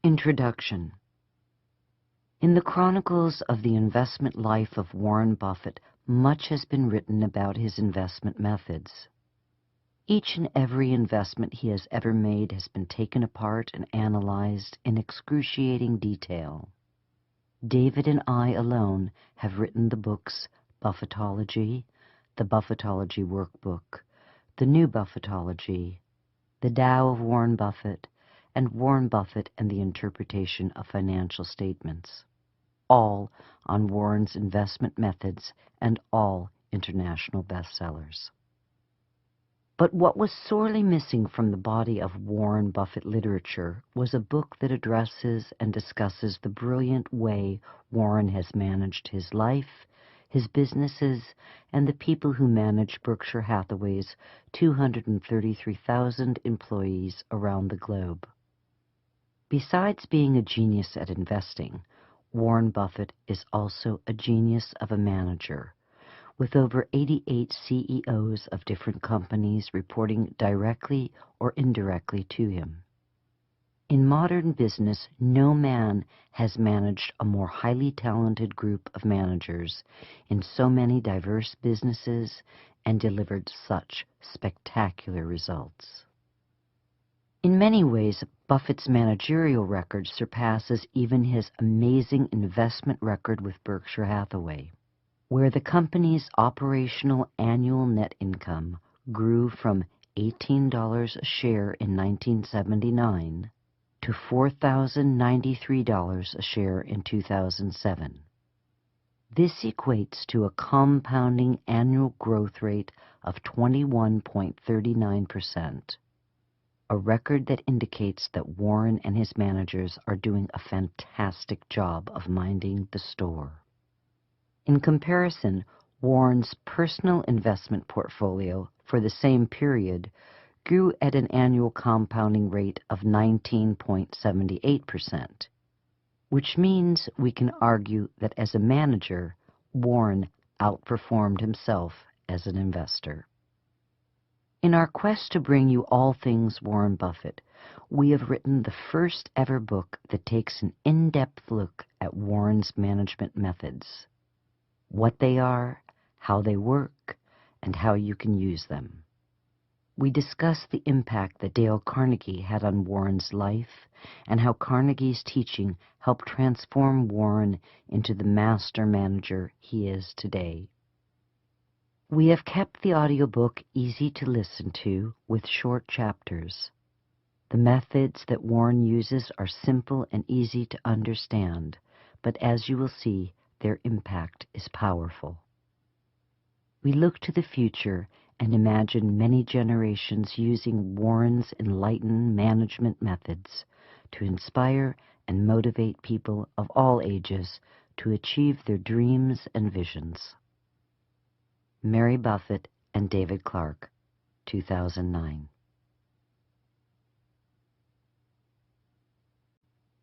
Introduction. In the chronicles of the investment life of Warren Buffett, much has been written about his investment methods. Each and every investment he has ever made has been taken apart and analyzed in excruciating detail. David and I alone have written the books Buffettology, The Buffettology Workbook, The New Buffettology, The Tao of Warren Buffett, and Warren Buffett and the Interpretation of Financial Statements, all on Warren's investment methods and all international bestsellers. But what was sorely missing from the body of Warren Buffett literature was a book that addresses and discusses the brilliant way Warren has managed his life, his businesses, and the people who manage Berkshire Hathaway's 233,000 employees around the globe. Besides being a genius at investing, Warren Buffett is also a genius of a manager, with over 88 CEOs of different companies reporting directly or indirectly to him. In modern business, no man has managed a more highly talented group of managers in so many diverse businesses and delivered such spectacular results. In many ways, Buffett's managerial record surpasses even his amazing investment record with Berkshire Hathaway, where the company's operational annual net income grew from $18 a share in 1979 to $4,093 a share in 2007. This equates to a compounding annual growth rate of 21.39%. A record that indicates that Warren and his managers are doing a fantastic job of minding the store. In comparison, Warren's personal investment portfolio for the same period grew at an annual compounding rate of 19.78%, which means we can argue that as a manager, Warren outperformed himself as an investor. In our quest to bring you all things Warren Buffett, we have written the first ever book that takes an in-depth look at Warren's management methods, what they are, how they work, and how you can use them. We discuss the impact that Dale Carnegie had on Warren's life and how Carnegie's teaching helped transform Warren into the master manager he is today. We have kept the audiobook easy to listen to with short chapters. The methods that Warren uses are simple and easy to understand, but as you will see, their impact is powerful. We look to the future and imagine many generations using Warren's enlightened management methods to inspire and motivate people of all ages to achieve their dreams and visions. Mary Buffett and David Clark, 2009.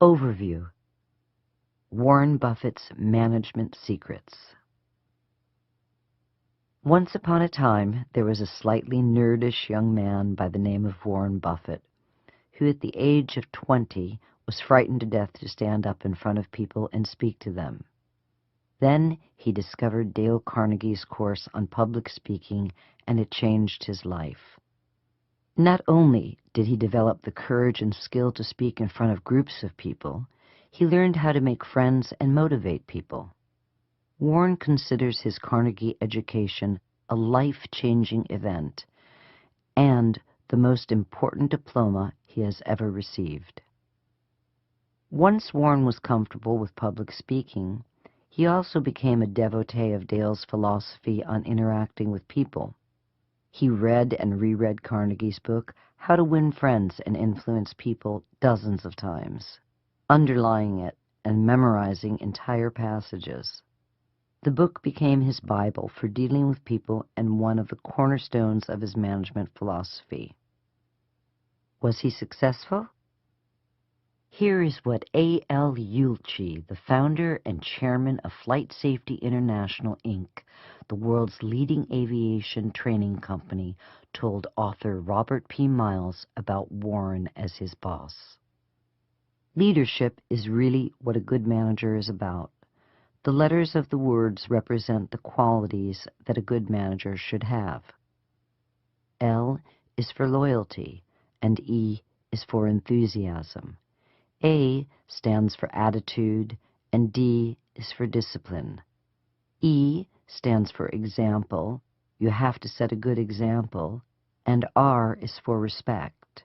Overview. Warren Buffett's Management Secrets. Once upon a time, there was a slightly nerdish young man by the name of Warren Buffett, who at the age of 20 was frightened to death to stand up in front of people and speak to them. Then he discovered Dale Carnegie's course on public speaking, and it changed his life. Not only did he develop the courage and skill to speak in front of groups of people, he learned how to make friends and motivate people. Warren considers his Carnegie education a life-changing event and the most important diploma he has ever received. Once Warren was comfortable with public speaking, he also became a devotee of Dale's philosophy on interacting with people. He read and reread Carnegie's book, How to Win Friends and Influence People, dozens of times, underlying it and memorizing entire passages. The book became his Bible for dealing with people and one of the cornerstones of his management philosophy. Was he successful? Here is what A.L. Ueltschi, the founder and chairman of Flight Safety International, Inc., the world's leading aviation training company, told author Robert P. Miles about Warren as his boss. Leadership is really what a good manager is about. The letters of the words represent the qualities that a good manager should have. L is for loyalty, and E is for enthusiasm. A stands for attitude, and D is for discipline. E stands for example. You have to set a good example. And R is for respect.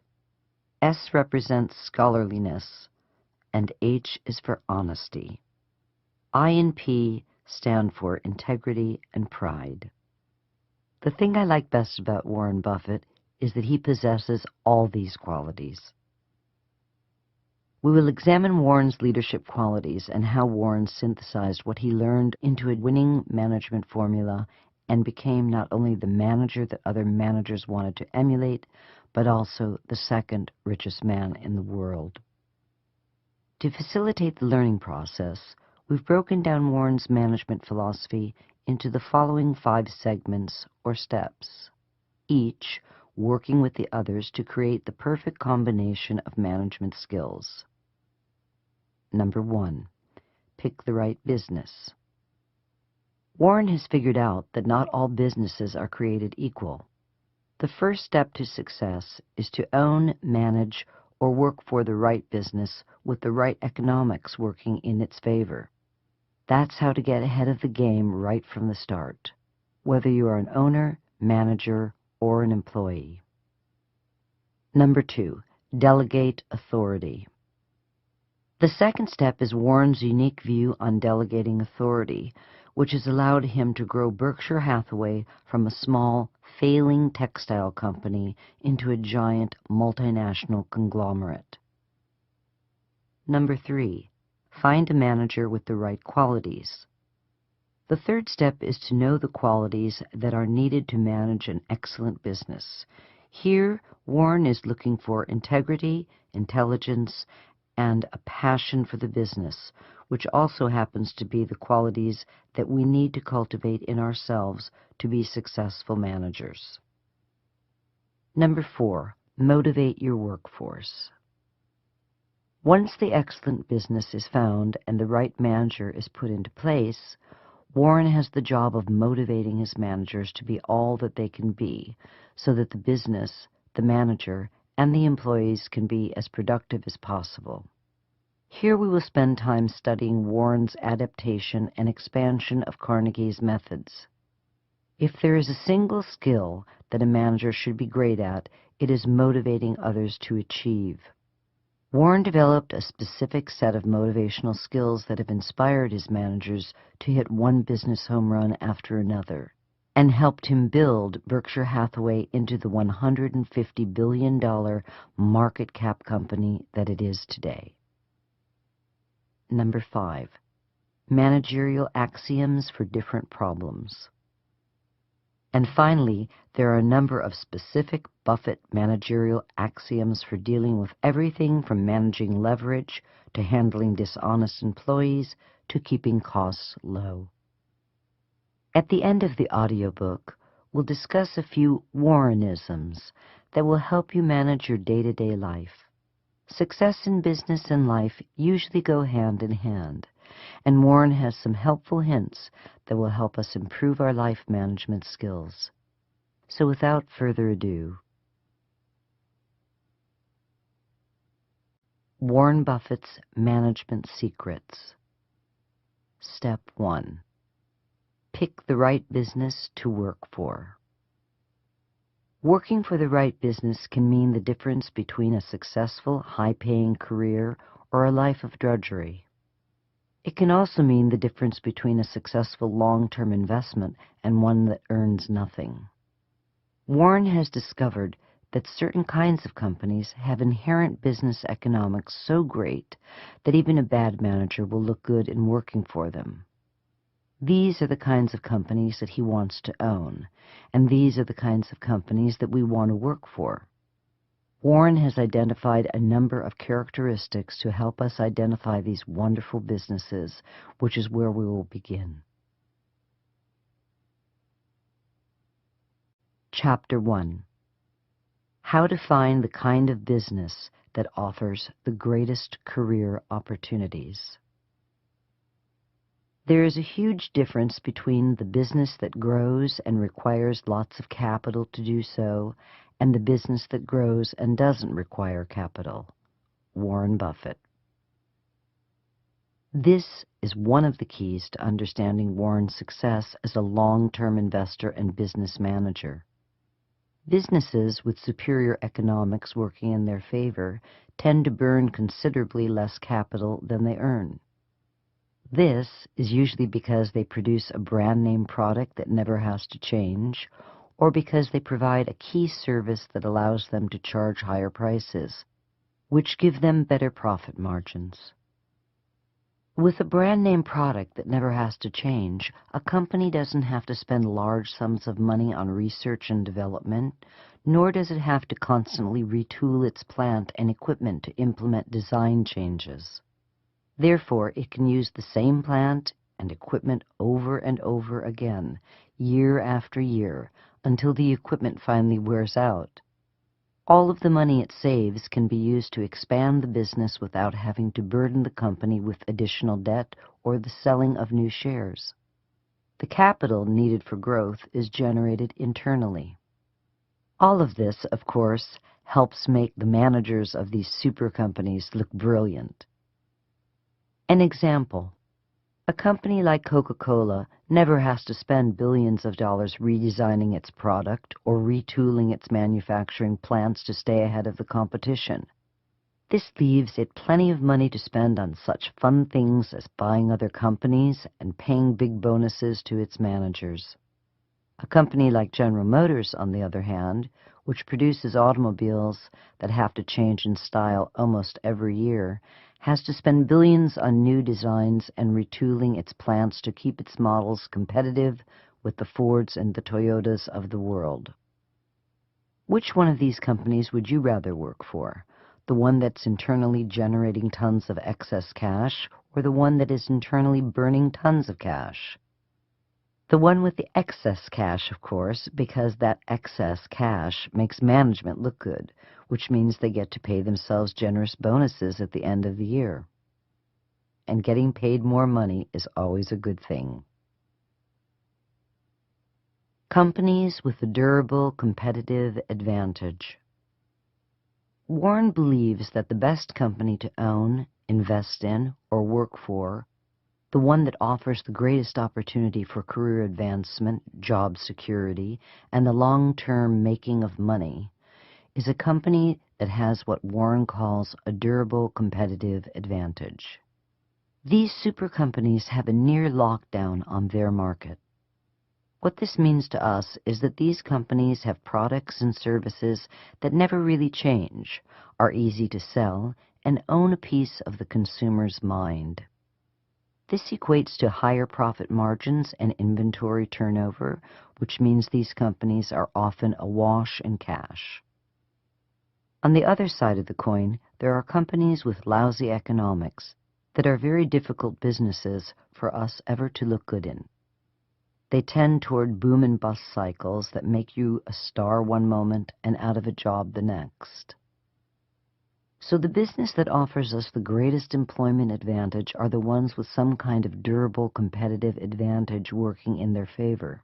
S represents scholarliness, and H is for honesty. I and P stand for integrity and pride. The thing I like best about Warren Buffett is that he possesses all these qualities. We will examine Warren's leadership qualities and how Warren synthesized what he learned into a winning management formula and became not only the manager that other managers wanted to emulate, but also the second richest man in the world. To facilitate the learning process, we've broken down Warren's management philosophy into the following 5 segments or steps, each working with the others to create the perfect combination of management skills. Number 1, pick the right business. Warren has figured out that not all businesses are created equal. The first step to success is to own, manage, or work for the right business with the right economics working in its favor. That's how to get ahead of the game right from the start, whether you are an owner, manager, or an employee. Number 2, delegate authority. The second step is Warren's unique view on delegating authority, which has allowed him to grow Berkshire Hathaway from a small, failing textile company into a giant multinational conglomerate. Number 3, find a manager with the right qualities. The third step is to know the qualities that are needed to manage an excellent business. Here, Warren is looking for integrity, intelligence, and a passion for the business, which also happens to be the qualities that we need to cultivate in ourselves to be successful managers. Number 4, motivate your workforce. Once the excellent business is found and the right manager is put into place, Warren has the job of motivating his managers to be all that they can be, so that the business, the manager, and the employees can be as productive as possible. Here we will spend time studying Warren's adaptation and expansion of Carnegie's methods. If there is a single skill that a manager should be great at, it is motivating others to achieve. Warren developed a specific set of motivational skills that have inspired his managers to hit one business home run after another, and helped him build Berkshire Hathaway into the $150 billion market cap company that it is today. Number 5, managerial axioms for different problems. And finally, there are a number of specific Buffett managerial axioms for dealing with everything from managing leverage to handling dishonest employees to keeping costs low. At the end of the audiobook, we'll discuss a few Warrenisms that will help you manage your day-to-day life. Success in business and life usually go hand in hand, and Warren has some helpful hints that will help us improve our life management skills. So without further ado, Warren Buffett's Management Secrets. Step 1. Pick the right business to work for. Working for the right business can mean the difference between a successful, high-paying career or a life of drudgery. It can also mean the difference between a successful long-term investment and one that earns nothing. Warren has discovered that certain kinds of companies have inherent business economics so great that even a bad manager will look good in working for them. These are the kinds of companies that he wants to own, and these are the kinds of companies that we want to work for. Warren has identified a number of characteristics to help us identify these wonderful businesses, which is where we will begin. Chapter 1. How to find the kind of business that offers the greatest career opportunities. There is a huge difference between the business that grows and requires lots of capital to do so and the business that grows and doesn't require capital. Warren Buffett. This is one of the keys to understanding Warren's success as a long-term investor and business manager. Businesses with superior economics working in their favor tend to burn considerably less capital than they earn. This is usually because they produce a brand name product that never has to change, or because they provide a key service that allows them to charge higher prices, which give them better profit margins. With a brand name product that never has to change, a company doesn't have to spend large sums of money on research and development, nor does it have to constantly retool its plant and equipment to implement design changes. Therefore, it can use the same plant and equipment over and over again, year after year, until the equipment finally wears out. All of the money it saves can be used to expand the business without having to burden the company with additional debt or the selling of new shares. The capital needed for growth is generated internally. All of this, of course, helps make the managers of these super companies look brilliant. An example. A company like Coca-Cola never has to spend billions of dollars redesigning its product or retooling its manufacturing plants to stay ahead of the competition. This leaves it plenty of money to spend on such fun things as buying other companies and paying big bonuses to its managers. A company like General Motors, on the other hand, which produces automobiles that have to change in style almost every year, has to spend billions on new designs and retooling its plants to keep its models competitive with the Fords and the Toyotas of the world. Which one of these companies would you rather work for? The one that's internally generating tons of excess cash, or the one that is internally burning tons of cash? The one with the excess cash, of course, because that excess cash makes management look good, which means they get to pay themselves generous bonuses at the end of the year. And getting paid more money is always a good thing. Companies with a durable competitive advantage. Warren believes that the best company to own, invest in, or work for, the one that offers the greatest opportunity for career advancement, job security, and the long-term making of money, is a company that has what Warren calls a durable competitive advantage. These super companies have a near lockdown on their market. What this means to us is that these companies have products and services that never really change, are easy to sell, and own a piece of the consumer's mind. This equates to higher profit margins and inventory turnover, which means these companies are often awash in cash. On the other side of the coin, there are companies with lousy economics that are very difficult businesses for us ever to look good in. They tend toward boom and bust cycles that make you a star one moment and out of a job the next. So the business that offers us the greatest employment advantage are the ones with some kind of durable competitive advantage working in their favor.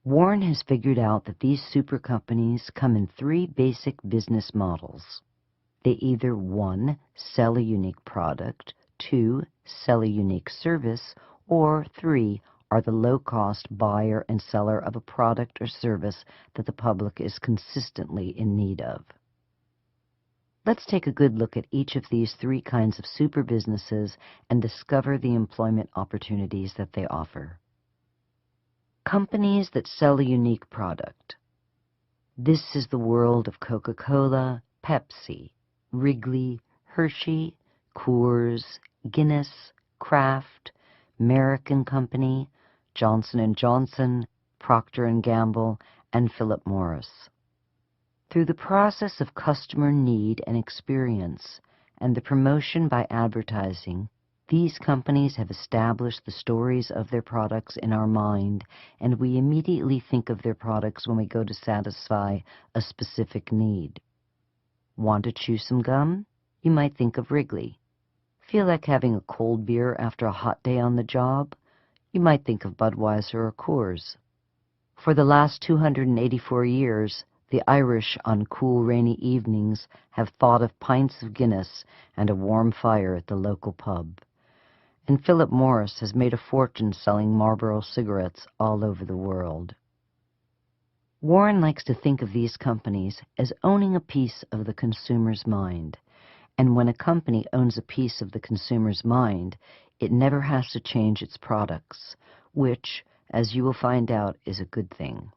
Warren has figured out that these super companies come in three basic business models. They either 1. Sell a unique product, 2. Sell a unique service, or 3. Are the low-cost buyer and seller of a product or service that the public is consistently in need of. Let's take a good look at each of these three kinds of super businesses and discover the employment opportunities that they offer. Companies that sell a unique product. This is the world of Coca-Cola, Pepsi, Wrigley, Hershey, Coors, Guinness, Kraft, American Company, Johnson & Johnson, Procter & Gamble, and Philip Morris. Through the process of customer need and experience and the promotion by advertising, these companies have established the stories of their products in our mind, and we immediately think of their products when we go to satisfy a specific need. Want to chew some gum? You might think of Wrigley. Feel like having a cold beer after a hot day on the job? You might think of Budweiser or Coors. For the last 284 years, the Irish on cool, rainy evenings have thought of pints of Guinness and a warm fire at the local pub. And Philip Morris has made a fortune selling Marlboro cigarettes all over the world. Warren likes to think of these companies as owning a piece of the consumer's mind. And when a company owns a piece of the consumer's mind, it never has to change its products, which, as you will find out, is a good thing.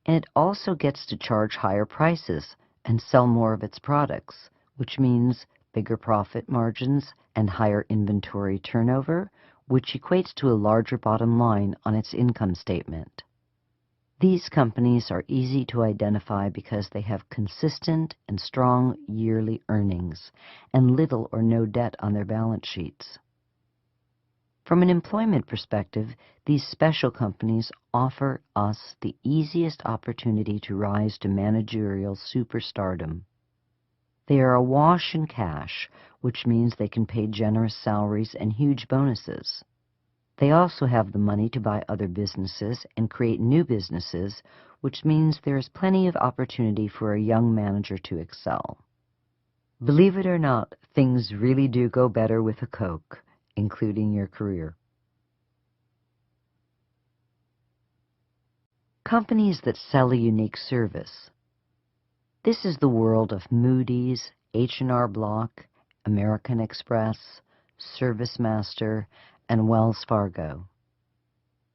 And it also gets to charge higher prices and sell more of its products, which means bigger profit margins and higher inventory turnover, which equates to a larger bottom line on its income statement. These companies are easy to identify because they have consistent and strong yearly earnings and little or no debt on their balance sheets. From an employment perspective, these special companies offer us the easiest opportunity to rise to managerial superstardom. They are awash in cash, which means they can pay generous salaries and huge bonuses. They also have the money to buy other businesses and create new businesses, which means there is plenty of opportunity for a young manager to excel. Believe it or not, things really do go better with a Coke, including your career. Companies that sell a unique service. This is the world of Moody's, H&R Block, American Express, ServiceMaster, and Wells Fargo.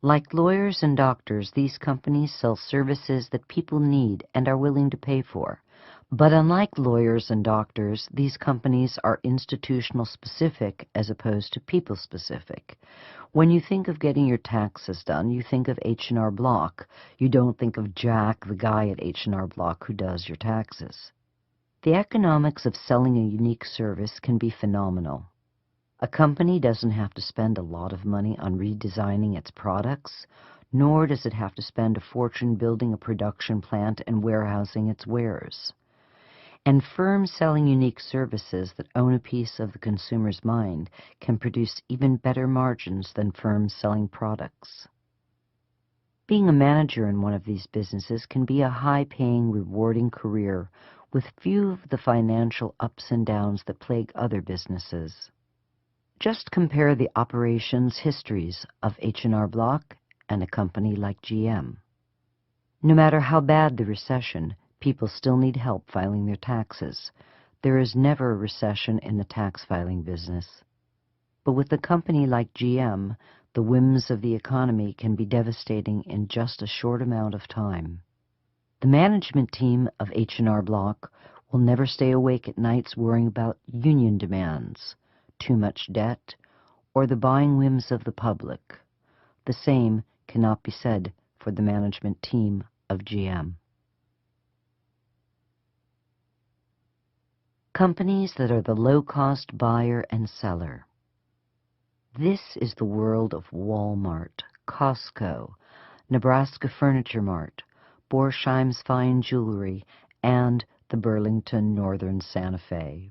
Like lawyers and doctors, these companies sell services that people need and are willing to pay for. But unlike lawyers and doctors, these companies are institutional specific as opposed to people specific. When you think of getting your taxes done, you think of H&R Block. You don't think of Jack, the guy at H&R Block who does your taxes. The economics of selling a unique service can be phenomenal. A company doesn't have to spend a lot of money on redesigning its products, nor does it have to spend a fortune building a production plant and warehousing its wares. And firms selling unique services that own a piece of the consumer's mind can produce even better margins than firms selling products. Being a manager in one of these businesses can be a high-paying, rewarding career with few of the financial ups and downs that plague other businesses. Just compare the operations histories of H&R Block and a company like GM. No matter how bad the recession, people still need help filing their taxes. There is never a recession in the tax filing business. But with a company like GM, the whims of the economy can be devastating in just a short amount of time. The management team of H&R Block will never stay awake at nights worrying about union demands, too much debt, or the buying whims of the public. The same cannot be said for the management team of GM. Companies that are the low-cost buyer and seller. This is the world of Walmart, Costco, Nebraska Furniture Mart, Borsheim's Fine Jewelry, and the Burlington Northern Santa Fe.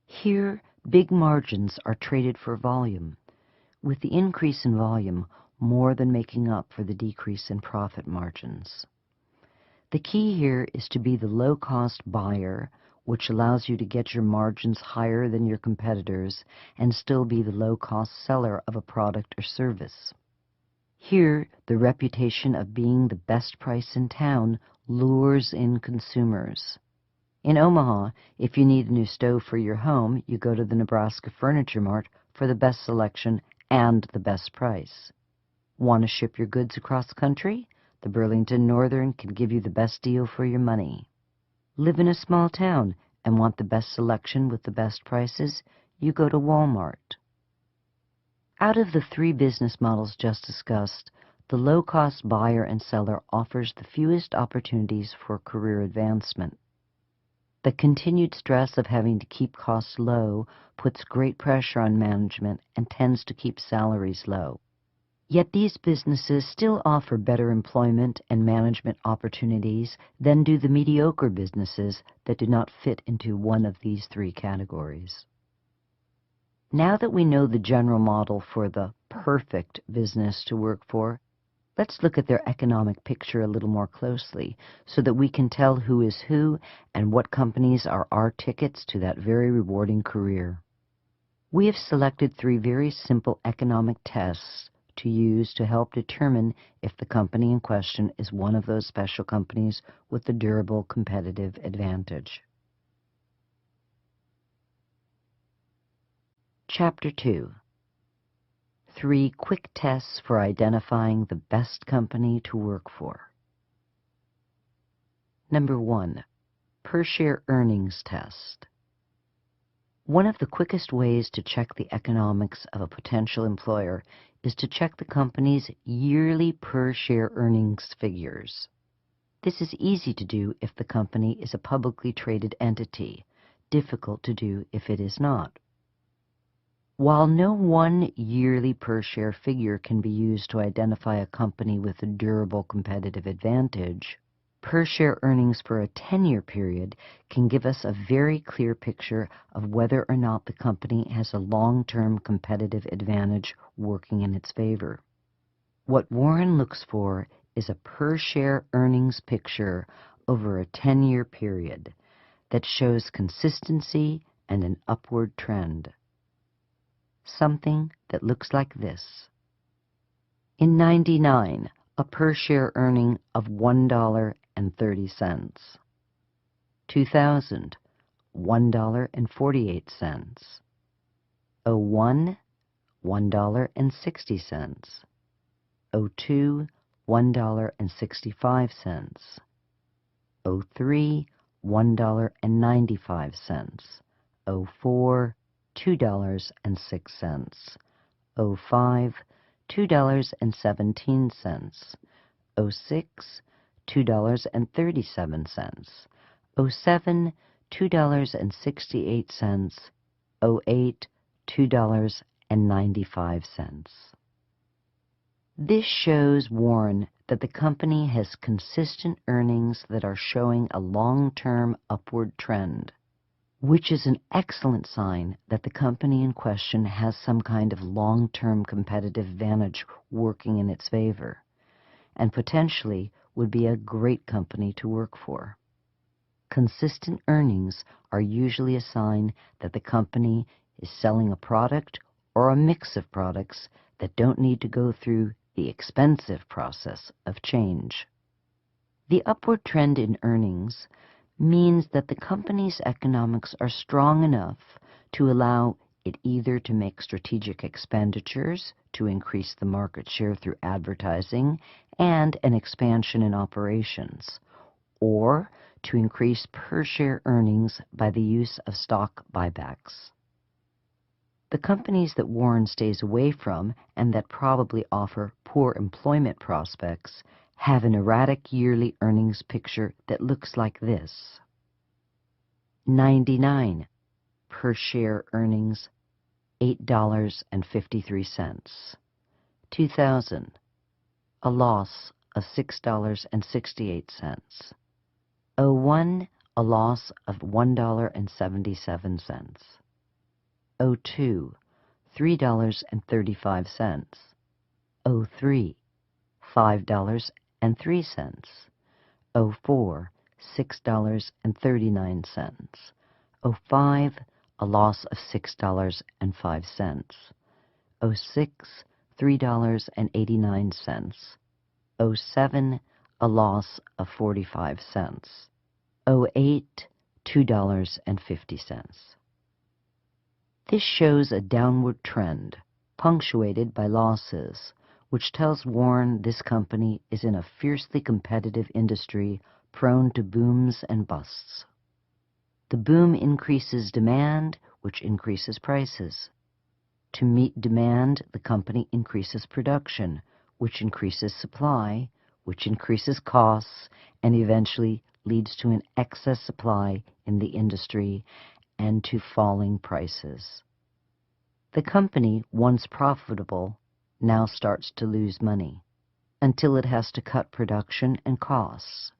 Here, big margins are traded for volume, with the increase in volume more than making up for the decrease in profit margins. The key here is to be the low-cost buyer, which allows you to get your margins higher than your competitors and still be the low-cost seller of a product or service. Here, the reputation of being the best price in town lures in consumers. In Omaha, if you need a new stove for your home, you go to the Nebraska Furniture Mart for the best selection and the best price. Want to ship your goods across country? The Burlington Northern can give you the best deal for your money. Live in a small town and want the best selection with the best prices? You go to Walmart. Out of the three business models just discussed, the low-cost buyer and seller offers the fewest opportunities for career advancement. The continued stress of having to keep costs low puts great pressure on management and tends to keep salaries low. Yet these businesses still offer better employment and management opportunities than do the mediocre businesses that do not fit into one of these three categories. Now that we know the general model for the perfect business to work for, let's look at their economic picture a little more closely so that we can tell who is who and what companies are our tickets to that very rewarding career. We have selected three very simple economic tests to use to help determine if the company in question is one of those special companies with a durable competitive advantage. Chapter 2. 3 quick tests for identifying the best company to work for. Number 1. Per-share earnings test. One of the quickest ways to check the economics of a potential employer is to check the company's yearly per-share earnings figures. This is easy to do if the company is a publicly traded entity, difficult to do if it is not. While no one yearly per-share figure can be used to identify a company with a durable competitive advantage, per-share earnings for a 10-year period can give us a very clear picture of whether or not the company has a long-term competitive advantage working in its favor. What Warren looks for is a per-share earnings picture over a 10-year period that shows consistency and an upward trend. Something that looks like this. In '99, a per-share earning of $1.30. 2000, $1.48. 01, $1.60. 02, $1.65. 03, $1.95. 04, $2.06. 05, $2.17. 06, $2.37. 07, $2.68. 08, $2.95. This shows Warren that the company has consistent earnings that are showing a long-term upward trend, which is an excellent sign that the company in question has some kind of long-term competitive advantage working in its favor, and potentially would be a great company to work for. Consistent earnings are usually a sign that the company is selling a product or a mix of products that don't need to go through the expensive process of change. The upward trend in earnings means that the company's economics are strong enough to allow it either to make strategic expenditures to increase the market share through advertising and an expansion in operations, or to increase per-share earnings by the use of stock buybacks. The companies that Warren stays away from and that probably offer poor employment prospects have an erratic yearly earnings picture that looks like this. 99, per-share earnings, $8.53. 2000, a loss of $6.68. 01, a loss of $1.77. 02, $3.35. 03, $5.03. 04, $6.39. 05, a loss of $6.05. 06, $3.89. 07, a loss of 45 cents. 08, $2.50. This shows a downward trend, punctuated by losses, which tells Warren this company is in a fiercely competitive industry prone to booms and busts. The boom increases demand, which increases prices. To meet demand, the company increases production, which increases supply, which increases costs, and eventually leads to an excess supply in the industry and to falling prices. The company, once profitable, now starts to lose money, until it has to cut production and costs.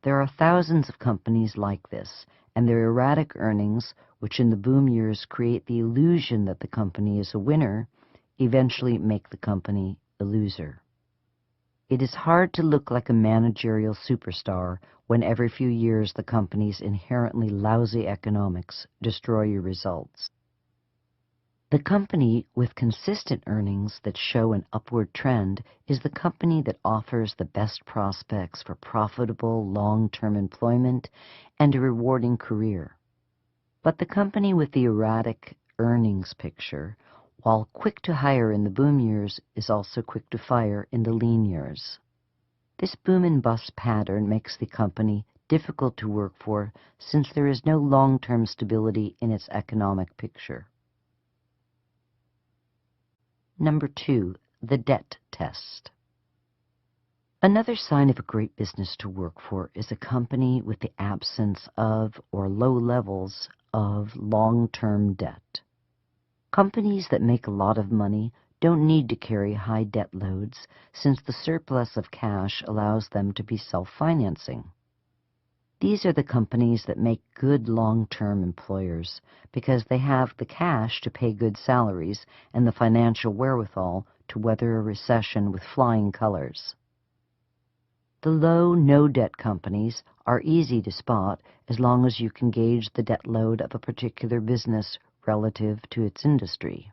There are thousands of companies like this, and their erratic earnings, which in the boom years create the illusion that the company is a winner, eventually make the company a loser. It is hard to look like a managerial superstar when every few years the company's inherently lousy economics destroy your results. The company with consistent earnings that show an upward trend is the company that offers the best prospects for profitable long-term employment and a rewarding career. But the company with the erratic earnings picture, while quick to hire in the boom years, is also quick to fire in the lean years. This boom and bust pattern makes the company difficult to work for since there is no long-term stability in its economic picture. Number 2, the debt test. Another sign of a great business to work for is a company with the absence of or low levels of long-term debt. Companies that make a lot of money don't need to carry high debt loads since the surplus of cash allows them to be self-financing. These are the companies that make good long-term employers because they have the cash to pay good salaries and the financial wherewithal to weather a recession with flying colors. The low, no-debt companies are easy to spot as long as you can gauge the debt load of a particular business relative to its industry.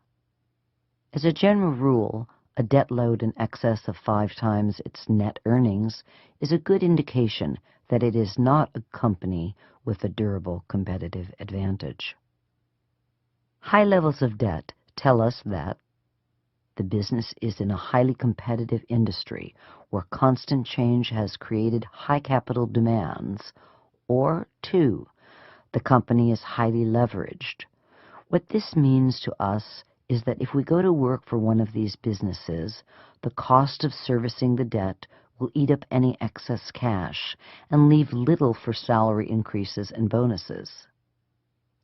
As a general rule, a debt load in excess of 5 times its net earnings is a good indication that it is not a company with a durable competitive advantage. High levels of debt tell us that the business is in a highly competitive industry where constant change has created high capital demands, or 2, the company is highly leveraged. What this means to us is that if we go to work for one of these businesses, the cost of servicing the debt will eat up any excess cash and leave little for salary increases and bonuses.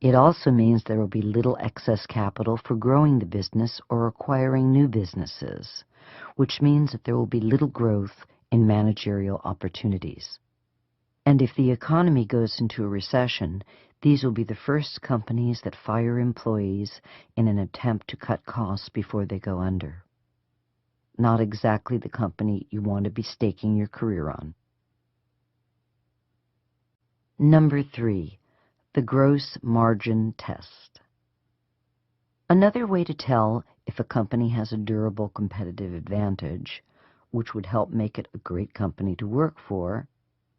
It also means there will be little excess capital for growing the business or acquiring new businesses, which means that there will be little growth in managerial opportunities. And if the economy goes into a recession, these will be the first companies that fire employees in an attempt to cut costs before they go under. Not exactly the company you want to be staking your career on. Number 3, the gross margin test. Another way to tell if a company has a durable competitive advantage, which would help make it a great company to work for,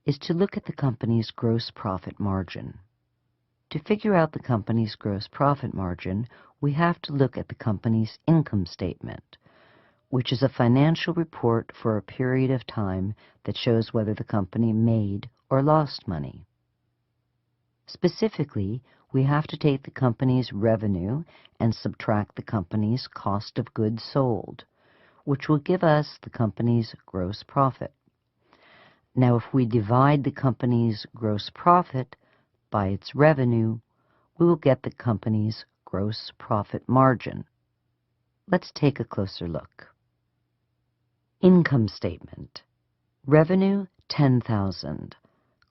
is to look at the company's gross profit margin. To figure out the company's gross profit margin, we have to look at the company's income statement, which is a financial report for a period of time that shows whether the company made or lost money. Specifically, we have to take the company's revenue and subtract the company's cost of goods sold, which will give us the company's gross profit. Now, if we divide the company's gross profit by its revenue, we will get the company's gross profit margin. Let's take a closer look. Income statement. Revenue, $10,000.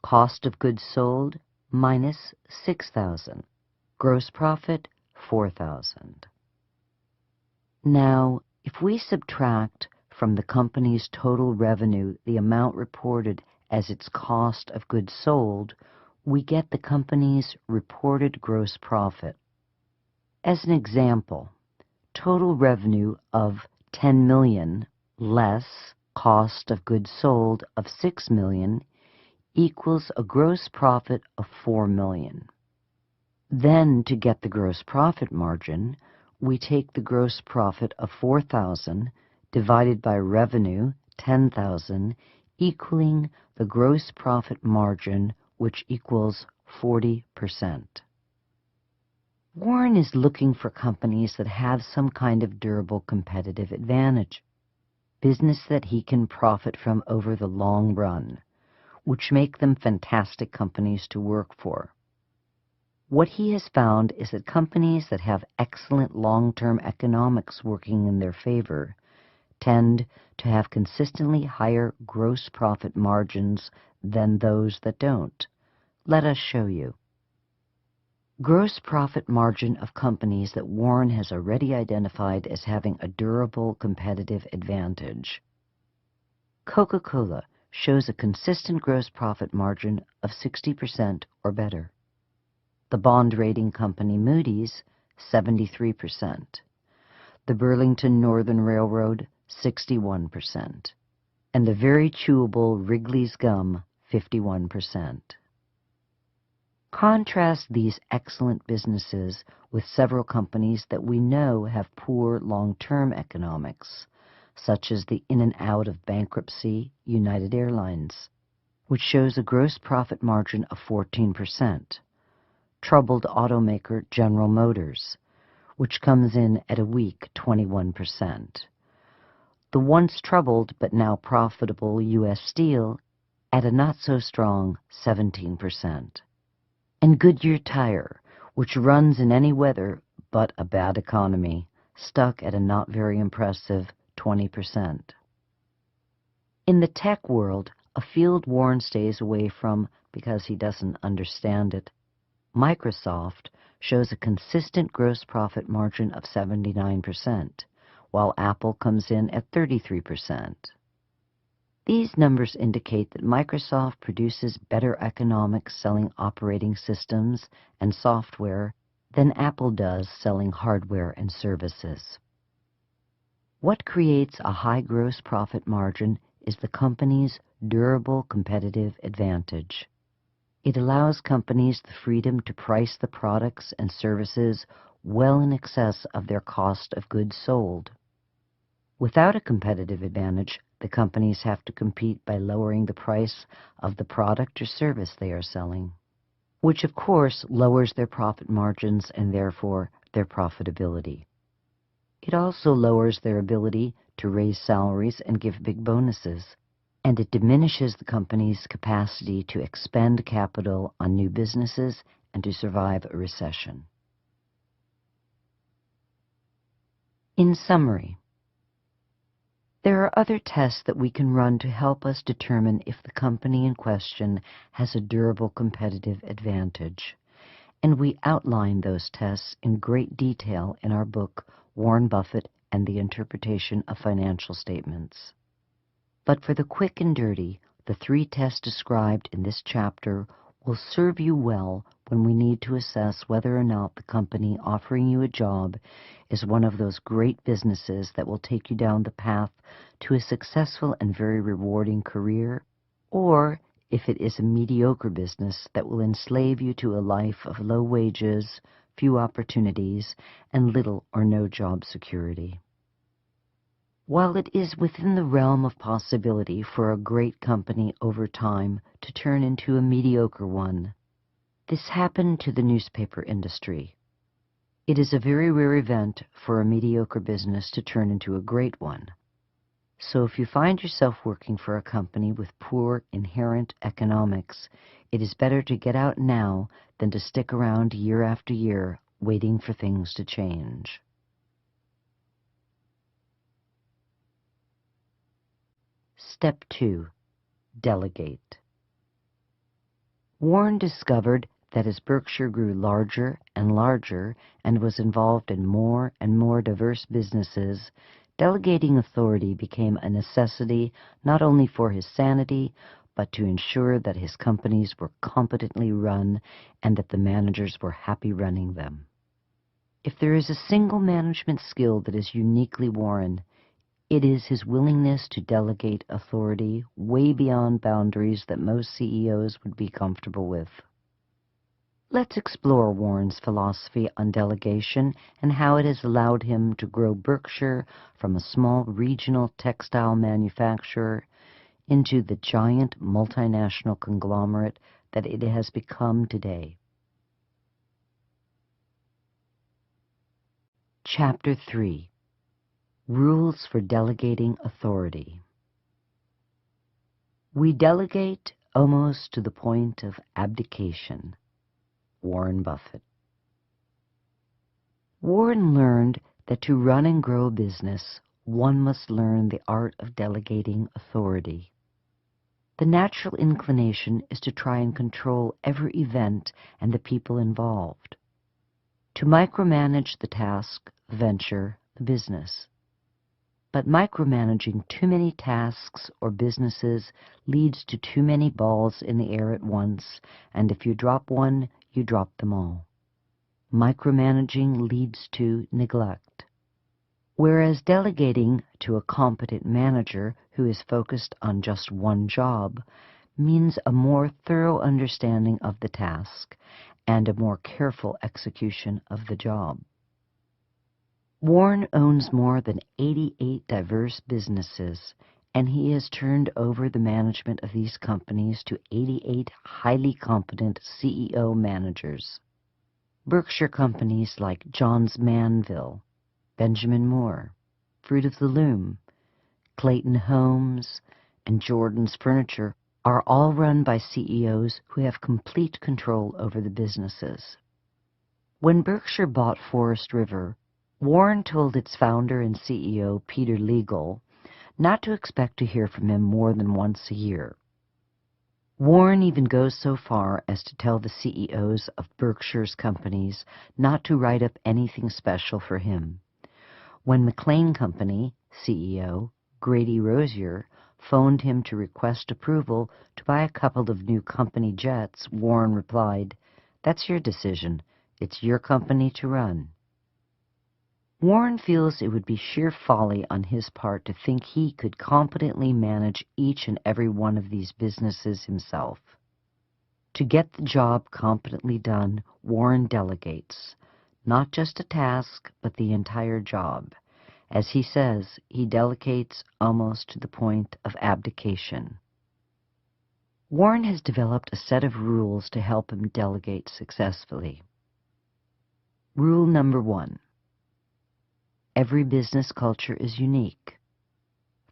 Cost of goods sold, minus $6,000. Gross profit, $4,000. Now, if we subtract from the company's total revenue the amount reported as its cost of goods sold, we get the company's reported gross profit. As an example, total revenue of $10 million less cost of goods sold of $6 million equals a gross profit of $4 million. Then, to get the gross profit margin, we take the gross profit of $4,000 divided by revenue, $10,000, equaling the gross profit margin, which equals 40%. Warren is looking for companies that have some kind of durable competitive advantage, business that he can profit from over the long run, which make them fantastic companies to work for. What he has found is that companies that have excellent long-term economics working in their favor tend to have consistently higher gross profit margins than those that don't. Let us show you. Gross profit margin of companies that Warren has already identified as having a durable competitive advantage. Coca-Cola shows a consistent gross profit margin of 60% or better. The bond rating company Moody's, 73%. The Burlington Northern Railroad, 61%. And the very chewable Wrigley's Gum, 51%. Contrast these excellent businesses with several companies that we know have poor long-term economics, such as the in and out of bankruptcy United Airlines, which shows a gross profit margin of 14%, troubled automaker General Motors, which comes in at a weak 21%, the once troubled but now profitable U.S. Steel at a not-so-strong 17%, and Goodyear Tire, which runs in any weather but a bad economy, stuck at a not very impressive 20%. In the tech world, a field Warren stays away from because he doesn't understand it, Microsoft shows a consistent gross profit margin of 79%, while Apple comes in at 33%. These numbers indicate that Microsoft produces better economics selling operating systems and software than Apple does selling hardware and services. What creates a high gross profit margin is the company's durable competitive advantage. It allows companies the freedom to price the products and services well in excess of their cost of goods sold. Without a competitive advantage, the companies have to compete by lowering the price of the product or service they are selling, which of course lowers their profit margins and therefore their profitability. It also lowers their ability to raise salaries and give big bonuses, and it diminishes the company's capacity to expend capital on new businesses and to survive a recession. In summary, there are other tests that we can run to help us determine if the company in question has a durable competitive advantage, and we outline those tests in great detail in our book, Warren Buffett and the Interpretation of Financial Statements. But for the quick and dirty, the 3 tests described in this chapter will serve you well when we need to assess whether or not the company offering you a job is one of those great businesses that will take you down the path to a successful and very rewarding career, or if it is a mediocre business that will enslave you to a life of low wages, few opportunities, and little or no job security. While it is within the realm of possibility for a great company over time to turn into a mediocre one, this happened to the newspaper industry. It is a very rare event for a mediocre business to turn into a great one. So if you find yourself working for a company with poor inherent economics, it is better to get out now than to stick around year after year waiting for things to change. Step 2. Delegate. Warren discovered that as Berkshire grew larger and larger and was involved in more and more diverse businesses, delegating authority became a necessity not only for his sanity, but to ensure that his companies were competently run and that the managers were happy running them. If there is a single management skill that is uniquely Warren, it is his willingness to delegate authority way beyond boundaries that most CEOs would be comfortable with. Let's explore Warren's philosophy on delegation and how it has allowed him to grow Berkshire from a small regional textile manufacturer into the giant multinational conglomerate that it has become today. Chapter 3. Rules for Delegating Authority. We delegate almost to the point of abdication. Warren Buffett. Warren learned that to run and grow a business, one must learn the art of delegating authority. The natural inclination is to try and control every event and the people involved, to micromanage the task, the venture, the business. But micromanaging too many tasks or businesses leads to too many balls in the air at once, and if you drop one, you drop them all. Micromanaging leads to neglect. Whereas delegating to a competent manager who is focused on just one job means a more thorough understanding of the task and a more careful execution of the job. Warren owns more than 88 diverse businesses, and he has turned over the management of these companies to 88 highly competent CEO managers. Berkshire companies like Johns Manville, Benjamin Moore, Fruit of the Loom, Clayton Homes, and Jordan's Furniture are all run by CEOs who have complete control over the businesses. When Berkshire bought Forest River, Warren told its founder and CEO, Peter Legal, not to expect to hear from him more than once a year. Warren even goes so far as to tell the CEOs of Berkshire's companies not to write up anything special for him. When McLean Company CEO Grady Rosier phoned him to request approval to buy a couple of new company jets, Warren replied, "That's your decision. It's your company to run." Warren feels it would be sheer folly on his part to think he could competently manage each and every one of these businesses himself. To get the job competently done, Warren delegates, not just a task, but the entire job. As he says, he delegates almost to the point of abdication. Warren has developed a set of rules to help him delegate successfully. Rule number 1. Every business culture is unique.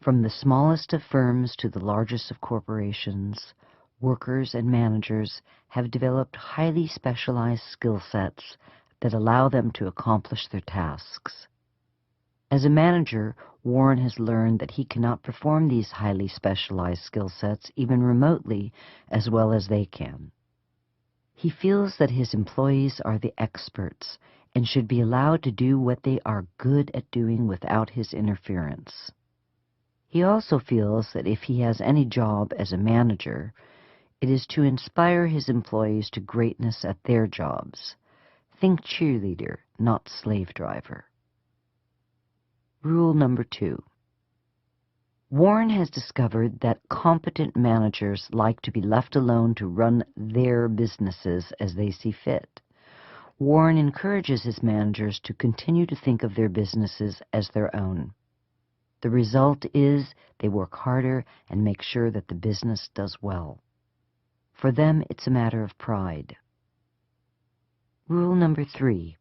From the smallest of firms to the largest of corporations, workers and managers have developed highly specialized skill sets that allow them to accomplish their tasks. As a manager, Warren has learned that he cannot perform these highly specialized skill sets even remotely as well as they can. He feels that his employees are the experts and should be allowed to do what they are good at doing without his interference. He also feels that if he has any job as a manager, it is to inspire his employees to greatness at their jobs. Think cheerleader, not slave driver. Rule number 2. Warren has discovered that competent managers like to be left alone to run their businesses as they see fit. Warren encourages his managers to continue to think of their businesses as their own. The result is they work harder and make sure that the business does well. For them, it's a matter of pride. Rule number 3.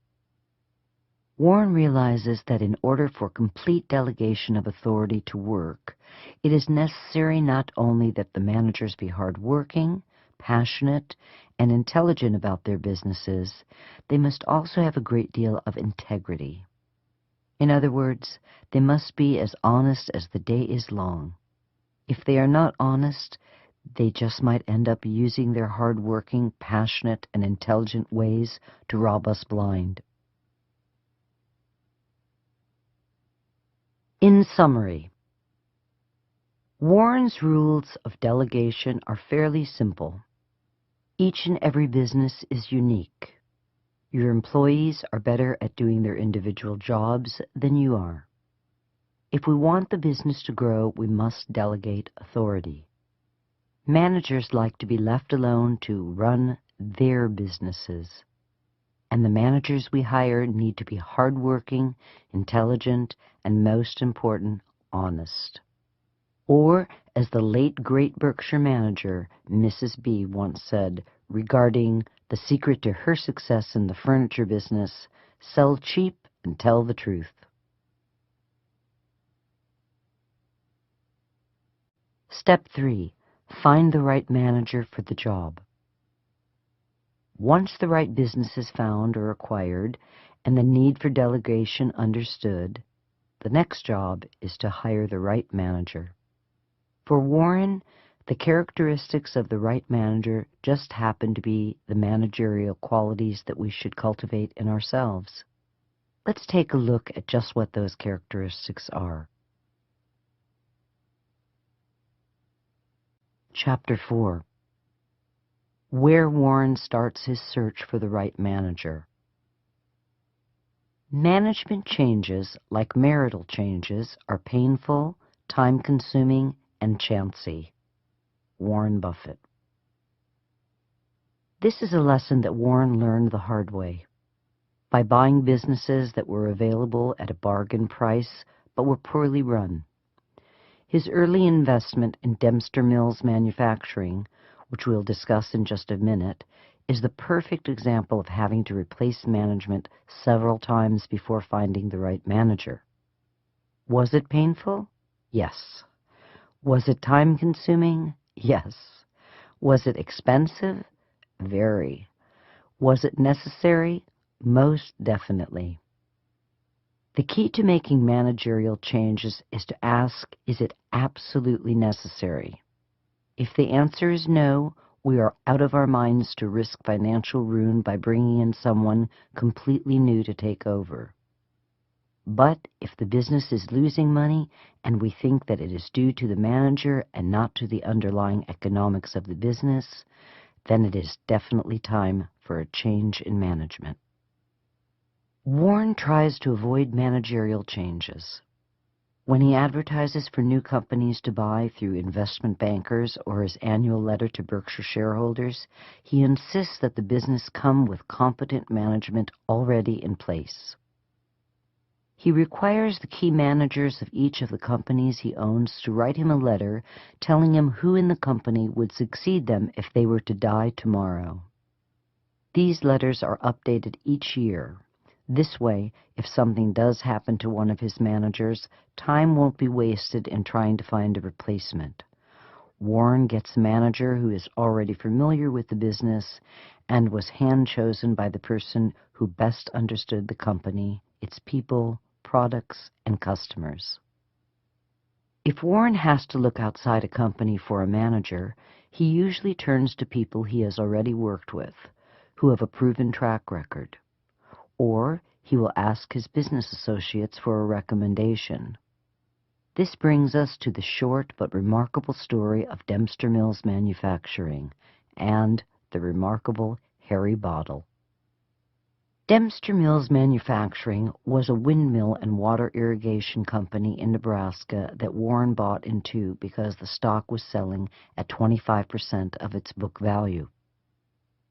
Warren realizes that in order for complete delegation of authority to work, it is necessary not only that the managers be hardworking, passionate, and intelligent about their businesses, they must also have a great deal of integrity. In other words, they must be as honest as the day is long. If they are not honest, they just might end up using their hardworking, passionate, and intelligent ways to rob us blind. In summary, Warren's rules of delegation are fairly simple. Each and every business is unique. Your employees are better at doing their individual jobs than you are. If we want the business to grow, we must delegate authority. Managers like to be left alone to run their businesses. And the managers we hire need to be hardworking, intelligent, and most important, honest. Or, as the late great Berkshire manager, Mrs. B, once said regarding the secret to her success in the furniture business, sell cheap and tell the truth. Step 3. Find the right manager for the job. Once the right business is found or acquired and the need for delegation understood, The next job is to hire the right manager. For Warren, the characteristics of the right manager just happen to be the managerial qualities that we should cultivate in ourselves. Let's take a look at just what those characteristics are. Chapter 4. Where Warren starts his search for the right manager. Management changes, like marital changes, are painful, time-consuming, and chancy. Warren Buffett. This is a lesson that Warren learned the hard way. By buying businesses that were available at a bargain price but were poorly run. His early investment in Dempster Mills Manufacturing, which we'll discuss in just a minute, is the perfect example of having to replace management several times before finding the right manager. Was it painful? Yes. Was it time-consuming? Yes. Was it expensive? Very. Was it necessary? Most definitely. The key to making managerial changes is to ask, is it absolutely necessary? If the answer is no, we are out of our minds to risk financial ruin by bringing in someone completely new to take over. But if the business is losing money and we think that it is due to the manager and not to the underlying economics of the business, then it is definitely time for a change in management. Warren tries to avoid managerial changes. When he advertises for new companies to buy through investment bankers or his annual letter to Berkshire shareholders, he insists that the business come with competent management already in place. He requires the key managers of each of the companies he owns to write him a letter telling him who in the company would succeed them if they were to die tomorrow. These letters are updated each year. This way, if something does happen to one of his managers, time won't be wasted in trying to find a replacement. Warren gets a manager who is already familiar with the business and was hand-chosen by the person who best understood the company, its people, products, and customers. If Warren has to look outside a company for a manager, he usually turns to people he has already worked with, who have a proven track record. Or he will ask his business associates for a recommendation. This brings us to the short but remarkable story of Dempster Mills Manufacturing and the remarkable Harry Bottle. Dempster Mills Manufacturing was a windmill and water irrigation company in Nebraska that Warren bought into because the stock was selling at 25% of its book value.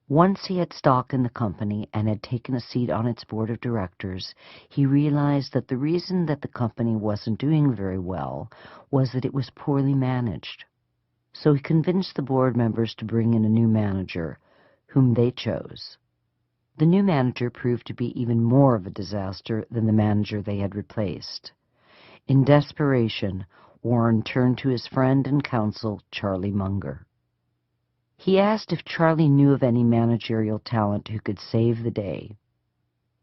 Once he had stock in the company and had taken a seat on its board of directors, he realized that the reason that the company wasn't doing very well was that it was poorly managed. So he convinced the board members to bring in a new manager, whom they chose. The new manager proved to be even more of a disaster than the manager they had replaced. In desperation, Warren turned to his friend and counsel, Charlie Munger. He asked if Charlie knew of any managerial talent who could save the day.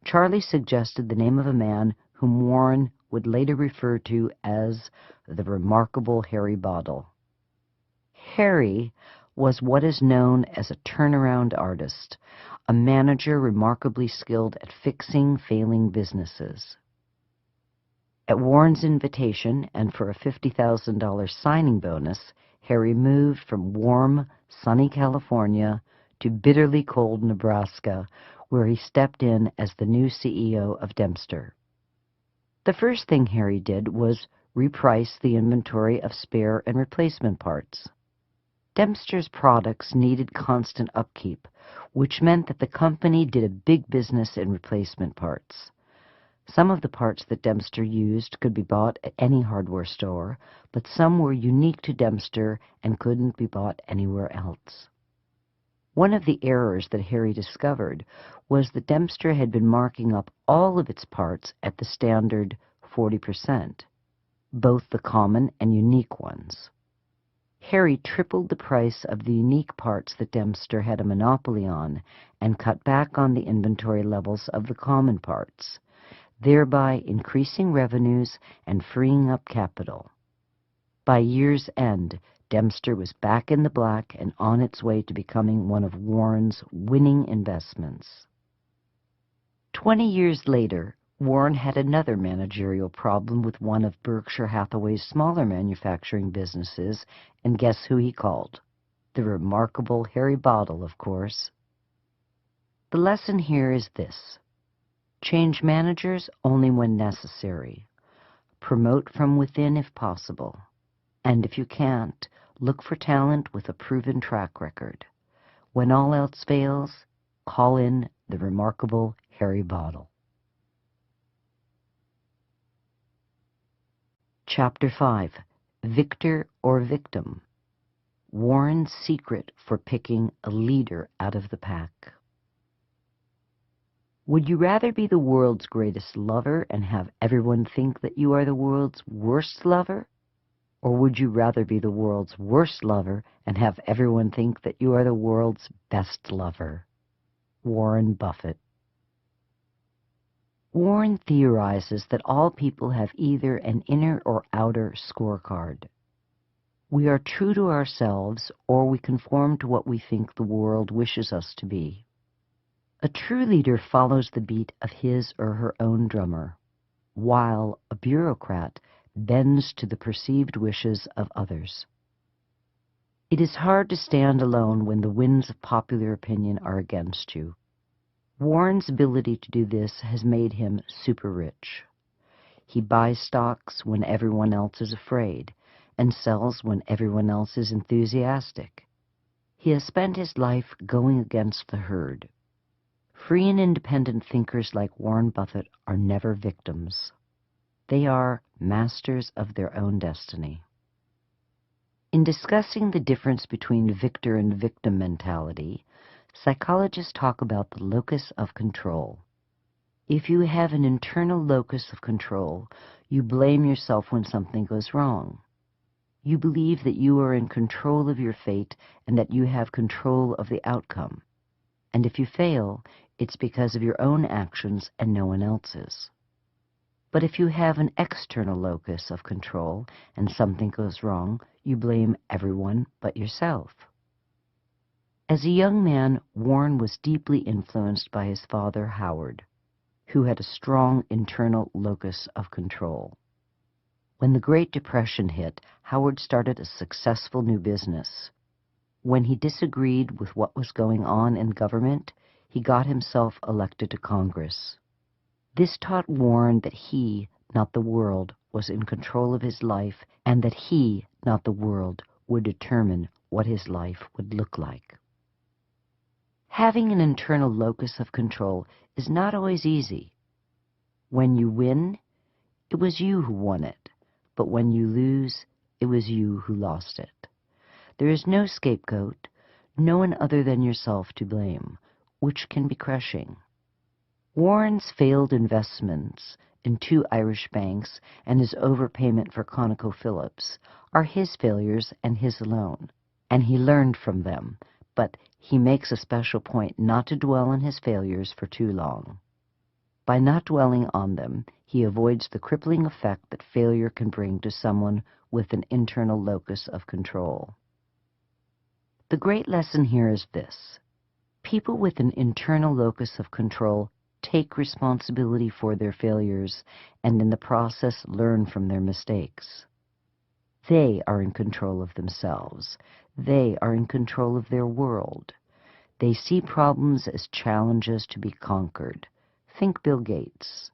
Charlie suggested the name of a man whom Warren would later refer to as the remarkable Harry Bottle. Harry was what is known as a turnaround artist, a manager remarkably skilled at fixing failing businesses. At Warren's invitation, and for a $50,000 signing bonus, Harry moved from warm, sunny California to bitterly cold Nebraska, where he stepped in as the new CEO of Dempster. The first thing Harry did was reprice the inventory of spare and replacement parts. Dempster's products needed constant upkeep, which meant that the company did a big business in replacement parts. Some of the parts that Dempster used could be bought at any hardware store, but some were unique to Dempster and couldn't be bought anywhere else. One of the errors that Harry discovered was that Dempster had been marking up all of its parts at the standard 40%, both the common and unique ones. Harry tripled the price of the unique parts that Dempster had a monopoly on and cut back on the inventory levels of the common parts. thereby increasing revenues and freeing up capital. By year's end, Dempster was back in the black and on its way to becoming one of Warren's winning investments. 20 years later, Warren had another managerial problem with one of Berkshire Hathaway's smaller manufacturing businesses, and guess who he called? The remarkable Harry Bottle, of course. The lesson here is this: change managers only when necessary. Promote from within if possible. And if you can't, look for talent with a proven track record. When all else fails, call in the remarkable Harry Bottle. Chapter 5. Victor or Victim. Warren's secret for picking a leader out of the pack. Would you rather be the world's greatest lover and have everyone think that you are the world's worst lover? Or would you rather be the world's worst lover and have everyone think that you are the world's best lover? Warren Buffett. Warren theorizes that all people have either an inner or outer scorecard. We are true to ourselves, or we conform to what we think the world wishes us to be. A true leader follows the beat of his or her own drummer, while a bureaucrat bends to the perceived wishes of others. It is hard to stand alone when the winds of popular opinion are against you. Warren's ability to do this has made him super rich. He buys stocks when everyone else is afraid, and sells when everyone else is enthusiastic. He has spent his life going against the herd. Free and independent thinkers like Warren Buffett are never victims. They are masters of their own destiny. In discussing the difference between victor and victim mentality, psychologists talk about the locus of control. If you have an internal locus of control, you blame yourself when something goes wrong. You believe that you are in control of your fate and that you have control of the outcome. And if you fail, it's because of your own actions and no one else's. But if you have an external locus of control and something goes wrong, you blame everyone but yourself. As a young man, Warren was deeply influenced by his father, Howard, who had a strong internal locus of control. When the Great Depression hit, Howard started a successful new business. When he disagreed with what was going on in government, he got himself elected to Congress. This taught Warren that he, not the world, was in control of his life, and that he, not the world, would determine what his life would look like. Having an internal locus of control is not always easy. When you win, it was you who won it, but when you lose, it was you who lost it. There is no scapegoat, no one other than yourself to blame, which can be crushing. Warren's failed investments in 2 Irish banks and his overpayment for ConocoPhillips are his failures and his alone, and he learned from them, but he makes a special point not to dwell on his failures for too long. By not dwelling on them, he avoids the crippling effect that failure can bring to someone with an internal locus of control. The great lesson here is this: people with an internal locus of control take responsibility for their failures and in the process learn from their mistakes. They are in control of themselves. They are in control of their world. They see problems as challenges to be conquered. Think Bill Gates.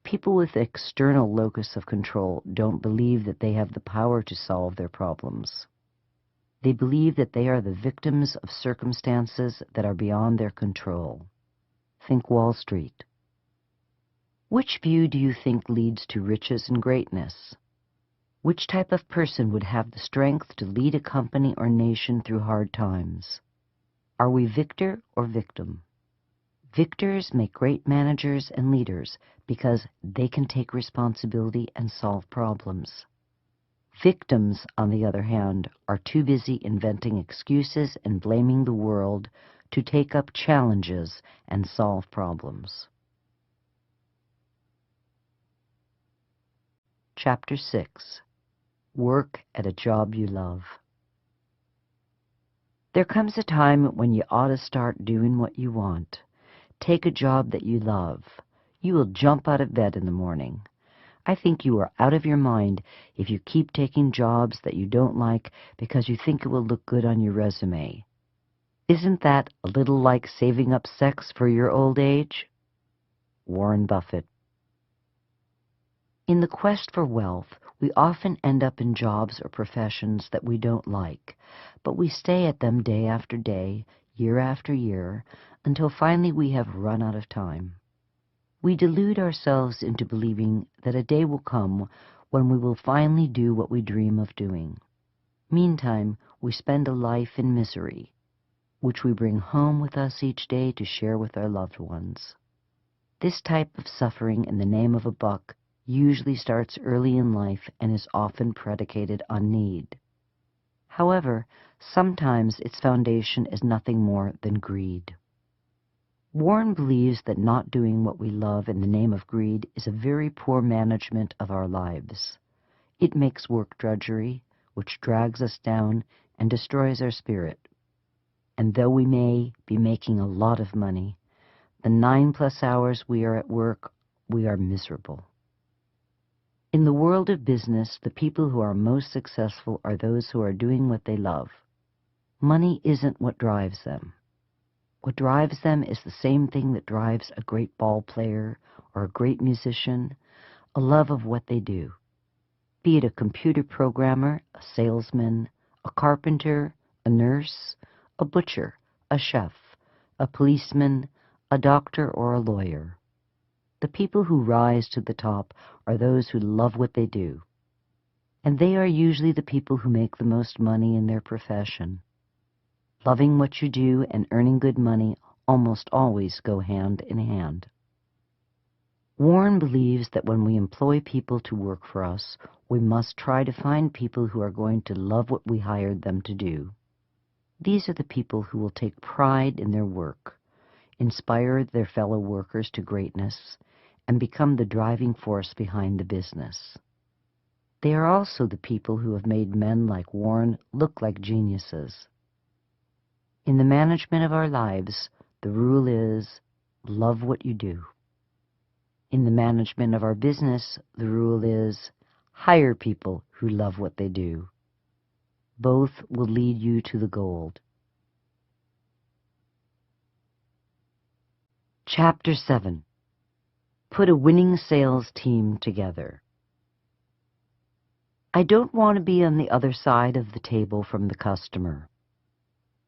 People with external locus of control don't believe that they have the power to solve their problems. They believe that they are the victims of circumstances that are beyond their control. Think Wall Street. Which view do you think leads to riches and greatness? Which type of person would have the strength to lead a company or nation through hard times? Are we victor or victim? Victors make great managers and leaders because they can take responsibility and solve problems. Victims, on the other hand, are too busy inventing excuses and blaming the world to take up challenges and solve problems. Chapter 6. Work at a job you love. There comes a time when you ought to start doing what you want. Take a job that you love. You will jump out of bed in the morning. I think you are out of your mind if you keep taking jobs that you don't like because you think it will look good on your resume. Isn't that a little like saving up sex for your old age? Warren Buffett. In the quest for wealth, we often end up in jobs or professions that we don't like, but we stay at them day after day, year after year, until finally we have run out of time. We delude ourselves into believing that a day will come when we will finally do what we dream of doing. Meantime, we spend a life in misery, which we bring home with us each day to share with our loved ones. This type of suffering in the name of a buck usually starts early in life and is often predicated on need. However, sometimes its foundation is nothing more than greed. Warren believes that not doing what we love in the name of greed is a very poor management of our lives. It makes work drudgery, which drags us down and destroys our spirit. And though we may be making a lot of money, the 9+ hours we are at work, we are miserable. In the world of business, the people who are most successful are those who are doing what they love. Money isn't what drives them. What drives them is the same thing that drives a great ball player or a great musician, a love of what they do. Be it a computer programmer, a salesman, a carpenter, a nurse, a butcher, a chef, a policeman, a doctor, or a lawyer. The people who rise to the top are those who love what they do. And they are usually the people who make the most money in their profession. Loving what you do and earning good money almost always go hand in hand. Warren believes that when we employ people to work for us, we must try to find people who are going to love what we hired them to do. These are the people who will take pride in their work, inspire their fellow workers to greatness, and become the driving force behind the business. They are also the people who have made men like Warren look like geniuses. In the management of our lives, the rule is, love what you do. In the management of our business, the rule is, hire people who love what they do. Both will lead you to the gold. Chapter 7. Put a winning sales team together. I don't want to be on the other side of the table from the customer.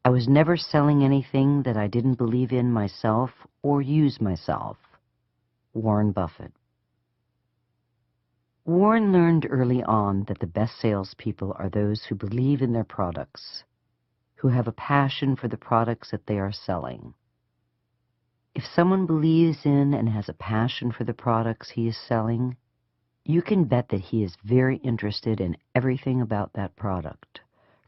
I was never selling anything that I didn't believe in myself or use myself. Warren Buffett. Warren learned early on that the best salespeople are those who believe in their products, who have a passion for the products that they are selling. If someone believes in and has a passion for the products he is selling, you can bet that he is very interested in everything about that product,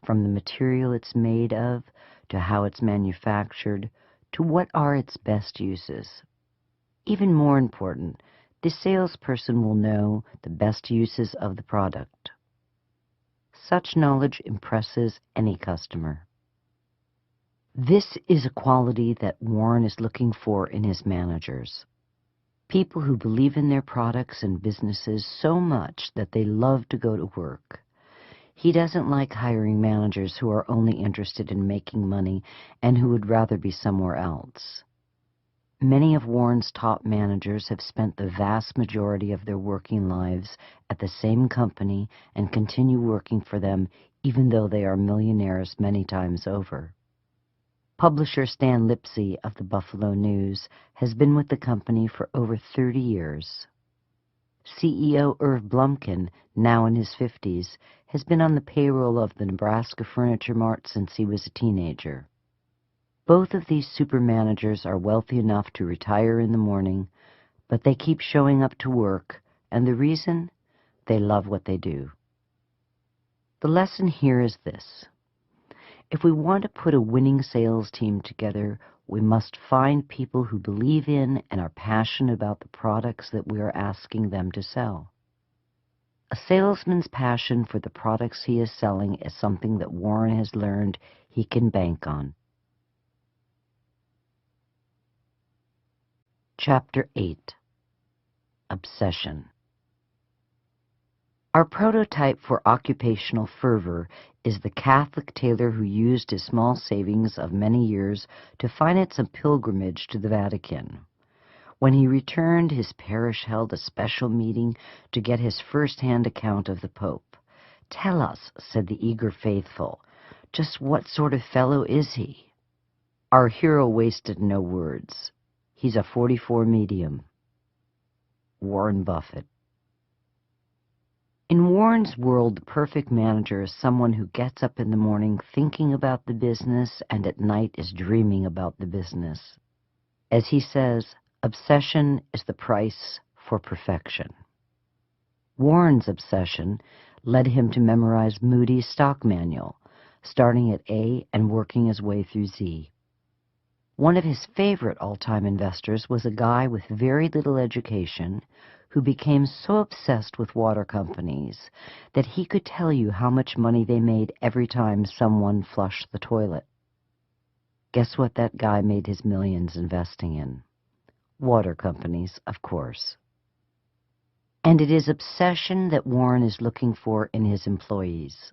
from the material it's made of, to how it's manufactured, to what are its best uses. Even more important, the salesperson will know the best uses of the product. Such knowledge impresses any customer. This is a quality that Warren is looking for in his managers. People who believe in their products and businesses so much that they love to go to work. He doesn't like hiring managers who are only interested in making money and who would rather be somewhere else. Many of Warren's top managers have spent the vast majority of their working lives at the same company and continue working for them even though they are millionaires many times over. Publisher Stan Lipsey of the Buffalo News has been with the company for over 30 years. CEO Irv Blumkin, now in his 50s, has been on the payroll of the Nebraska Furniture Mart since he was a teenager. Both of these super managers are wealthy enough to retire in the morning, but they keep showing up to work, and the reason? They love what they do. The lesson here is this. If we want to put a winning sales team together, we must find people who believe in and are passionate about the products that we are asking them to sell. A salesman's passion for the products he is selling is something that Warren has learned he can bank on. Chapter 8. Obsession. Our prototype for occupational fervor is the Catholic tailor who used his small savings of many years to finance a pilgrimage to the Vatican. When he returned, his parish held a special meeting to get his first-hand account of the Pope. "Tell us," said the eager faithful, "just what sort of fellow is he?" Our hero wasted no words. "He's a 44 medium." Warren Buffett. In Warren's world, the perfect manager is someone who gets up in the morning thinking about the business and at night is dreaming about the business. As he says, obsession is the price for perfection. Warren's obsession led him to memorize Moody's stock manual, starting at A and working his way through Z. One of his favorite all-time investors was a guy with very little education who became so obsessed with water companies that he could tell you how much money they made every time someone flushed the toilet. Guess what that guy made his millions investing in? Water companies, of course. And it is obsession that Warren is looking for in his employees.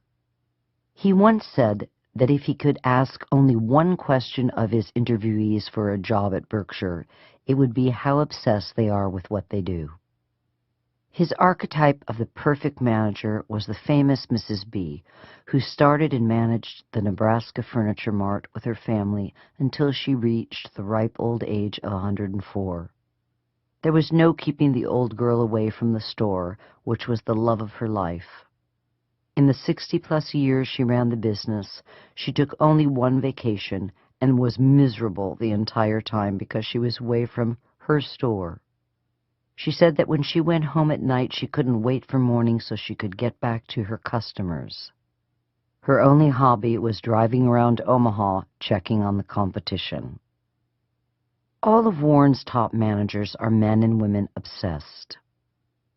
He once said that if he could ask only one question of his interviewees for a job at Berkshire, it would be how obsessed they are with what they do. His archetype of the perfect manager was the famous Mrs. B, who started and managed the Nebraska Furniture Mart with her family until she reached the ripe old age of 104. There was no keeping the old girl away from the store, which was the love of her life. In the 60-plus years she ran the business, she took only one vacation and was miserable the entire time because she was away from her store. She said that when she went home at night, she couldn't wait for morning so she could get back to her customers. Her only hobby was driving around Omaha checking on the competition. All of Warren's top managers are men and women obsessed.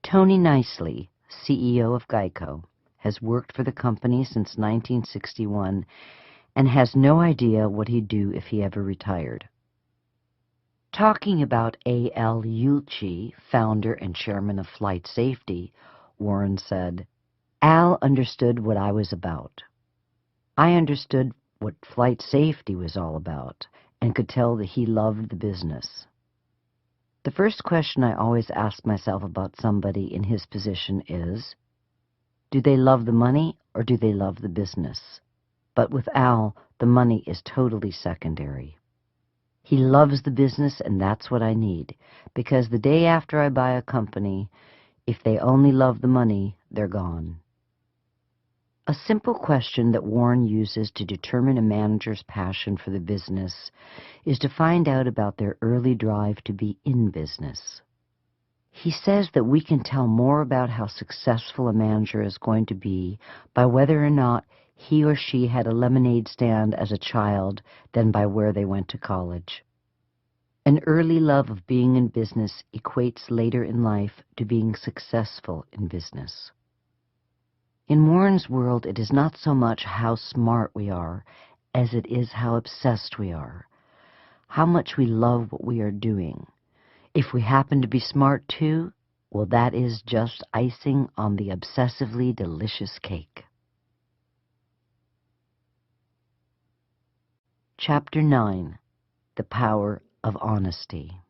Tony Nicely, CEO of Geico, has worked for the company since 1961 and has no idea what he'd do if he ever retired. Talking about A.L. Ueltschi, founder and chairman of Flight Safety, Warren said, "Al understood what I was about. I understood what flight safety was all about and could tell that he loved the business." The first question I always ask myself about somebody in his position is, do they love the money or do they love the business? But with Al, the money is totally secondary. He loves the business, and that's what I need, because the day after I buy a company, if they only love the money, they're gone. A simple question that Warren uses to determine a manager's passion for the business is to find out about their early drive to be in business. He says that we can tell more about how successful a manager is going to be by whether or not he or she had a lemonade stand as a child than by where they went to college. An early love of being in business equates later in life to being successful in business. In Warren's world, it is not so much how smart we are as it is how obsessed we are, how much we love what we are doing. If we happen to be smart too, well, that is just icing on the obsessively delicious cake. Chapter 9. The Power of Honesty.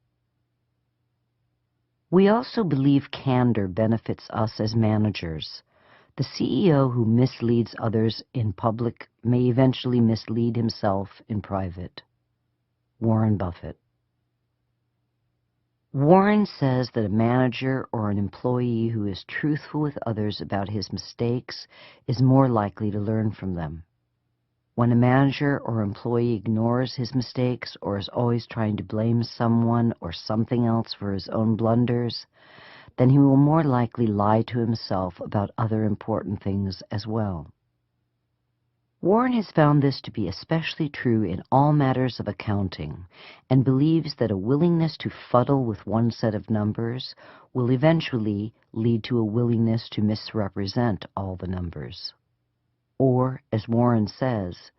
We also believe candor benefits us as managers. The CEO who misleads others in public may eventually mislead himself in private. Warren Buffett. Warren says that a manager or an employee who is truthful with others about his mistakes is more likely to learn from them. When a manager or employee ignores his mistakes or is always trying to blame someone or something else for his own blunders, then he will more likely lie to himself about other important things as well. Warren has found this to be especially true in all matters of accounting, and believes that a willingness to fuddle with one set of numbers will eventually lead to a willingness to misrepresent all the numbers. Or, as Warren says,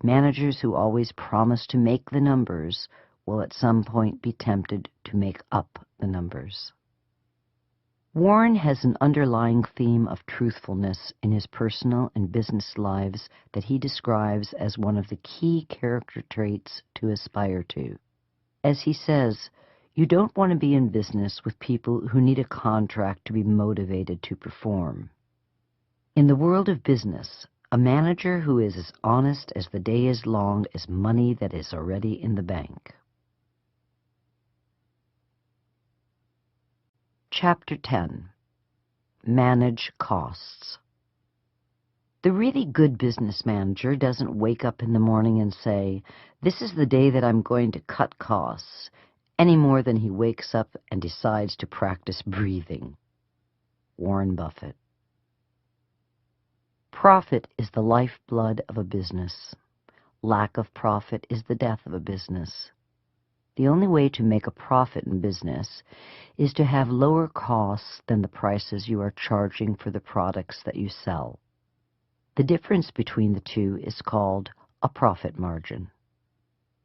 managers who always promise to make the numbers will at some point be tempted to make up the numbers. Warren has an underlying theme of truthfulness in his personal and business lives that he describes as one of the key character traits to aspire to. As he says, you don't want to be in business with people who need a contract to be motivated to perform. In the world of business, a manager who is as honest as the day is long is money that is already in the bank. Chapter 10. Manage Costs. The really good business manager doesn't wake up in the morning and say, "This is the day that I'm going to cut costs," any more than he wakes up and decides to practice breathing. Warren Buffett. Profit is the lifeblood of a business. Lack of profit is the death of a business. The only way to make a profit in business is to have lower costs than the prices you are charging for the products that you sell. The difference between the two is called a profit margin.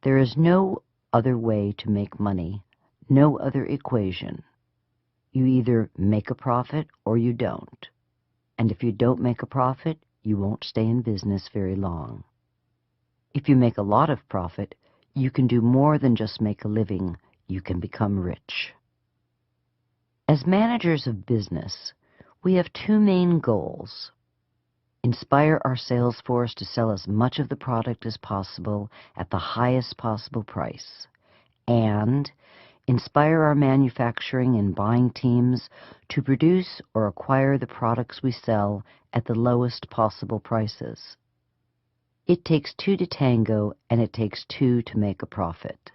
There is no other way to make money, no other equation. You either make a profit or you don't. And if you don't make a profit, you won't stay in business very long. If you make a lot of profit, you can do more than just make a living. You can become rich. As managers of business, we have two main goals. Inspire our sales force to sell as much of the product as possible at the highest possible price, and inspire our manufacturing and buying teams to produce or acquire the products we sell at the lowest possible prices. It takes two to tango, and it takes two to make a profit.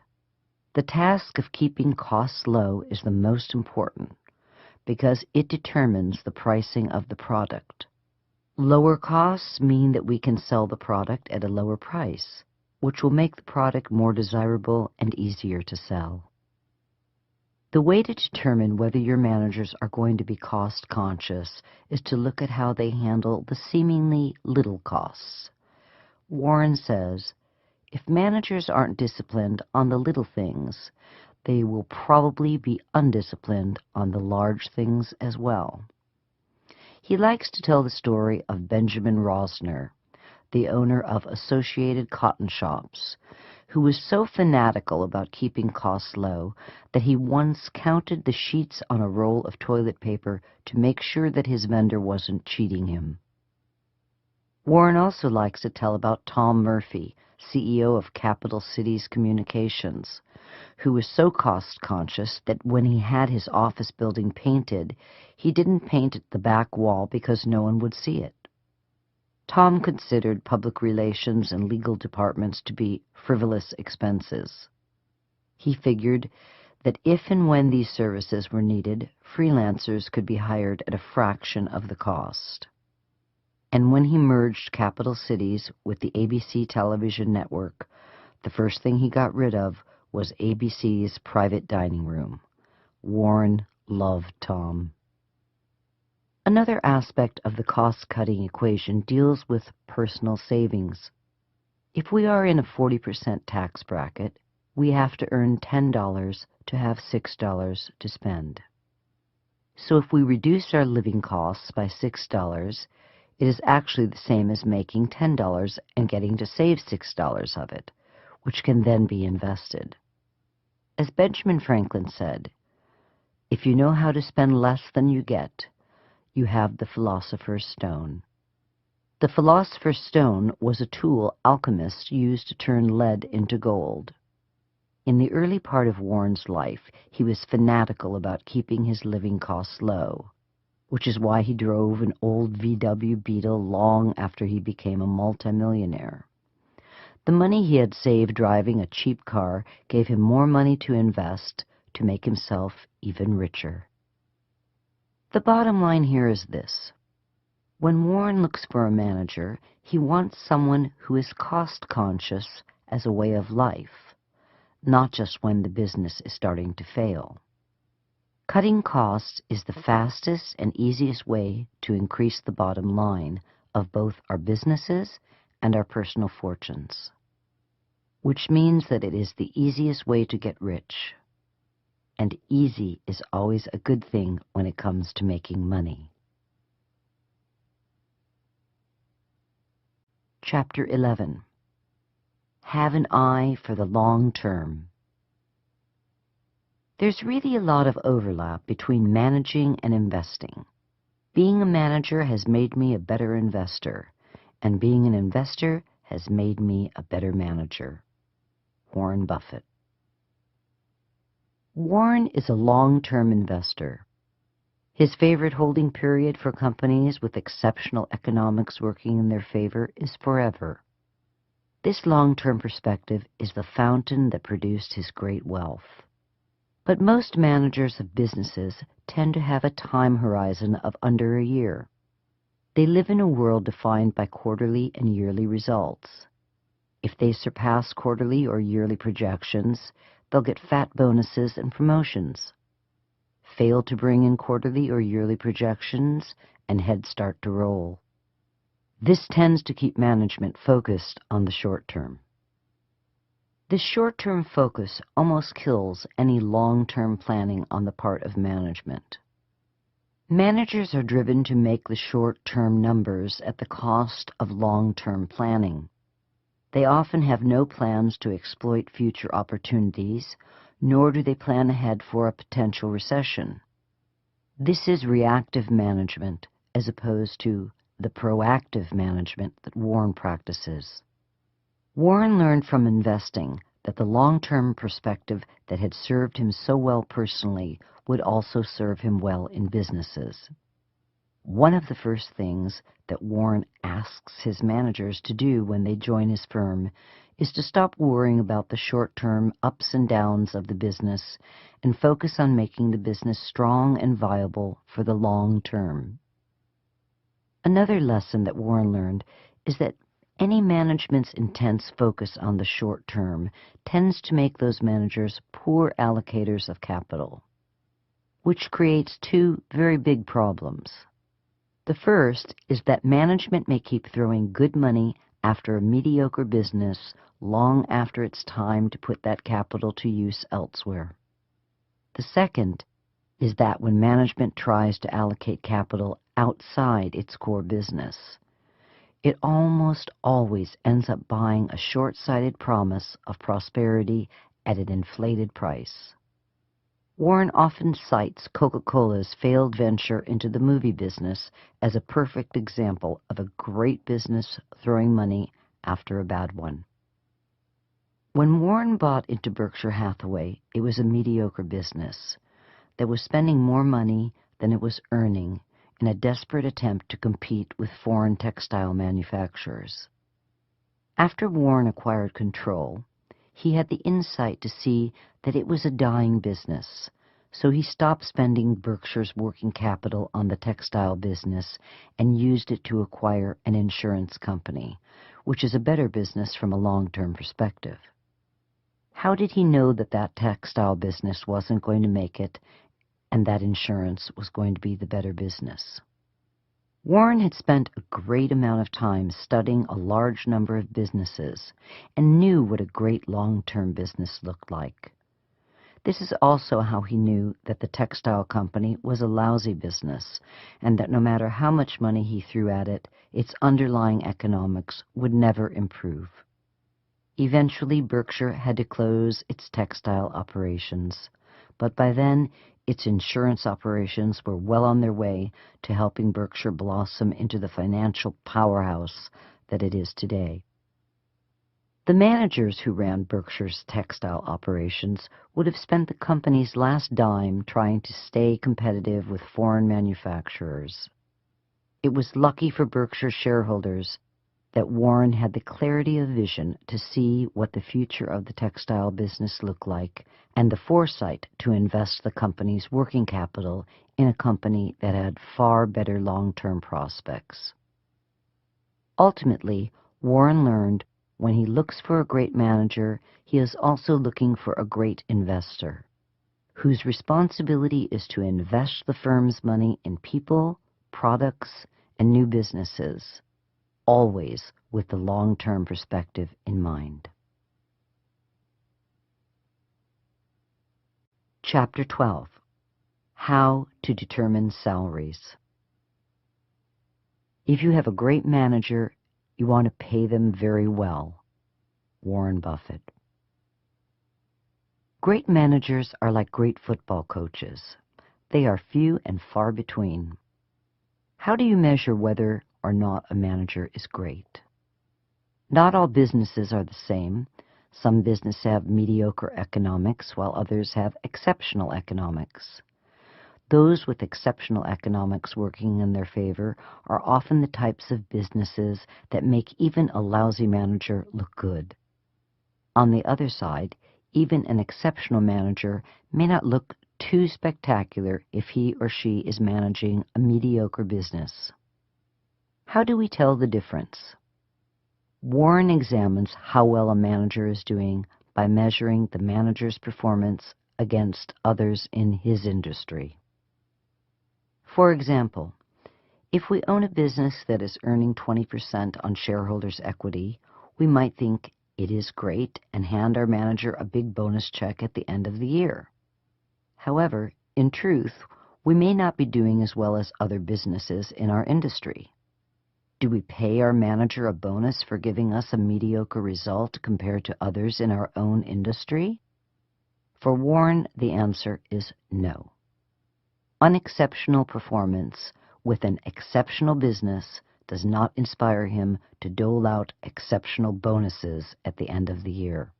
The task of keeping costs low is the most important because it determines the pricing of the product. Lower costs mean that we can sell the product at a lower price, which will make the product more desirable and easier to sell. The way to determine whether your managers are going to be cost conscious is to look at how they handle the seemingly little costs. Warren says, if managers aren't disciplined on the little things, they will probably be undisciplined on the large things as well. He likes to tell the story of Benjamin Rosner, the owner of Associated Cotton Shops, who was so fanatical about keeping costs low that he once counted the sheets on a roll of toilet paper to make sure that his vendor wasn't cheating him. Warren also likes to tell about Tom Murphy, CEO of Capital Cities Communications, who was so cost-conscious that when he had his office building painted, he didn't paint the back wall because no one would see it. Tom considered public relations and legal departments to be frivolous expenses. He figured that if and when these services were needed, freelancers could be hired at a fraction of the cost. And when he merged Capital Cities with the ABC television network, the first thing he got rid of was ABC's private dining room. Warren loved Tom. Another aspect of the cost-cutting equation deals with personal savings. If we are in a 40% tax bracket, we have to earn $10 to have $6 to spend. So if we reduce our living costs by $6, it is actually the same as making $10 and getting to save $6 of it, which can then be invested. As Benjamin Franklin said, if you know how to spend less than you get, you have the philosopher's stone. The philosopher's stone was a tool alchemists used to turn lead into gold. In the early part of Warren's life, he was fanatical about keeping his living costs low, which is why he drove an old VW Beetle long after he became a multimillionaire. The money he had saved driving a cheap car gave him more money to invest to make himself even richer. The bottom line here is this. When Warren looks for a manager, he wants someone who is cost-conscious as a way of life, not just when the business is starting to fail. Cutting costs is the fastest and easiest way to increase the bottom line of both our businesses and our personal fortunes, which means that it is the easiest way to get rich. And easy is always a good thing when it comes to making money. Chapter 11. Have an eye for the long term. There's really a lot of overlap between managing and investing. Being a manager has made me a better investor, and being an investor has made me a better manager. Warren Buffett. Warren is a long-term investor. His favorite holding period for companies with exceptional economics working in their favor is forever. This long-term perspective is the fountain that produced his great wealth. But most managers of businesses tend to have a time horizon of under a year. They live in a world defined by quarterly and yearly results. If they surpass quarterly or yearly projections, they'll get fat bonuses and promotions. Fail to bring in quarterly or yearly projections, and heads start to roll. This tends to keep management focused on the short term. This short-term focus almost kills any long-term planning on the part of management. Managers are driven to make the short-term numbers at the cost of long-term planning. They often have no plans to exploit future opportunities, nor do they plan ahead for a potential recession. This is reactive management as opposed to the proactive management that Warren practices. Warren learned from investing that the long-term perspective that had served him so well personally would also serve him well in businesses. One of the first things that Warren asks his managers to do when they join his firm is to stop worrying about the short-term ups and downs of the business and focus on making the business strong and viable for the long term. Another lesson that Warren learned is that any management's intense focus on the short term tends to make those managers poor allocators of capital, which creates two very big problems. The first is that management may keep throwing good money after a mediocre business long after it's time to put that capital to use elsewhere. The second is that when management tries to allocate capital outside its core business, it almost always ends up buying a short-sighted promise of prosperity at an inflated price. Warren often cites Coca-Cola's failed venture into the movie business as a perfect example of a great business throwing money after a bad one. When Warren bought into Berkshire Hathaway, it was a mediocre business that was spending more money than it was earning in a desperate attempt to compete with foreign textile manufacturers. After Warren acquired control, he had the insight to see that it was a dying business, so he stopped spending Berkshire's working capital on the textile business and used it to acquire an insurance company, which is a better business from a long-term perspective. How did he know that that textile business wasn't going to make it and that insurance was going to be the better business? Warren had spent a great amount of time studying a large number of businesses and knew what a great long-term business looked like. This is also how he knew that the textile company was a lousy business and that no matter how much money he threw at it, its underlying economics would never improve. Eventually, Berkshire had to close its textile operations, but by then, its insurance operations were well on their way to helping Berkshire blossom into the financial powerhouse that it is today. The managers who ran Berkshire's textile operations would have spent the company's last dime trying to stay competitive with foreign manufacturers. It was lucky for Berkshire shareholders that Warren had the clarity of vision to see what the future of the textile business looked like and the foresight to invest the company's working capital in a company that had far better long-term prospects. Ultimately, Warren learned when he looks for a great manager, he is also looking for a great investor, whose responsibility is to invest the firm's money in people, products, and new businesses, always with the long-term perspective in mind. Chapter 12. How to Determine Salaries. If you have a great manager, you want to pay them very well. Warren Buffett. Great managers are like great football coaches. They are few and far between. How do you measure whether or not a manager is great? Not all businesses are the same. Some businesses have mediocre economics, while others have exceptional economics. Those with exceptional economics working in their favor are often the types of businesses that make even a lousy manager look good. On the other side, even an exceptional manager may not look too spectacular if he or she is managing a mediocre business. How do we tell the difference? Warren examines how well a manager is doing by measuring the manager's performance against others in his industry. For example, if we own a business that is earning 20% on shareholders' equity, we might think it is great and hand our manager a big bonus check at the end of the year. However, in truth, we may not be doing as well as other businesses in our industry. Do we pay our manager a bonus for giving us a mediocre result compared to others in our own industry? For Warren, the answer is no. Unexceptional performance with an exceptional business does not inspire him to dole out exceptional bonuses at the end of the year.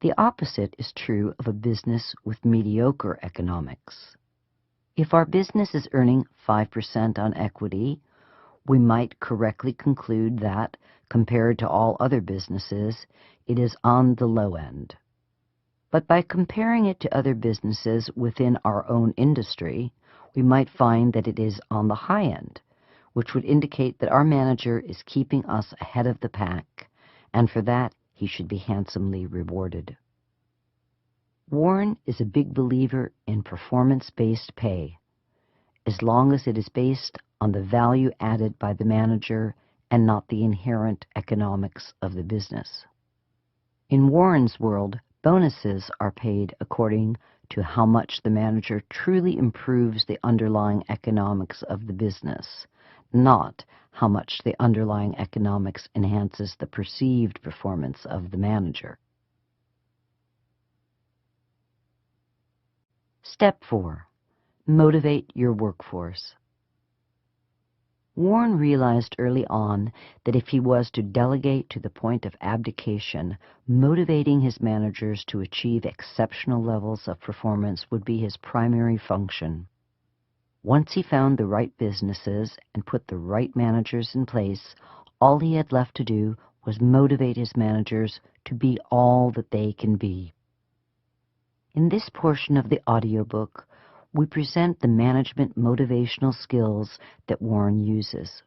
The opposite is true of a business with mediocre economics. If our business is earning 5% on equity, we might correctly conclude that, compared to all other businesses, it is on the low end. But by comparing it to other businesses within our own industry, we might find that it is on the high end, which would indicate that our manager is keeping us ahead of the pack, and for that he should be handsomely rewarded. Warren is a big believer in performance-based pay, as long as it is based on the value added by the manager and not the inherent economics of the business. In Warren's world, bonuses are paid according to how much the manager truly improves the underlying economics of the business, not how much the underlying economics enhances the perceived performance of the manager. Step 4. Motivate your workforce. Warren realized early on that if he was to delegate to the point of abdication, motivating his managers to achieve exceptional levels of performance would be his primary function. Once he found the right businesses and put the right managers in place, all he had left to do was motivate his managers to be all that they can be. In this portion of the audiobook, we present the management motivational skills that Warren uses.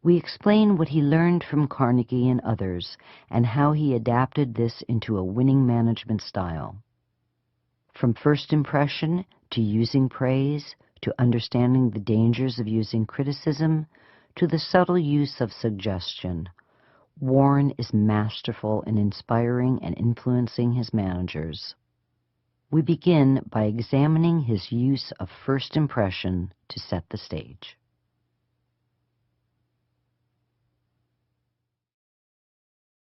We explain what he learned from Carnegie and others and how he adapted this into a winning management style. From first impression to using praise, to understanding the dangers of using criticism, to the subtle use of suggestion, Warren is masterful in inspiring and influencing his managers. We begin by examining his use of first impression to set the stage.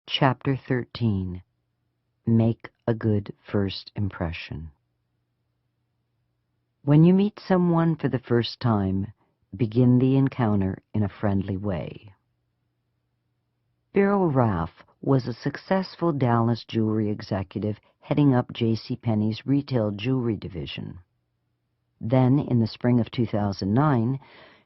Chapter 13. Make a good first impression. When you meet someone for the first time, begin the encounter in a friendly way. Beryl Raff was a successful Dallas jewelry executive heading up JCPenney's retail jewelry division. Then, in the spring of 2009,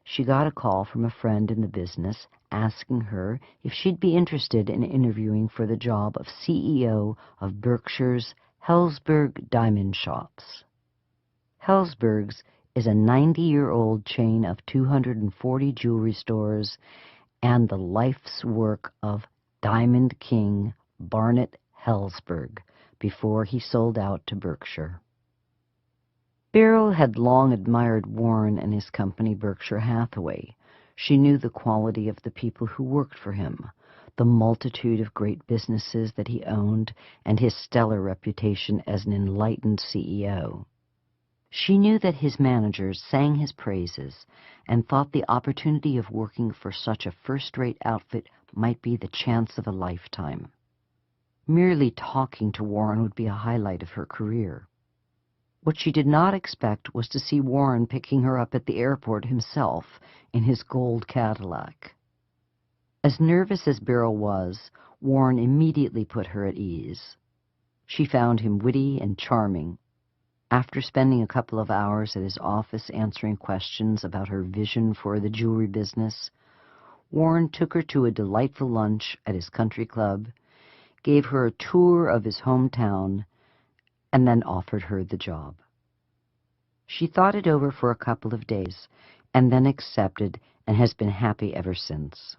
she got a call from a friend in the business asking her if she'd be interested in interviewing for the job of CEO of Berkshire's Helzberg Diamond Shops. Helzberg's is a 90-year-old chain of 240 jewelry stores and the life's work of Diamond King Barnett Helzberg before he sold out to Berkshire. Beryl had long admired Warren and his company, Berkshire Hathaway. She knew the quality of the people who worked for him, the multitude of great businesses that he owned, and his stellar reputation as an enlightened CEO. She knew that his managers sang his praises and thought the opportunity of working for such a first-rate outfit might be the chance of a lifetime. Merely talking to Warren would be a highlight of her career. What she did not expect was to see Warren picking her up at the airport himself in his gold Cadillac. As nervous as Beryl was, Warren immediately put her at ease. She found him witty and charming. After spending a couple of hours at his office answering questions about her vision for the jewelry business, Warren took her to a delightful lunch at his country club, gave her a tour of his hometown, and then offered her the job. She thought it over for a couple of days, and then accepted and has been happy ever since.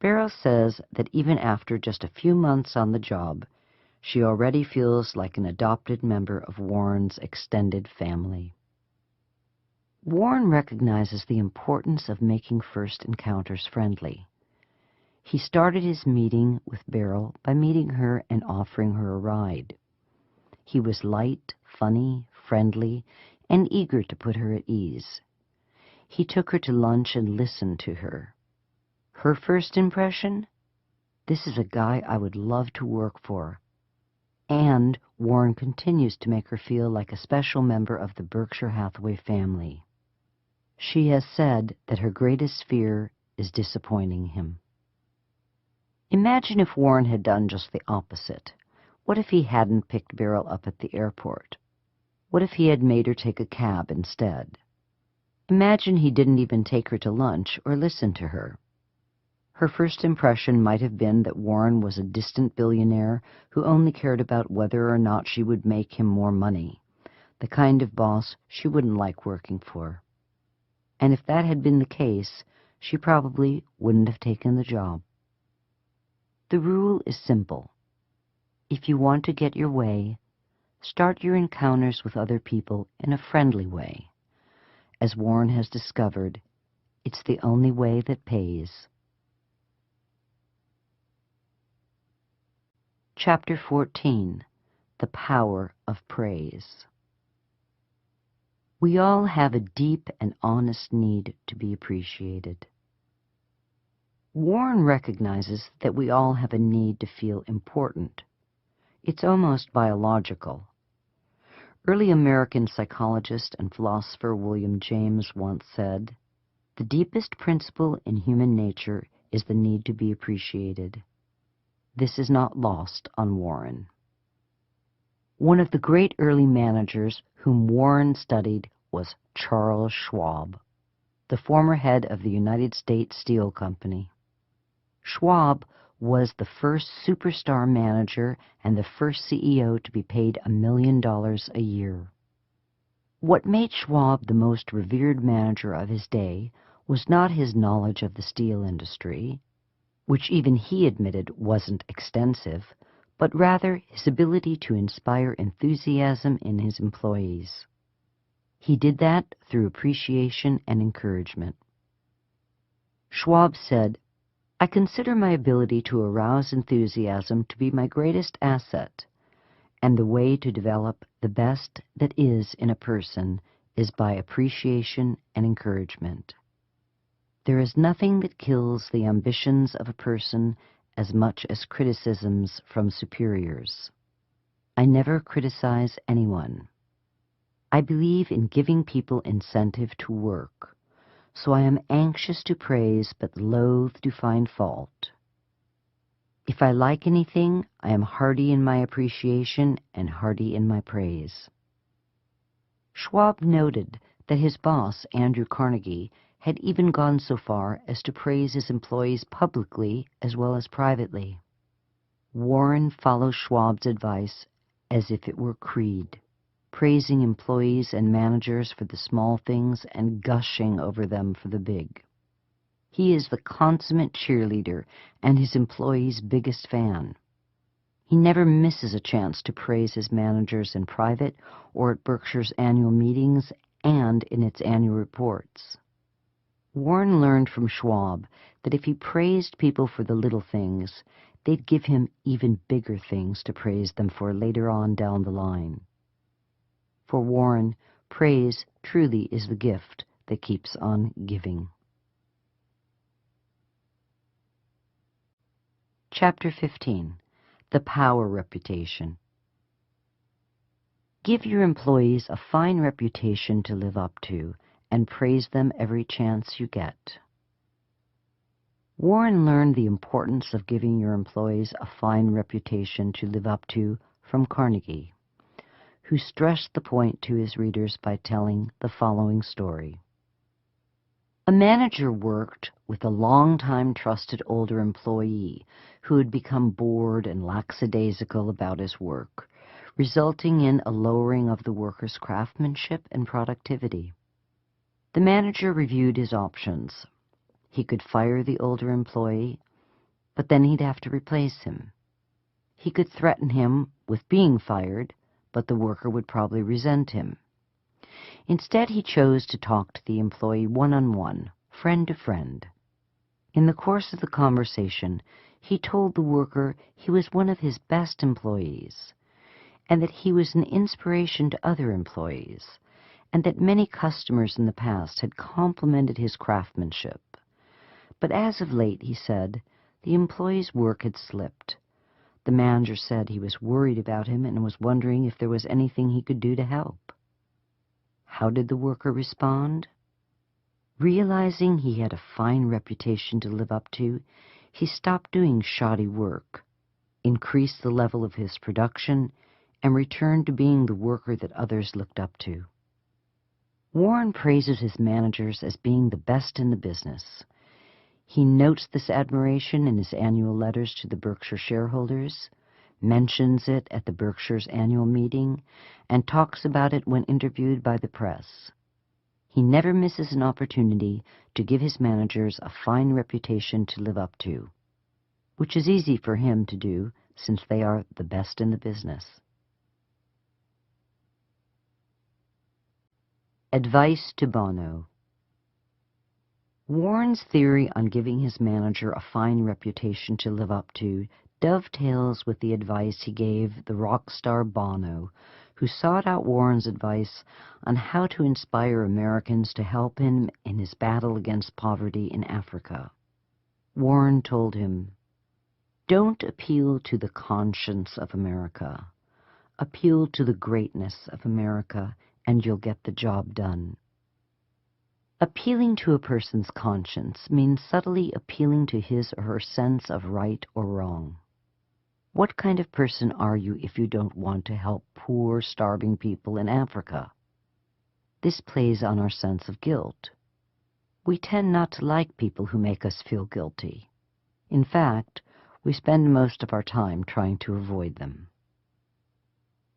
Beryl says that even after just a few months on the job, she already feels like an adopted member of Warren's extended family. Warren recognizes the importance of making first encounters friendly. He started his meeting with Beryl by meeting her and offering her a ride. He was light, funny, friendly, and eager to put her at ease. He took her to lunch and listened to her. Her first impression? This is a guy I would love to work for. And Warren continues to make her feel like a special member of the Berkshire Hathaway family. She has said that her greatest fear is disappointing him. Imagine if Warren had done just the opposite. What if he hadn't picked Beryl up at the airport? What if he had made her take a cab instead? Imagine he didn't even take her to lunch or listen to her. Her first impression might have been that Warren was a distant billionaire who only cared about whether or not she would make him more money, the kind of boss she wouldn't like working for. And if that had been the case, she probably wouldn't have taken the job. The rule is simple. If you want to get your way, start your encounters with other people in a friendly way. As Warren has discovered, it's the only way that pays. Chapter 14. The Power of Praise. We all have a deep and honest need to be appreciated. Warren recognizes that we all have a need to feel important. It's almost biological. Early American psychologist and philosopher William James once said, "The deepest principle in human nature is the need to be appreciated." This is not lost on Warren. One of the great early managers whom Warren studied was Charles Schwab, the former head of the United States Steel Company. Schwab was the first superstar manager and the first CEO to be paid $1 million a year. What made Schwab the most revered manager of his day was not his knowledge of the steel industry, which even he admitted wasn't extensive, but rather his ability to inspire enthusiasm in his employees. He did that through appreciation and encouragement. Schwab said, "I consider my ability to arouse enthusiasm to be my greatest asset, and the way to develop the best that is in a person is by appreciation and encouragement. There is nothing that kills the ambitions of a person as much as criticisms from superiors. I never criticize anyone. I believe in giving people incentive to work, so I am anxious to praise but loath to find fault. If I like anything, I am hearty in my appreciation and hearty in my praise." Schwab noted that his boss, Andrew Carnegie, had even gone so far as to praise his employees publicly as well as privately. Warren follows Schwab's advice as if it were creed, praising employees and managers for the small things and gushing over them for the big. He is the consummate cheerleader and his employees' biggest fan. He never misses a chance to praise his managers in private or at Berkshire's annual meetings and in its annual reports. Warren learned from Schwab that if he praised people for the little things, they'd give him even bigger things to praise them for later on down the line. For Warren, praise truly is the gift that keeps on giving. Chapter 15. The Power Reputation. Give your employees a fine reputation to live up to, and praise them every chance you get. Warren learned the importance of giving your employees a fine reputation to live up to from Carnegie, who stressed the point to his readers by telling the following story. A manager worked with a long-time trusted older employee who had become bored and lackadaisical about his work, resulting in a lowering of the worker's craftsmanship and productivity. The manager reviewed his options. He could fire the older employee, but then he'd have to replace him. He could threaten him with being fired, but the worker would probably resent him. Instead, he chose to talk to the employee one-on-one, friend to friend. In the course of the conversation, he told the worker he was one of his best employees, and that he was an inspiration to other employees, and that many customers in the past had complimented his craftsmanship. But as of late, he said, the employee's work had slipped. The manager said he was worried about him and was wondering if there was anything he could do to help. How did the worker respond? Realizing he had a fine reputation to live up to, he stopped doing shoddy work, increased the level of his production, and returned to being the worker that others looked up to. Warren praises his managers as being the best in the business. He notes this admiration in his annual letters to the Berkshire shareholders, mentions it at the Berkshire's annual meeting, and talks about it when interviewed by the press. He never misses an opportunity to give his managers a fine reputation to live up to, which is easy for him to do since they are the best in the business. Advice to Bono. Warren's theory on giving his manager a fine reputation to live up to dovetails with the advice he gave the rock star Bono, who sought out Warren's advice on how to inspire Americans to help him in his battle against poverty in Africa. Warren told him, "Don't appeal to the conscience of America. Appeal to the greatness of America, and you'll get the job done." Appealing to a person's conscience means subtly appealing to his or her sense of right or wrong. What kind of person are you if you don't want to help poor, starving people in Africa? This plays on our sense of guilt. We tend not to like people who make us feel guilty. In fact, we spend most of our time trying to avoid them.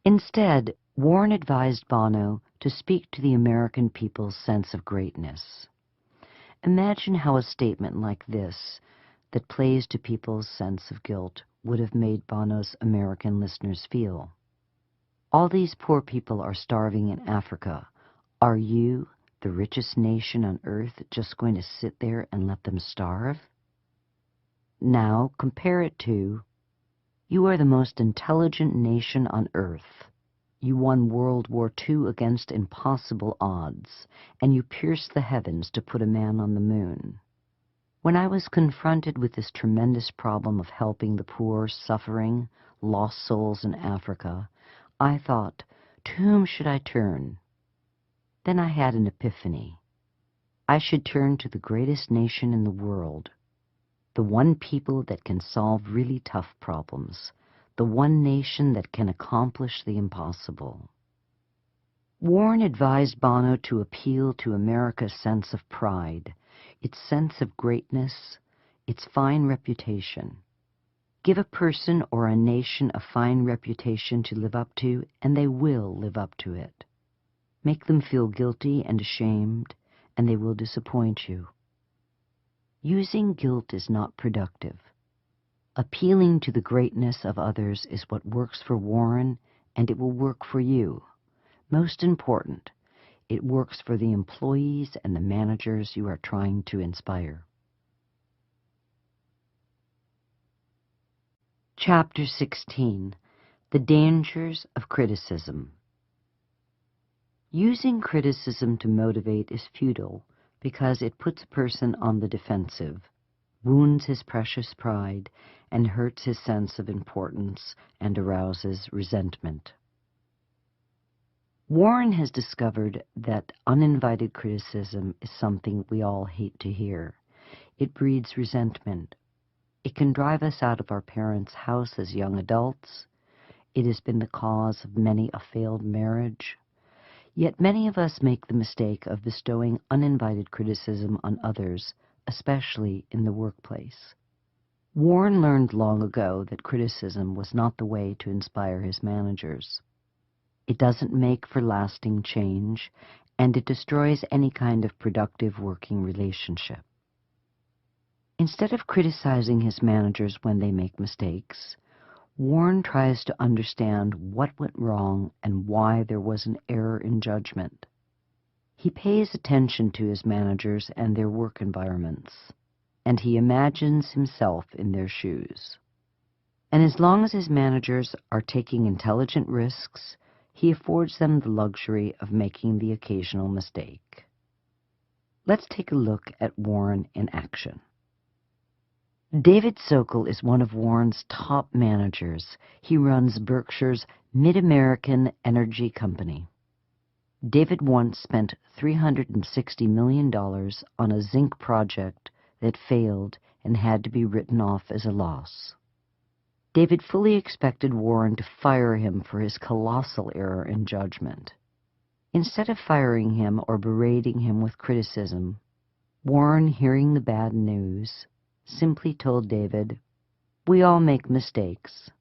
Instead, Warren advised Bono to speak to the American people's sense of greatness. Imagine how a statement like this, that plays to people's sense of guilt, would have made Bono's American listeners feel. All these poor people are starving in Africa. Are you, the richest nation on earth, just going to sit there and let them starve? Now compare it to, you are the most intelligent nation on earth. You won World War II against impossible odds, and you pierced the heavens to put a man on the moon. When I was confronted with this tremendous problem of helping the poor, suffering, lost souls in Africa, I thought, to whom should I turn? Then I had an epiphany. I should turn to the greatest nation in the world, the one people that can solve really tough problems, the one nation that can accomplish the impossible. Warren advised Bono to appeal to America's sense of pride, its sense of greatness, its fine reputation. Give a person or a nation a fine reputation to live up to, and they will live up to it. Make them feel guilty and ashamed, and they will disappoint you. Using guilt is not productive. Appealing to the greatness of others is what works for Warren, and it will work for you. Most important, it works for the employees and the managers you are trying to inspire. Chapter 16. The Dangers of Criticism. Using criticism to motivate is futile because it puts a person on the defensive, wounds his precious pride, and hurts his sense of importance and arouses resentment. Warren has discovered that uninvited criticism is something we all hate to hear. It breeds resentment. It can drive us out of our parents' house as young adults. It has been the cause of many a failed marriage. Yet many of us make the mistake of bestowing uninvited criticism on others, especially in the workplace. Warren learned long ago that criticism was not the way to inspire his managers. It doesn't make for lasting change, and it destroys any kind of productive working relationship. Instead of criticizing his managers when they make mistakes, Warren tries to understand what went wrong and why there was an error in judgment. He pays attention to his managers and their work environments, and he imagines himself in their shoes. And as long as his managers are taking intelligent risks, he affords them the luxury of making the occasional mistake. Let's take a look at Warren in action. David Sokol is one of Warren's top managers. He runs Berkshire's Mid-American Energy Company. David once spent $360 million on a zinc project that failed and had to be written off as a loss. David fully expected Warren to fire him for his colossal error in judgment. Instead of firing him or berating him with criticism, Warren, hearing the bad news, simply told David, "We all make mistakes."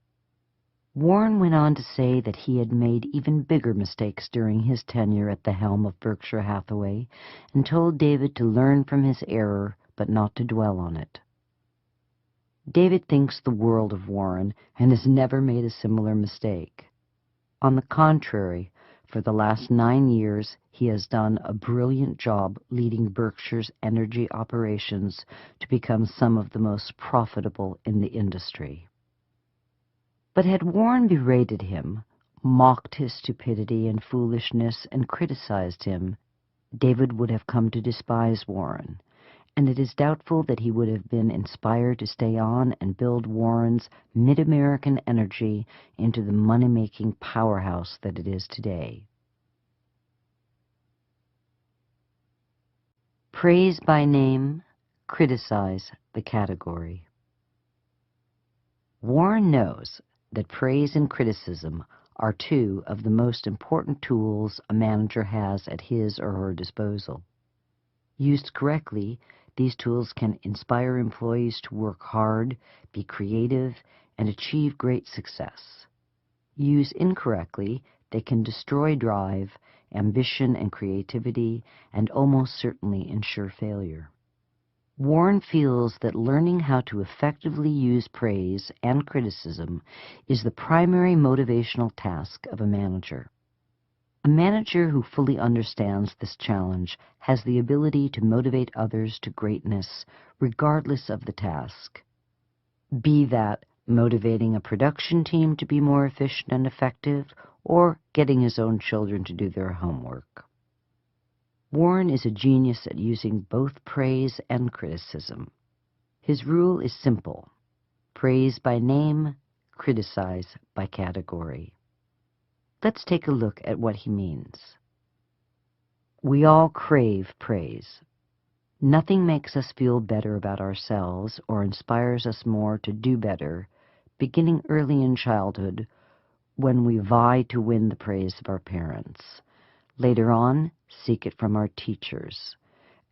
Warren went on to say that he had made even bigger mistakes during his tenure at the helm of Berkshire Hathaway and told David to learn from his error but not to dwell on it. David thinks the world of Warren and has never made a similar mistake. On the contrary, for the last 9 years, he has done a brilliant job leading Berkshire's energy operations to become some of the most profitable in the industry. But had Warren berated him, mocked his stupidity and foolishness, and criticized him, David would have come to despise Warren, and it is doubtful that he would have been inspired to stay on and build Warren's Mid-American Energy into the money-making powerhouse that it is today. Praise by name, criticize the category. Warren knows that praise and criticism are two of the most important tools a manager has at his or her disposal. Used correctly, these tools can inspire employees to work hard, be creative, and achieve great success. Used incorrectly, they can destroy drive, ambition, and creativity, and almost certainly ensure failure. Warren feels that learning how to effectively use praise and criticism is the primary motivational task of a manager. A manager who fully understands this challenge has the ability to motivate others to greatness regardless of the task, be that motivating a production team to be more efficient and effective or getting his own children to do their homework. Warren is a genius at using both praise and criticism. His rule is simple: praise by name, criticize by category. Let's take a look at what he means. We all crave praise. Nothing makes us feel better about ourselves or inspires us more to do better, beginning early in childhood when we vie to win the praise of our parents. Later on, seek it from our teachers.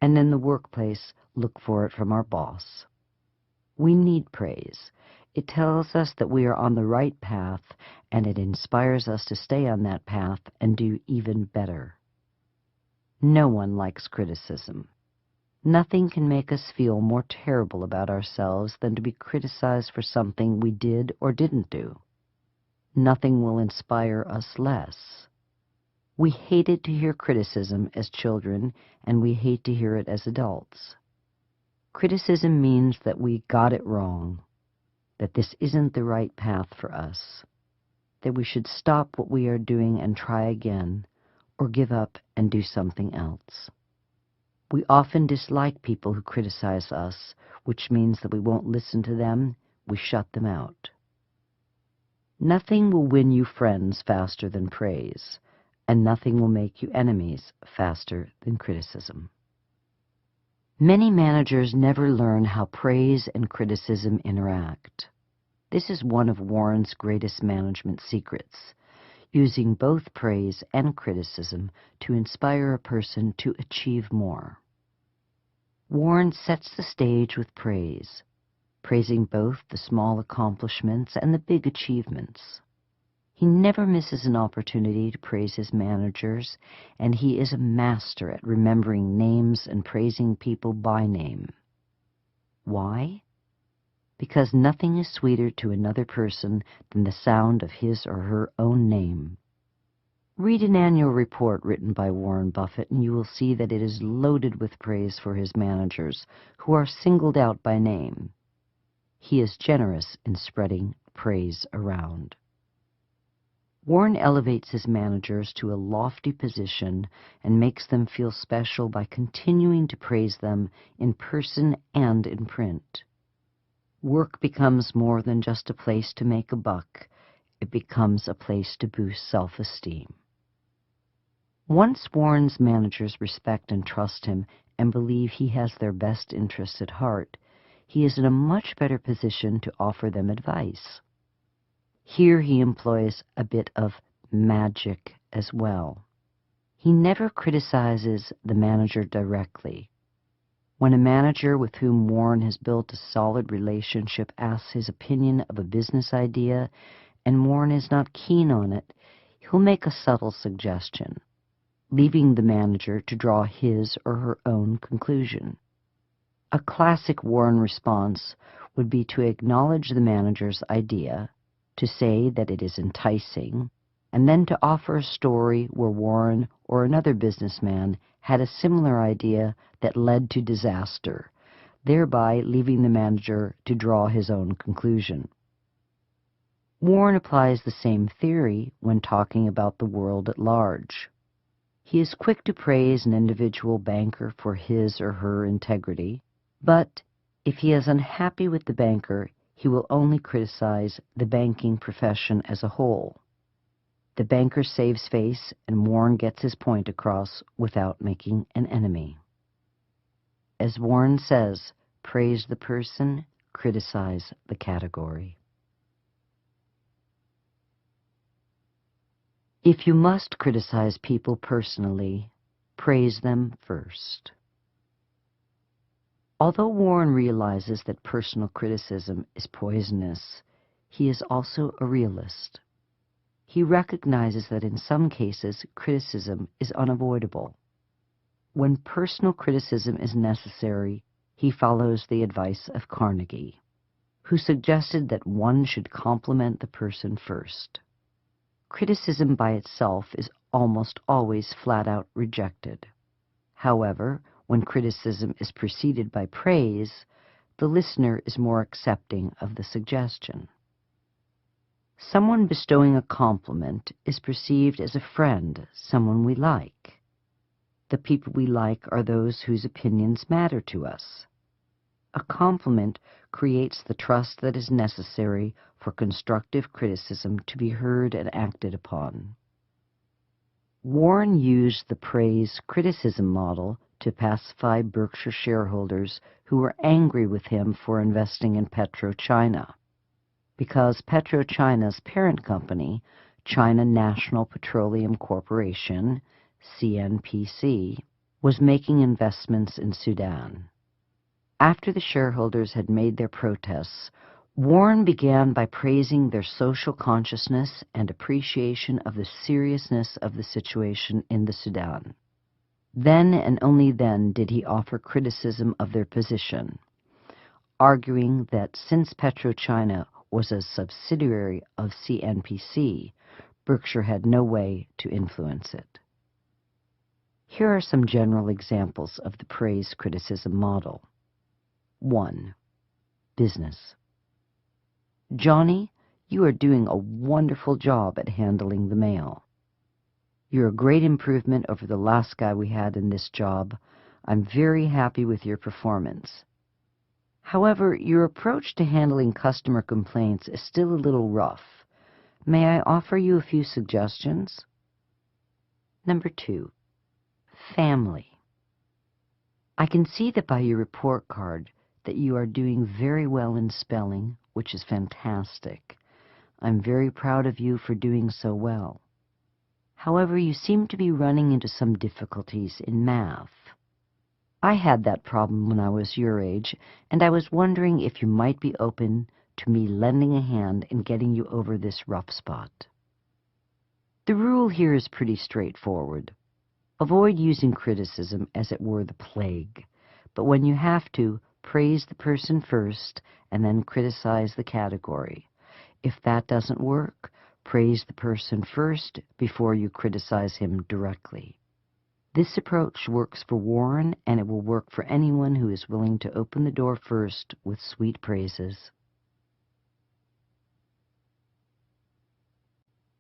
And in the workplace, look for it from our boss. We need praise. It tells us that we are on the right path, and it inspires us to stay on that path and do even better. No one likes criticism. Nothing can make us feel more terrible about ourselves than to be criticized for something we did or didn't do. Nothing will inspire us less. We hated to hear criticism as children, and we hate to hear it as adults. Criticism means that we got it wrong, that this isn't the right path for us, that we should stop what we are doing and try again, or give up and do something else. We often dislike people who criticize us, which means that we won't listen to them, we shut them out. Nothing will win you friends faster than praise, and nothing will make you enemies faster than criticism. Many managers never learn how praise and criticism interact. This is one of Warren's greatest management secrets, using both praise and criticism to inspire a person to achieve more. Warren sets the stage with praise, praising both the small accomplishments and the big achievements. He never misses an opportunity to praise his managers, and he is a master at remembering names and praising people by name. Why? Because nothing is sweeter to another person than the sound of his or her own name. Read an annual report written by Warren Buffett, and you will see that it is loaded with praise for his managers, who are singled out by name. He is generous in spreading praise around. Warren elevates his managers to a lofty position and makes them feel special by continuing to praise them in person and in print. Work becomes more than just a place to make a buck. It becomes a place to boost self-esteem. Once Warren's managers respect and trust him and believe he has their best interests at heart, he is in a much better position to offer them advice. Here he employs a bit of magic as well. He never criticizes the manager directly. When a manager with whom Warren has built a solid relationship asks his opinion of a business idea and Warren is not keen on it, he'll make a subtle suggestion, leaving the manager to draw his or her own conclusion. A classic Warren response would be to acknowledge the manager's idea, to say that it is enticing, and then to offer a story where Warren or another businessman had a similar idea that led to disaster, thereby leaving the manager to draw his own conclusion. Warren applies the same theory when talking about the world at large. He is quick to praise an individual banker for his or her integrity, but if he is unhappy with the banker, he will only criticize the banking profession as a whole. The banker saves face, and Warren gets his point across without making an enemy. As Warren says, praise the person, criticize the category. If you must criticize people personally, praise them first. Although Warren realizes that personal criticism is poisonous, he is also a realist. He recognizes that in some cases, criticism is unavoidable. When personal criticism is necessary, he follows the advice of Carnegie, who suggested that one should compliment the person first. Criticism by itself is almost always flat-out rejected. However, when criticism is preceded by praise, the listener is more accepting of the suggestion. Someone bestowing a compliment is perceived as a friend, someone we like. The people we like are those whose opinions matter to us. A compliment creates the trust that is necessary for constructive criticism to be heard and acted upon. Warren used the praise-criticism model to pacify Berkshire shareholders who were angry with him for investing in PetroChina, because PetroChina's parent company, China National Petroleum Corporation, CNPC, was making investments in Sudan. After the shareholders had made their protests, Warren began by praising their social consciousness and appreciation of the seriousness of the situation in the Sudan. Then and only then did he offer criticism of their position, arguing that since PetroChina was a subsidiary of CNPC, Berkshire had no way to influence it. Here are some general examples of the praise-criticism model. 1. Business. Johnny, you are doing a wonderful job at handling the mail. You're a great improvement over the last guy we had in this job. I'm very happy with your performance. However, your approach to handling customer complaints is still a little rough. May I offer you a few suggestions? Number 2. Family. I can see that by your report card that you are doing very well in spelling, which is fantastic. I'm very proud of you for doing so well. However, you seem to be running into some difficulties in math. I had that problem when I was your age, and I was wondering if you might be open to me lending a hand in getting you over this rough spot. The rule here is pretty straightforward. Avoid using criticism as it were the plague, but when you have to, praise the person first and then criticize the category. If that doesn't work, praise the person first before you criticize him directly. This approach works for Warren, and it will work for anyone who is willing to open the door first with sweet praises.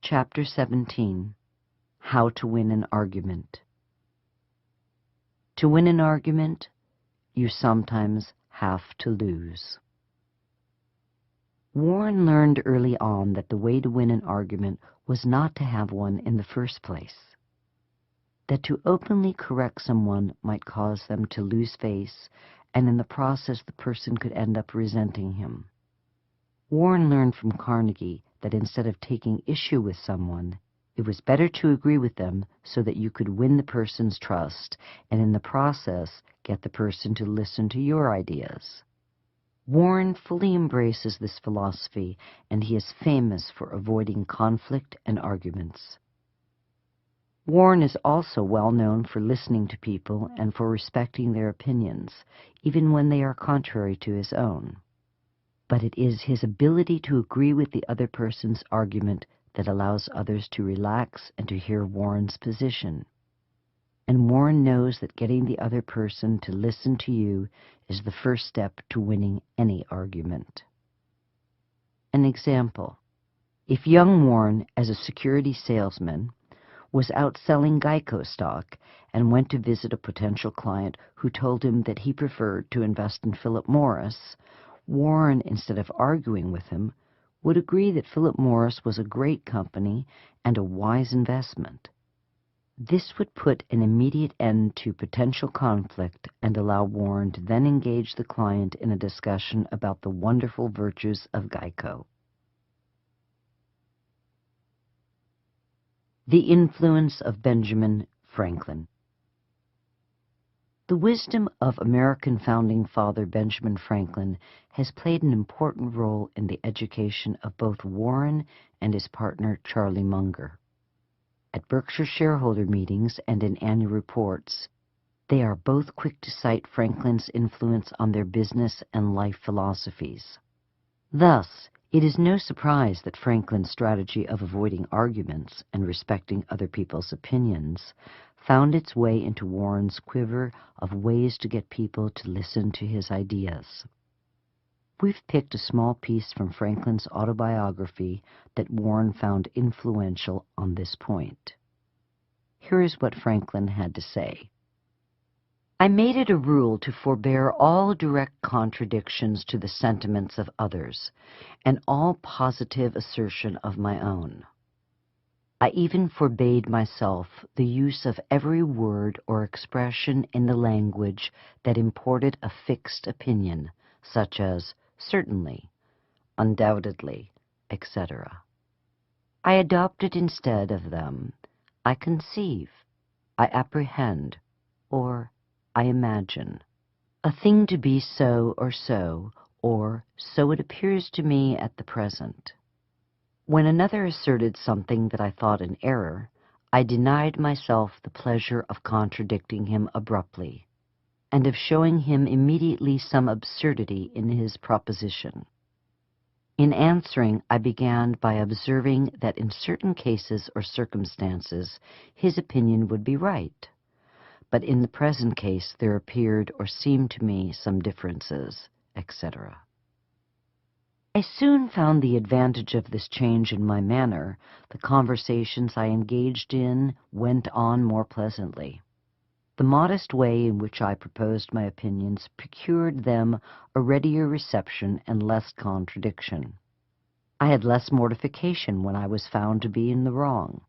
Chapter 17. How to Win an Argument. To win an argument, you sometimes have to lose. Warren learned early on that the way to win an argument was not to have one in the first place, that to openly correct someone might cause them to lose face, and in the process the person could end up resenting him. Warren learned from Carnegie that instead of taking issue with someone, it was better to agree with them so that you could win the person's trust, and in the process get the person to listen to your ideas. Warren fully embraces this philosophy, and he is famous for avoiding conflict and arguments. Warren is also well known for listening to people and for respecting their opinions, even when they are contrary to his own. But it is his ability to agree with the other person's argument that allows others to relax and to hear Warren's position. And Warren knows that getting the other person to listen to you is the first step to winning any argument. An example. If young Warren, as a security salesman, was out selling Geico stock and went to visit a potential client who told him that he preferred to invest in Philip Morris, Warren, instead of arguing with him, would agree that Philip Morris was a great company and a wise investment. This would put an immediate end to potential conflict and allow Warren to then engage the client in a discussion about the wonderful virtues of Geico. The influence of Benjamin Franklin. The wisdom of American founding father Benjamin Franklin has played an important role in the education of both Warren and his partner Charlie Munger. At Berkshire shareholder meetings and in annual reports, they are both quick to cite Franklin's influence on their business and life philosophies. Thus, it is no surprise that Franklin's strategy of avoiding arguments and respecting other people's opinions found its way into Warren's quiver of ways to get people to listen to his ideas. We've picked a small piece from Franklin's autobiography that Warren found influential on this point. Here is what Franklin had to say. I made it a rule to forbear all direct contradictions to the sentiments of others, and all positive assertion of my own. I even forbade myself the use of every word or expression in the language that imported a fixed opinion, such as certainly, undoubtedly, etc. I adopted instead of them, I conceive, I apprehend, or I imagine. A thing to be so, or so it appears to me at the present. When another asserted something that I thought an error, I denied myself the pleasure of contradicting him abruptly, and of showing him immediately some absurdity in his proposition. In answering, I began by observing that in certain cases or circumstances his opinion would be right, but in the present case there appeared or seemed to me some differences, etc. I soon found the advantage of this change in my manner. The conversations I engaged in went on more pleasantly. The modest way in which I proposed my opinions procured them a readier reception and less contradiction. I had less mortification when I was found to be in the wrong,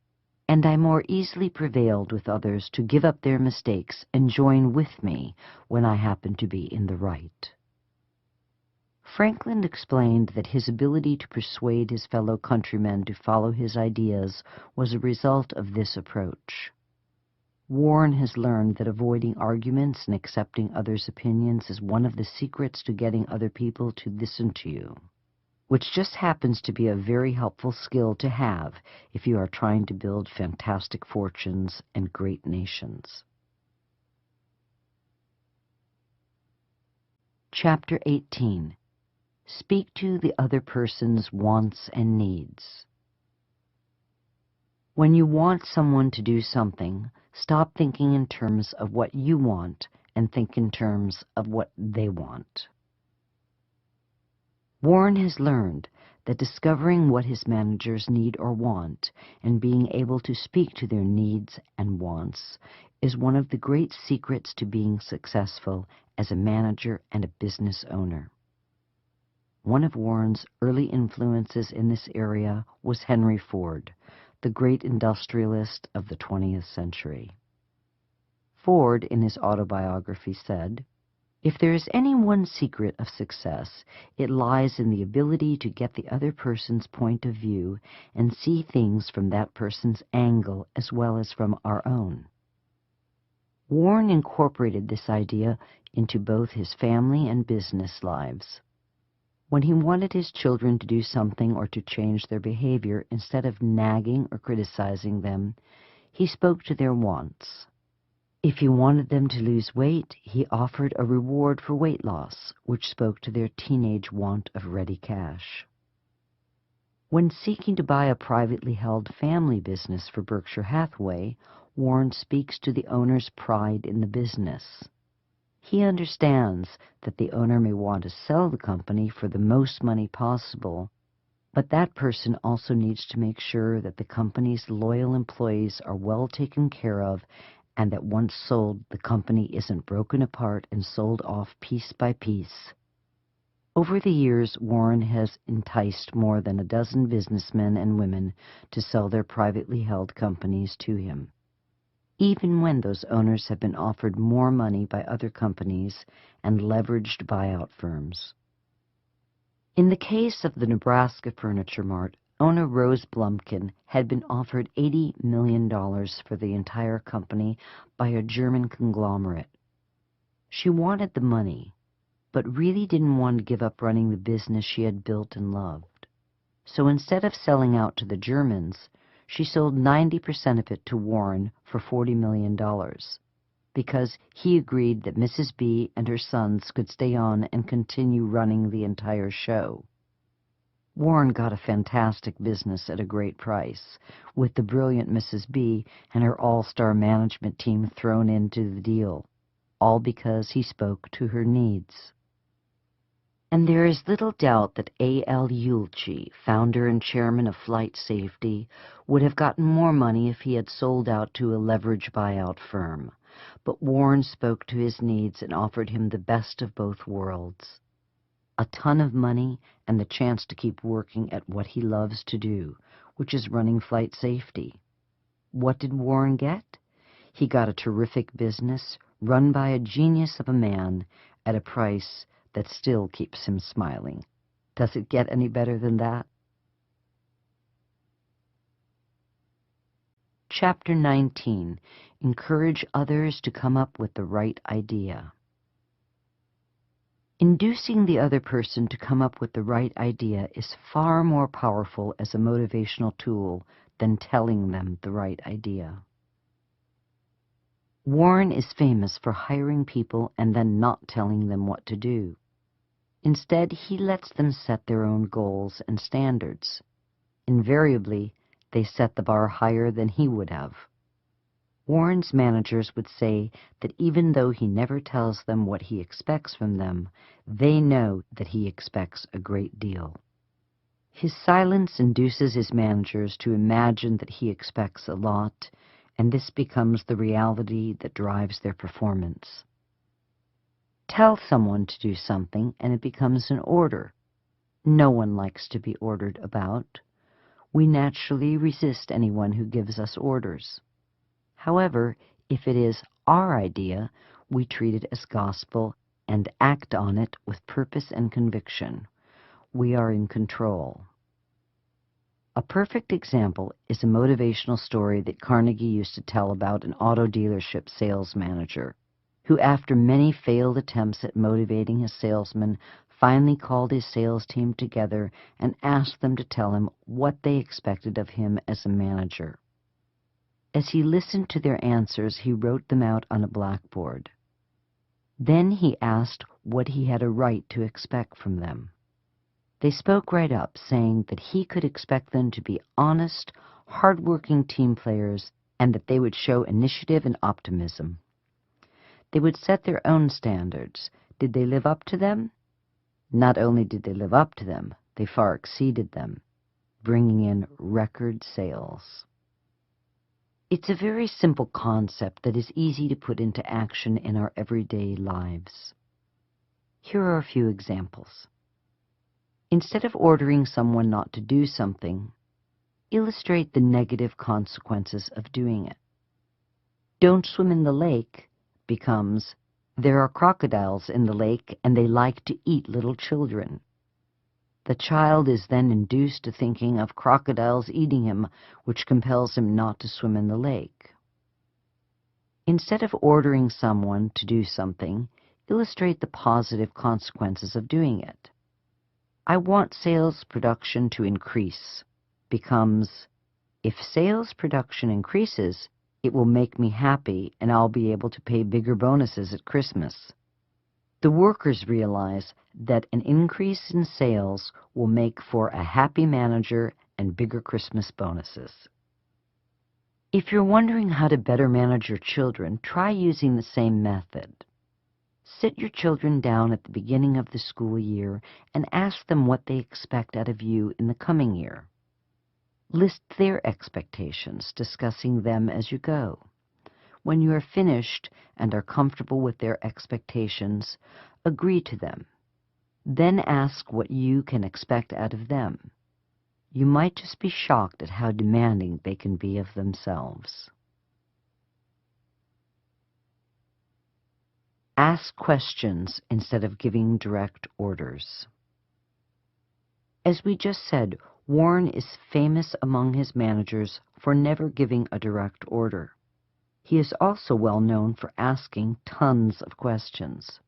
and I more easily prevailed with others to give up their mistakes and join with me when I happened to be in the right. Franklin explained that his ability to persuade his fellow countrymen to follow his ideas was a result of this approach. Warren has learned that avoiding arguments and accepting others' opinions is one of the secrets to getting other people to listen to you, which just happens to be a very helpful skill to have if you are trying to build fantastic fortunes and great nations. Chapter 18. Speak to the other person's wants and needs. When you want someone to do something, stop thinking in terms of what you want and think in terms of what they want. Warren has learned that discovering what his managers need or want and being able to speak to their needs and wants is one of the great secrets to being successful as a manager and a business owner. One of Warren's early influences in this area was Henry Ford, the great industrialist of the 20th century. Ford, in his autobiography, said, "If there is any one secret of success, it lies in the ability to get the other person's point of view and see things from that person's angle as well as from our own." Warren incorporated this idea into both his family and business lives. When he wanted his children to do something or to change their behavior, instead of nagging or criticizing them, he spoke to their wants. If he wanted them to lose weight, he offered a reward for weight loss, which spoke to their teenage want of ready cash. When seeking to buy a privately held family business for Berkshire Hathaway, Warren speaks to the owner's pride in the business. He understands that the owner may want to sell the company for the most money possible, but that person also needs to make sure that the company's loyal employees are well taken care of and that once sold, the company isn't broken apart and sold off piece by piece. Over the years, Warren has enticed more than a dozen businessmen and women to sell their privately held companies to him, even when those owners have been offered more money by other companies and leveraged buyout firms. In the case of the Nebraska Furniture Mart, owner Rose Blumkin had been offered $80 million for the entire company by a German conglomerate. She wanted the money, but really didn't want to give up running the business she had built and loved. So instead of selling out to the Germans, she sold 90% of it to Warren for $40 million, because he agreed that Mrs. B and her sons could stay on and continue running the entire show. Warren got a fantastic business at a great price, with the brilliant Mrs. B and her all-star management team thrown into the deal, all because he spoke to her needs. And there is little doubt that A.L. Ueltschi, founder and chairman of Flight Safety, would have gotten more money if he had sold out to a leverage buyout firm. But Warren spoke to his needs and offered him the best of both worlds: a ton of money and the chance to keep working at what he loves to do, which is running Flight Safety. What did Warren get? He got a terrific business run by a genius of a man at a price that still keeps him smiling. Does it get any better than that? Chapter 19. Encourage others to come up with the right idea. Inducing the other person to come up with the right idea is far more powerful as a motivational tool than telling them the right idea. Warren is famous for hiring people and then not telling them what to do. Instead, he lets them set their own goals and standards. Invariably, they set the bar higher than he would have. Warren's managers would say that even though he never tells them what he expects from them, they know that he expects a great deal. His silence induces his managers to imagine that he expects a lot, and this becomes the reality that drives their performance. Tell someone to do something, and it becomes an order. No one likes to be ordered about. We naturally resist anyone who gives us orders. However, if it is our idea, we treat it as gospel and act on it with purpose and conviction. We are in control. A perfect example is a motivational story that Carnegie used to tell about an auto dealership sales manager who, after many failed attempts at motivating his salesmen, finally called his sales team together and asked them to tell him what they expected of him as a manager. As he listened to their answers, he wrote them out on a blackboard. Then he asked what he had a right to expect from them. They spoke right up, saying that he could expect them to be honest, hard-working team players and that they would show initiative and optimism. They would set their own standards. Did they live up to them? Not only did they live up to them, they far exceeded them, bringing in record sales. It's a very simple concept that is easy to put into action in our everyday lives. Here are a few examples. Instead of ordering someone not to do something, illustrate the negative consequences of doing it. Don't swim in the lake becomes, there are crocodiles in the lake and they like to eat little children. The child is then induced to thinking of crocodiles eating him, which compels him not to swim in the lake. Instead of ordering someone to do something, illustrate the positive consequences of doing it. I want sales production to increase becomes, if sales production increases, it will make me happy and I'll be able to pay bigger bonuses at Christmas. The workers realize that an increase in sales will make for a happy manager and bigger Christmas bonuses. If you're wondering how to better manage your children, try using the same method. Sit your children down at the beginning of the school year and ask them what they expect out of you in the coming year. List their expectations, discussing them as you go. When you are finished and are comfortable with their expectations, agree to them. Then ask what you can expect out of them. You might just be shocked at how demanding they can be of themselves. Ask questions instead of giving direct orders. As we just said, Warren is famous among his managers for never giving a direct order. He is also well known for asking tons of questions.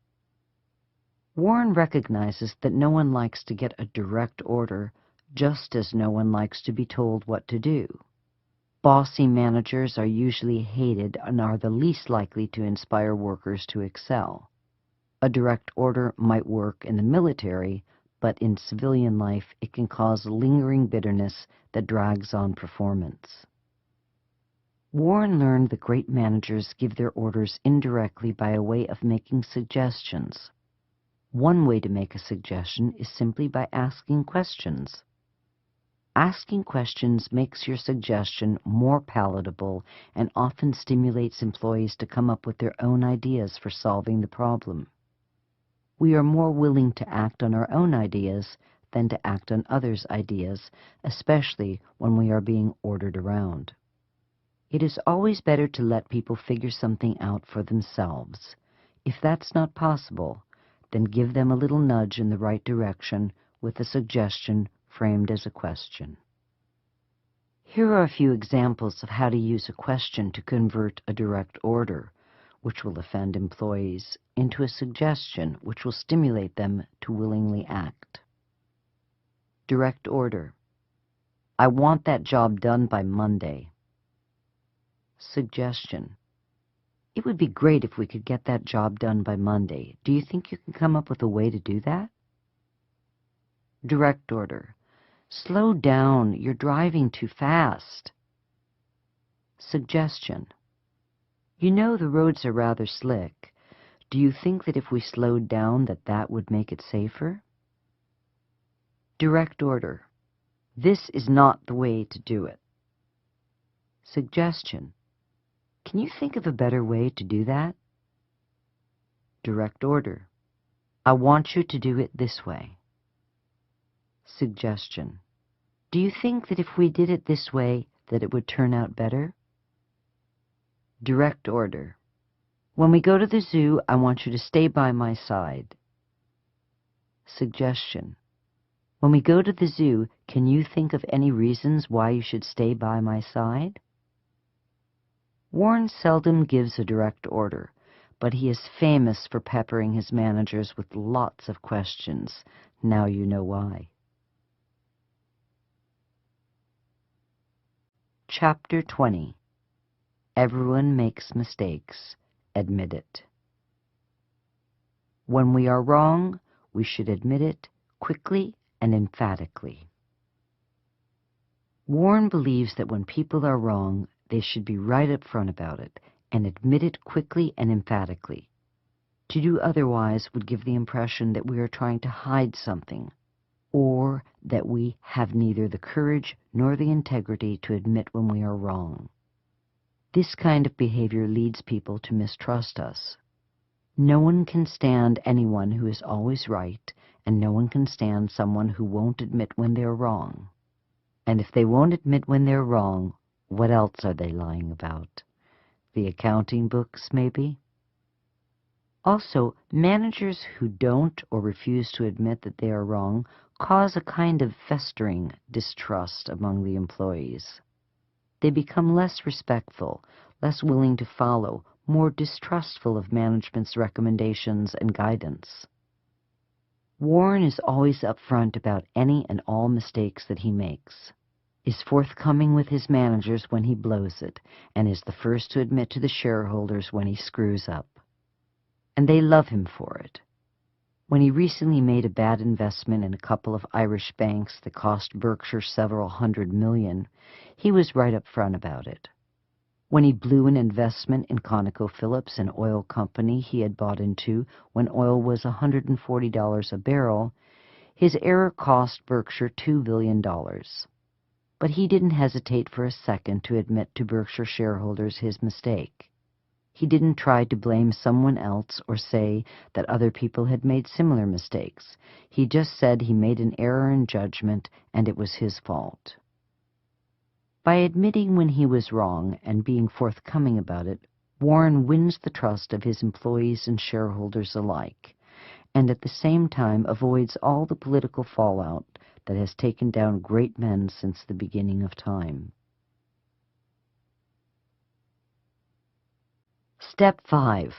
Warren recognizes that no one likes to get a direct order, just as no one likes to be told what to do. Bossy managers are usually hated and are the least likely to inspire workers to excel. A direct order might work in the military, but in civilian life it can cause lingering bitterness that drags on performance. Warren learned that great managers give their orders indirectly by a way of making suggestions. One way to make a suggestion is simply by asking questions. Asking questions makes your suggestion more palatable and often stimulates employees to come up with their own ideas for solving the problem. We are more willing to act on our own ideas than to act on others' ideas, especially when we are being ordered around. It is always better to let people figure something out for themselves. If that's not possible, then give them a little nudge in the right direction with a suggestion framed as a question. Here are a few examples of how to use a question to convert a direct order, which will offend employees, into a suggestion which will stimulate them to willingly act. Direct order. I want that job done by Monday. Suggestion. It would be great if we could get that job done by Monday. Do you think you can come up with a way to do that? Direct order. Slow down, you're driving too fast. Suggestion. You know the roads are rather slick. Do you think that if we slowed down that would make it safer? Direct order. This is not the way to do it. Suggestion. Can you think of a better way to do that? Direct order. I want you to do it this way. Suggestion. Do you think that if we did it this way, that it would turn out better? Direct order. When we go to the zoo, I want you to stay by my side. Suggestion. When we go to the zoo, can you think of any reasons why you should stay by my side? Warren seldom gives a direct order, but he is famous for peppering his managers with lots of questions. Now you know why. Chapter 20. Everyone makes mistakes. Admit it. When we are wrong, we should admit it quickly and emphatically. Warren believes that when people are wrong, they should be right up front about it and admit it quickly and emphatically. To do otherwise would give the impression that we are trying to hide something, or that we have neither the courage nor the integrity to admit when we are wrong. This kind of behavior leads people to mistrust us. No one can stand anyone who is always right, and no one can stand someone who won't admit when they're wrong. And if they won't admit when they're wrong, what else are they lying about? The accounting books, maybe? Also, managers who don't or refuse to admit that they are wrong cause a kind of festering distrust among the employees. They become less respectful, less willing to follow, more distrustful of management's recommendations and guidance. Warren is always upfront about any and all mistakes that he makes, is forthcoming with his managers when he blows it, and is the first to admit to the shareholders when he screws up. And they love him for it. When he recently made a bad investment in a couple of Irish banks that cost Berkshire several $100 million, he was right up front about it. When he blew an investment in ConocoPhillips, an oil company he had bought into when oil was $140 a barrel, his error cost Berkshire $2 billion. But he didn't hesitate for a second to admit to Berkshire shareholders his mistake. He didn't try to blame someone else or say that other people had made similar mistakes. He just said he made an error in judgment and it was his fault. By admitting when he was wrong and being forthcoming about it, Warren wins the trust of his employees and shareholders alike, and at the same time avoids all the political fallout that has taken down great men since the beginning of time. Step 5.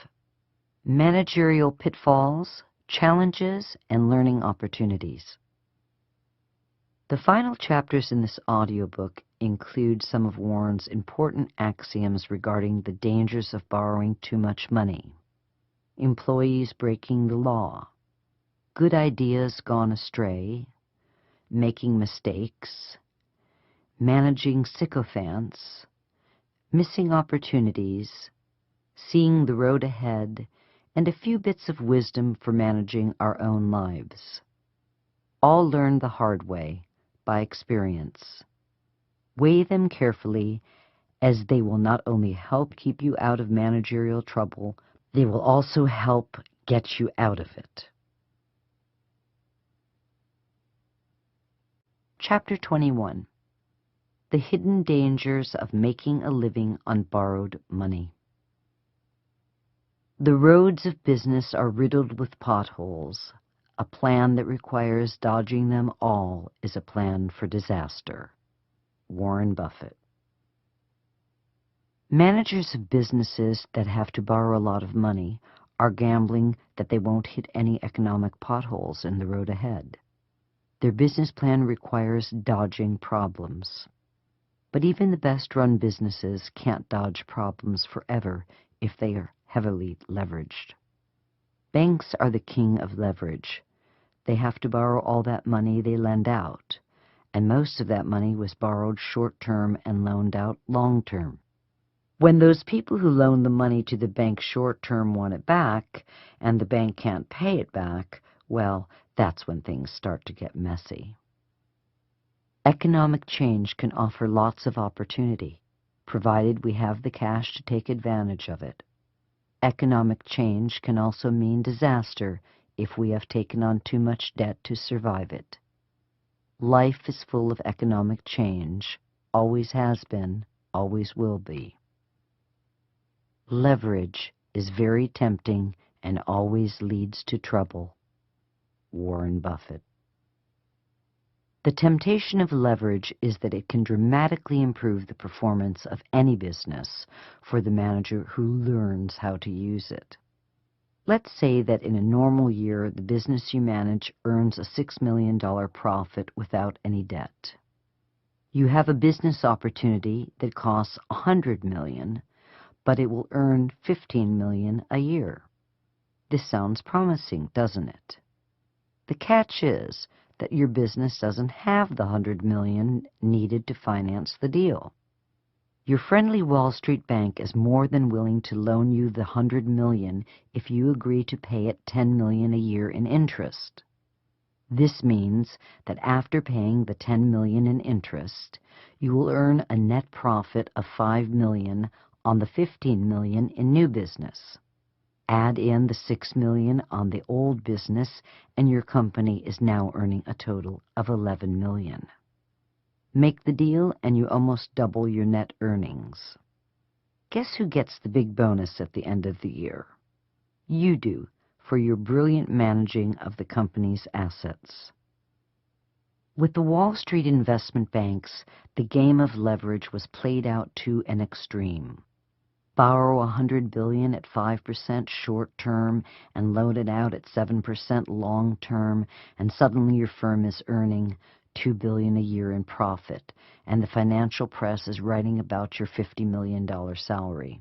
Managerial pitfalls, challenges, and learning opportunities. The final chapters in this audiobook include some of Warren's important axioms regarding the dangers of borrowing too much money, employees breaking the law, good ideas gone astray, making mistakes, managing sycophants, missing opportunities, seeing the road ahead, and a few bits of wisdom for managing our own lives. All learned the hard way, by experience. Weigh them carefully, as they will not only help keep you out of managerial trouble, they will also help get you out of it. Chapter 21. The Hidden Dangers of Making a Living on Borrowed Money. The roads of business are riddled with potholes. A plan that requires dodging them all is a plan for disaster. Warren Buffett. Managers of businesses that have to borrow a lot of money are gambling that they won't hit any economic potholes in the road ahead. Their business plan requires dodging problems. But even the best-run businesses can't dodge problems forever if they are heavily leveraged. Banks are the king of leverage. They have to borrow all that money they lend out, and most of that money was borrowed short-term and loaned out long-term. When those people who loan the money to the bank short-term want it back, and the bank can't pay it back, well, that's when things start to get messy. Economic change can offer lots of opportunity, provided we have the cash to take advantage of it. Economic change can also mean disaster if we have taken on too much debt to survive it. Life is full of economic change, always has been, always will be. Leverage is very tempting and always leads to trouble. Warren Buffett. The temptation of leverage is that it can dramatically improve the performance of any business for the manager who learns how to use it. Let's say that in a normal year, the business you manage earns a $6 million profit without any debt. You have a business opportunity that costs $100 million, but it will earn $15 million a year. This sounds promising, doesn't it? The catch is that your business doesn't have the $100 million needed to finance the deal. Your friendly Wall Street bank is more than willing to loan you the $100 million if you agree to pay it $10 million a year in interest. This means that after paying the $10 million in interest, you will earn a net profit of $5 million on the $15 million in new business. Add in the $6 million on the old business, and your company is now earning a total of $11 million. Make the deal, and you almost double your net earnings. Guess who gets the big bonus at the end of the year? You do, for your brilliant managing of the company's assets. With the Wall Street investment banks, the game of leverage was played out to an extreme. Borrow $100 billion at 5% short-term and loan it out at 7% long-term, and suddenly your firm is earning $2 billion a year in profit, and the financial press is writing about your $50 million salary.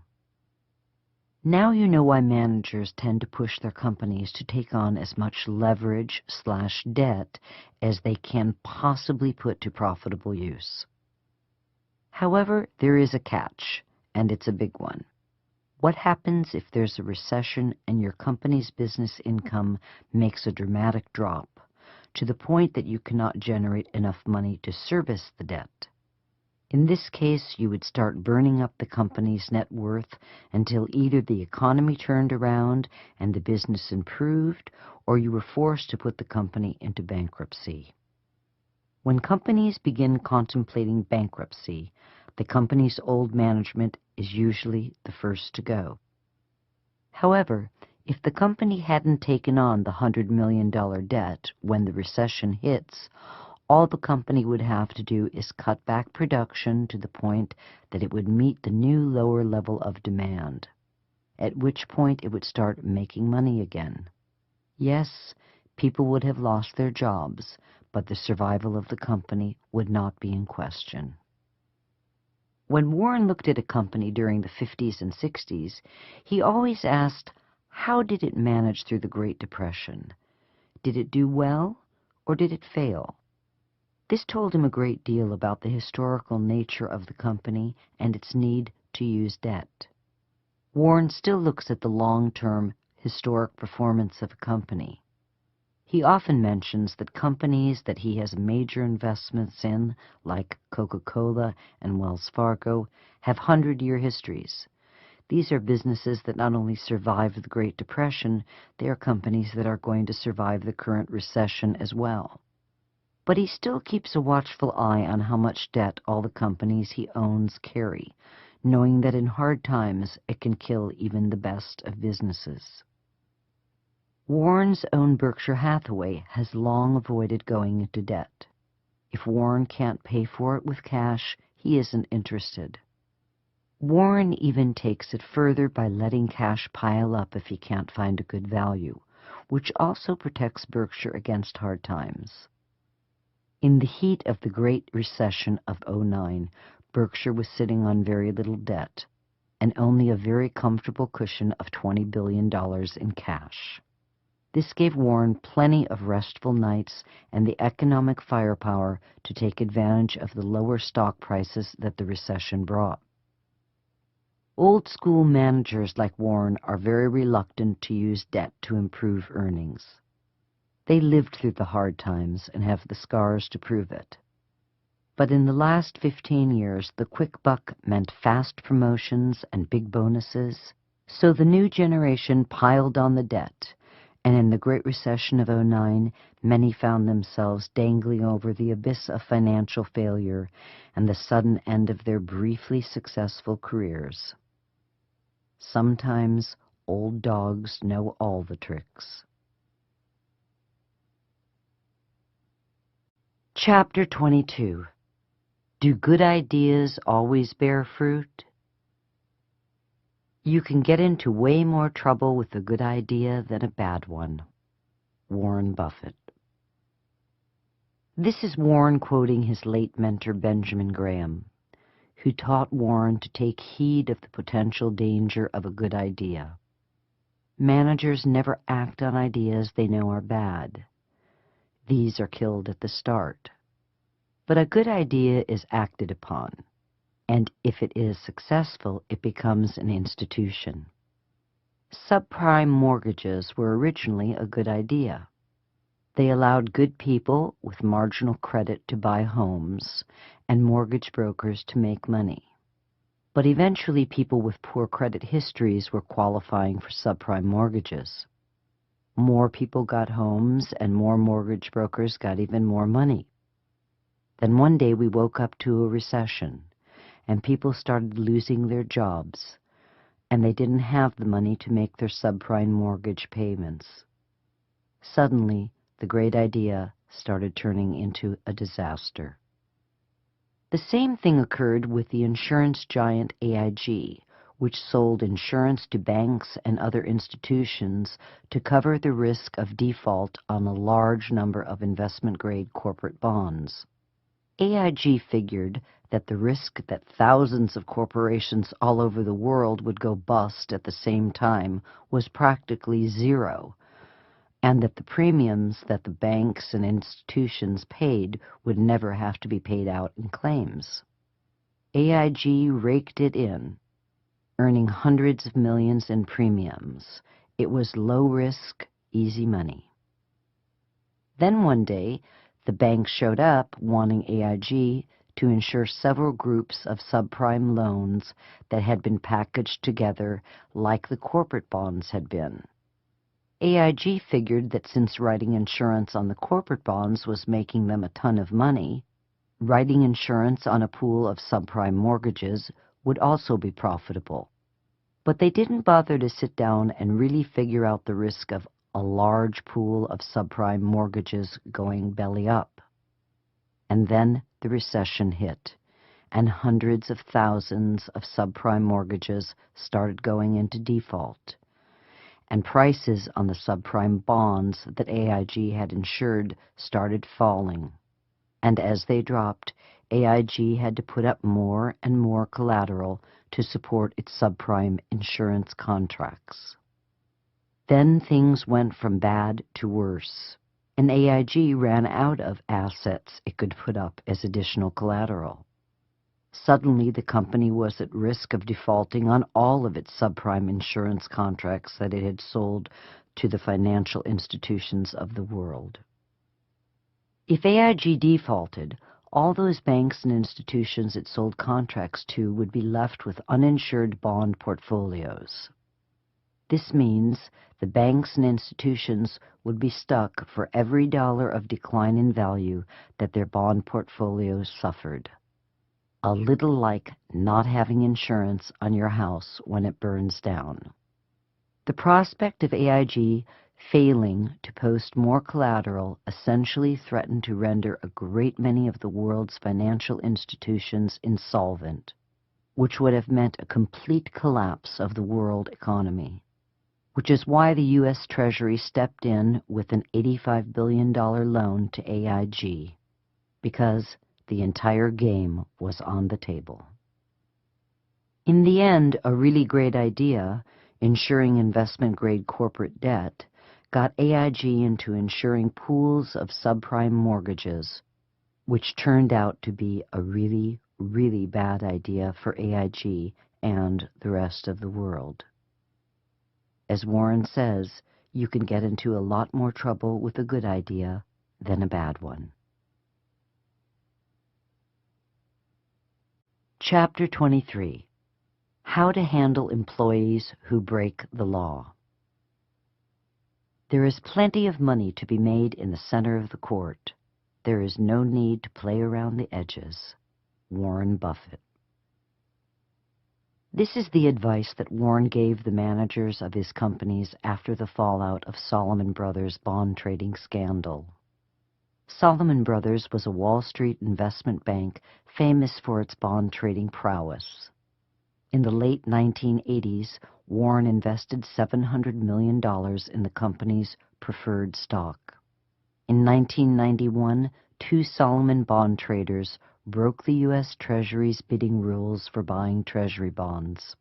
Now you know why managers tend to push their companies to take on as much leverage/debt as they can possibly put to profitable use. However, there is a catch, and it's a big one. What happens if there's a recession and your company's business income makes a dramatic drop, to the point that you cannot generate enough money to service the debt? In this case, you would start burning up the company's net worth until either the economy turned around and the business improved, or you were forced to put the company into bankruptcy. When companies begin contemplating bankruptcy, the company's old management is usually the first to go. However, if the company hadn't taken on the $100 million debt when the recession hits, all the company would have to do is cut back production to the point that it would meet the new lower level of demand, at which point it would start making money again. Yes, people would have lost their jobs, but the survival of the company would not be in question. When Warren looked at a company during the 50s and 60s, he always asked, how did it manage through the Great Depression? Did it do well, or did it fail? This told him a great deal about the historical nature of the company and its need to use debt. Warren still looks at the long-term historic performance of a company. He often mentions that companies that he has major investments in, like Coca-Cola and Wells Fargo, have 100-year histories. These are businesses that not only survived the Great Depression, they are companies that are going to survive the current recession as well. But he still keeps a watchful eye on how much debt all the companies he owns carry, knowing that in hard times it can kill even the best of businesses. Warren's own Berkshire Hathaway has long avoided going into debt. If Warren can't pay for it with cash, he isn't interested. Warren even takes it further by letting cash pile up if he can't find a good value, which also protects Berkshire against hard times. In the heat of the Great Recession of '09, Berkshire was sitting on very little debt and only a very comfortable cushion of $20 billion in cash. This gave Warren plenty of restful nights and the economic firepower to take advantage of the lower stock prices that the recession brought. Old-school managers like Warren are very reluctant to use debt to improve earnings. They lived through the hard times and have the scars to prove it. But in the last 15 years, the quick buck meant fast promotions and big bonuses, so the new generation piled on the debt, and in the Great Recession of '09, many found themselves dangling over the abyss of financial failure and the sudden end of their briefly successful careers. Sometimes old dogs know all the tricks. Chapter 22. Do good ideas always bear fruit? You can get into way more trouble with a good idea than a bad one. Warren Buffett. This is Warren quoting his late mentor Benjamin Graham, who taught Warren to take heed of the potential danger of a good idea. Managers never act on ideas they know are bad. These are killed at the start. But a good idea is acted upon, and if it is successful, it becomes an institution. Subprime mortgages were originally a good idea. They allowed good people with marginal credit to buy homes and mortgage brokers to make money. But eventually people with poor credit histories were qualifying for subprime mortgages. More people got homes and more mortgage brokers got even more money. Then one day we woke up to a recession, and people started losing their jobs, and they didn't have the money to make their subprime mortgage payments. Suddenly, the great idea started turning into a disaster. The same thing occurred with the insurance giant AIG, which sold insurance to banks and other institutions to cover the risk of default on a large number of investment-grade corporate bonds. AIG figured that the risk that thousands of corporations all over the world would go bust at the same time was practically zero, and that the premiums that the banks and institutions paid would never have to be paid out in claims. AIG raked it in, earning hundreds of millions in premiums. It was low risk, easy money. Then one day, the bank showed up wanting AIG to insure several groups of subprime loans that had been packaged together like the corporate bonds had been. AIG figured that since writing insurance on the corporate bonds was making them a ton of money, writing insurance on a pool of subprime mortgages would also be profitable. But they didn't bother to sit down and really figure out the risk of a large pool of subprime mortgages going belly up. And then the recession hit, and hundreds of thousands of subprime mortgages started going into default. And prices on the subprime bonds that AIG had insured started falling. And as they dropped, AIG had to put up more and more collateral to support its subprime insurance contracts. Then things went from bad to worse, and AIG ran out of assets it could put up as additional collateral. Suddenly, the company was at risk of defaulting on all of its subprime insurance contracts that it had sold to the financial institutions of the world. If AIG defaulted, all those banks and institutions it sold contracts to would be left with uninsured bond portfolios. This means the banks and institutions would be stuck for every dollar of decline in value that their bond portfolios suffered. A little like not having insurance on your house when it burns down. The prospect of AIG Failing to post more collateral essentially threatened to render a great many of the world's financial institutions insolvent, which would have meant a complete collapse of the world economy, which is why the U.S. Treasury stepped in with an $85 billion loan to AIG, because the entire game was on the table. In the end, a really great idea, insuring investment-grade corporate debt, got AIG into insuring pools of subprime mortgages, which turned out to be a really, really bad idea for AIG and the rest of the world. As Warren says, you can get into a lot more trouble with a good idea than a bad one. Chapter 23. How to handle employees who break the law. There is plenty of money to be made in the center of the court. There is no need to play around the edges. Warren Buffett. This is the advice that Warren gave the managers of his companies after the fallout of Salomon Brothers' bond trading scandal. Salomon Brothers was a Wall Street investment bank famous for its bond trading prowess. In the late 1980s, Warren invested $700 million in the company's preferred stock. In 1991, two Salomon bond traders broke the U.S. Treasury's bidding rules for buying Treasury bonds.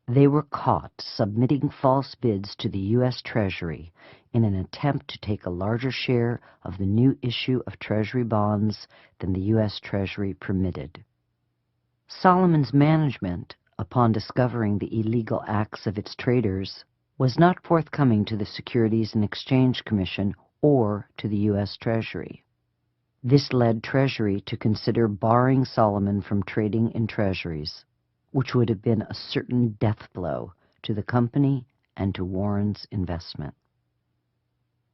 They were caught submitting false bids to the U.S. Treasury in an attempt to take a larger share of the new issue of Treasury bonds than the U.S. Treasury permitted. Salomon's management, upon discovering the illegal acts of its traders, was not forthcoming to the Securities and Exchange Commission or to the U.S. Treasury. This led Treasury to consider barring Salomon from trading in treasuries, which would have been a certain death blow to the company and to Warren's investment.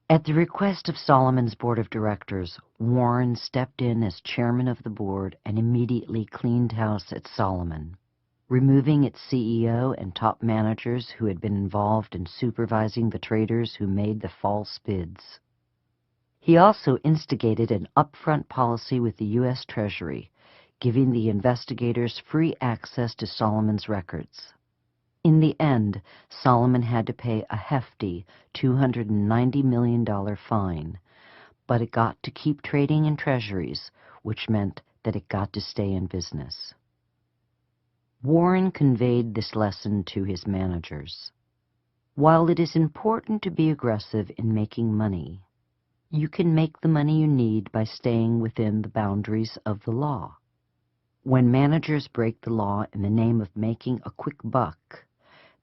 At the request of Salomon's board of directors, Warren stepped in as chairman of the board and immediately cleaned house at Salomon, removing its CEO and top managers who had been involved in supervising the traders who made the false bids. He also instigated an upfront policy with the U.S. Treasury, giving the investigators free access to Salomon's records. In the end, Salomon had to pay a hefty $290 million fine, but it got to keep trading in treasuries, which meant that it got to stay in business. Warren conveyed this lesson to his managers. While it is important to be aggressive in making money, you can make the money you need by staying within the boundaries of the law. When managers break the law in the name of making a quick buck,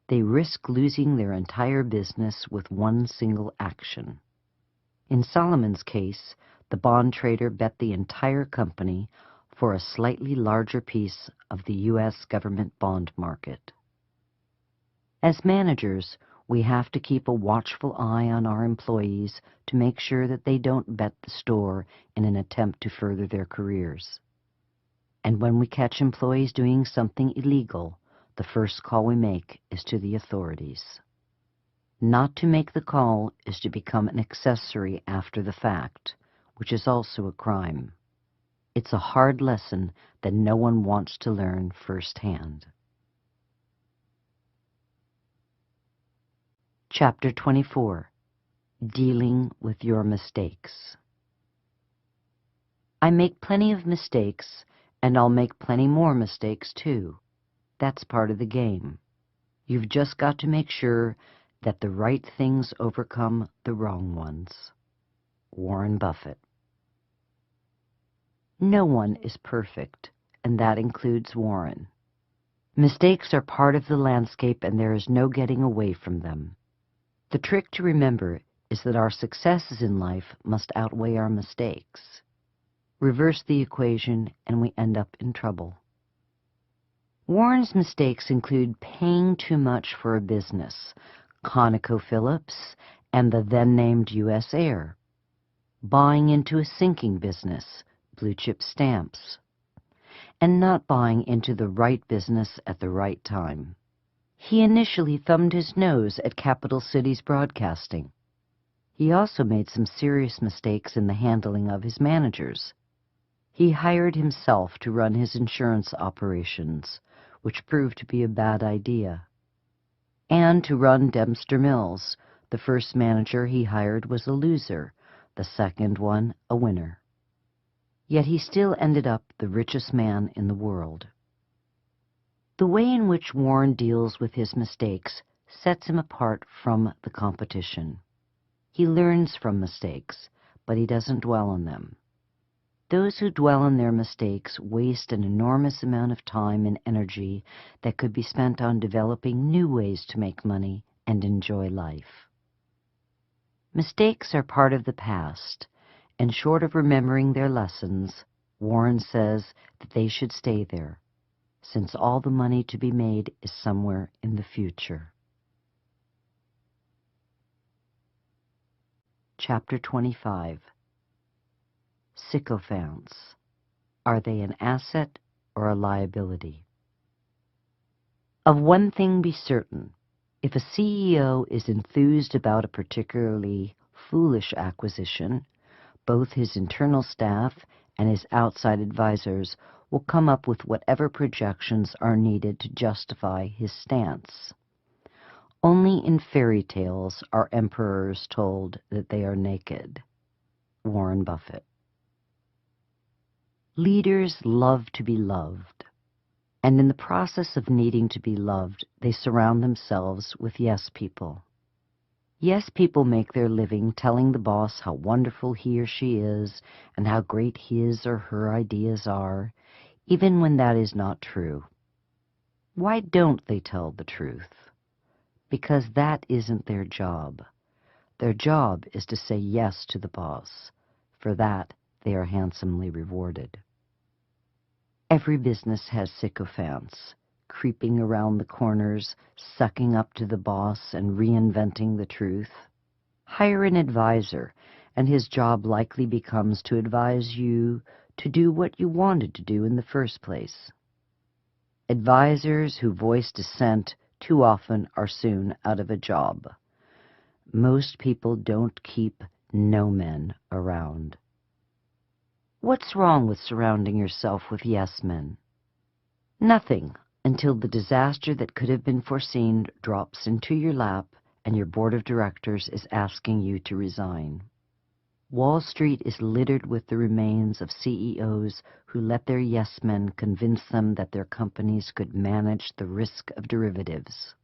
they risk losing their entire business with one single action. In Salomon's case, the bond trader bet the entire company for a slightly larger piece of the U.S. government bond market. As managers, we have to keep a watchful eye on our employees to make sure that they don't bet the store in an attempt to further their careers. And when we catch employees doing something illegal, the first call we make is to the authorities. Not to make the call is to become an accessory after the fact, which is also a crime. It's a hard lesson that no one wants to learn firsthand. Chapter 24. Dealing with your mistakes. I make plenty of mistakes, and I'll make plenty more mistakes too. That's part of the game. You've just got to make sure that the right things overcome the wrong ones. Warren Buffett. No one is perfect, and that includes Warren. Mistakes are part of the landscape, and there is no getting away from them. The trick to remember is that our successes in life must outweigh our mistakes. Reverse the equation, and we end up in trouble. Warren's mistakes include paying too much for a business, ConocoPhillips and the then-named U.S. Air, buying into a sinking business, Blue Chip Stamps, and not buying into the right business at the right time. He initially thumbed his nose at Capital Cities Broadcasting, He also made some serious mistakes in the handling of his managers. He hired himself to run his insurance operations, which proved to be a bad idea. And to run Dempster Mills, the first manager he hired was a loser, the second one a winner. Yet he still ended up the richest man in the world. The way in which Warren deals with his mistakes sets him apart from the competition. He learns from mistakes, but he doesn't dwell on them. Those who dwell on their mistakes waste an enormous amount of time and energy that could be spent on developing new ways to make money and enjoy life. Mistakes are part of the past, and short of remembering their lessons, Warren says that they should stay there, since all the money to be made is somewhere in the future. Chapter 25. Sycophants. Are they an asset or a liability? Of one thing be certain. If a CEO is enthused about a particularly foolish acquisition, both his internal staff and his outside advisors will come up with whatever projections are needed to justify his stance. Only in fairy tales are emperors told that they are naked. Warren Buffett. Leaders love to be loved, and in the process of needing to be loved, they surround themselves with yes people. Yes people make their living telling the boss how wonderful he or she is and how great his or her ideas are, even when that is not true. Why don't they tell the truth? Because that isn't their job. Their job is to say yes to the boss. For that, they are handsomely rewarded. Every business has sycophants, creeping around the corners, sucking up to the boss and reinventing the truth. Hire an advisor, and his job likely becomes to advise you to do what you wanted to do in the first place. Advisors who voice dissent too often are soon out of a job. Most people don't keep no men around. What's wrong with surrounding yourself with yes men? Nothing, until the disaster that could have been foreseen drops into your lap and your board of directors is asking you to resign. Wall Street is littered with the remains of CEOs who let their yes men convince them that their companies could manage the risk of derivatives.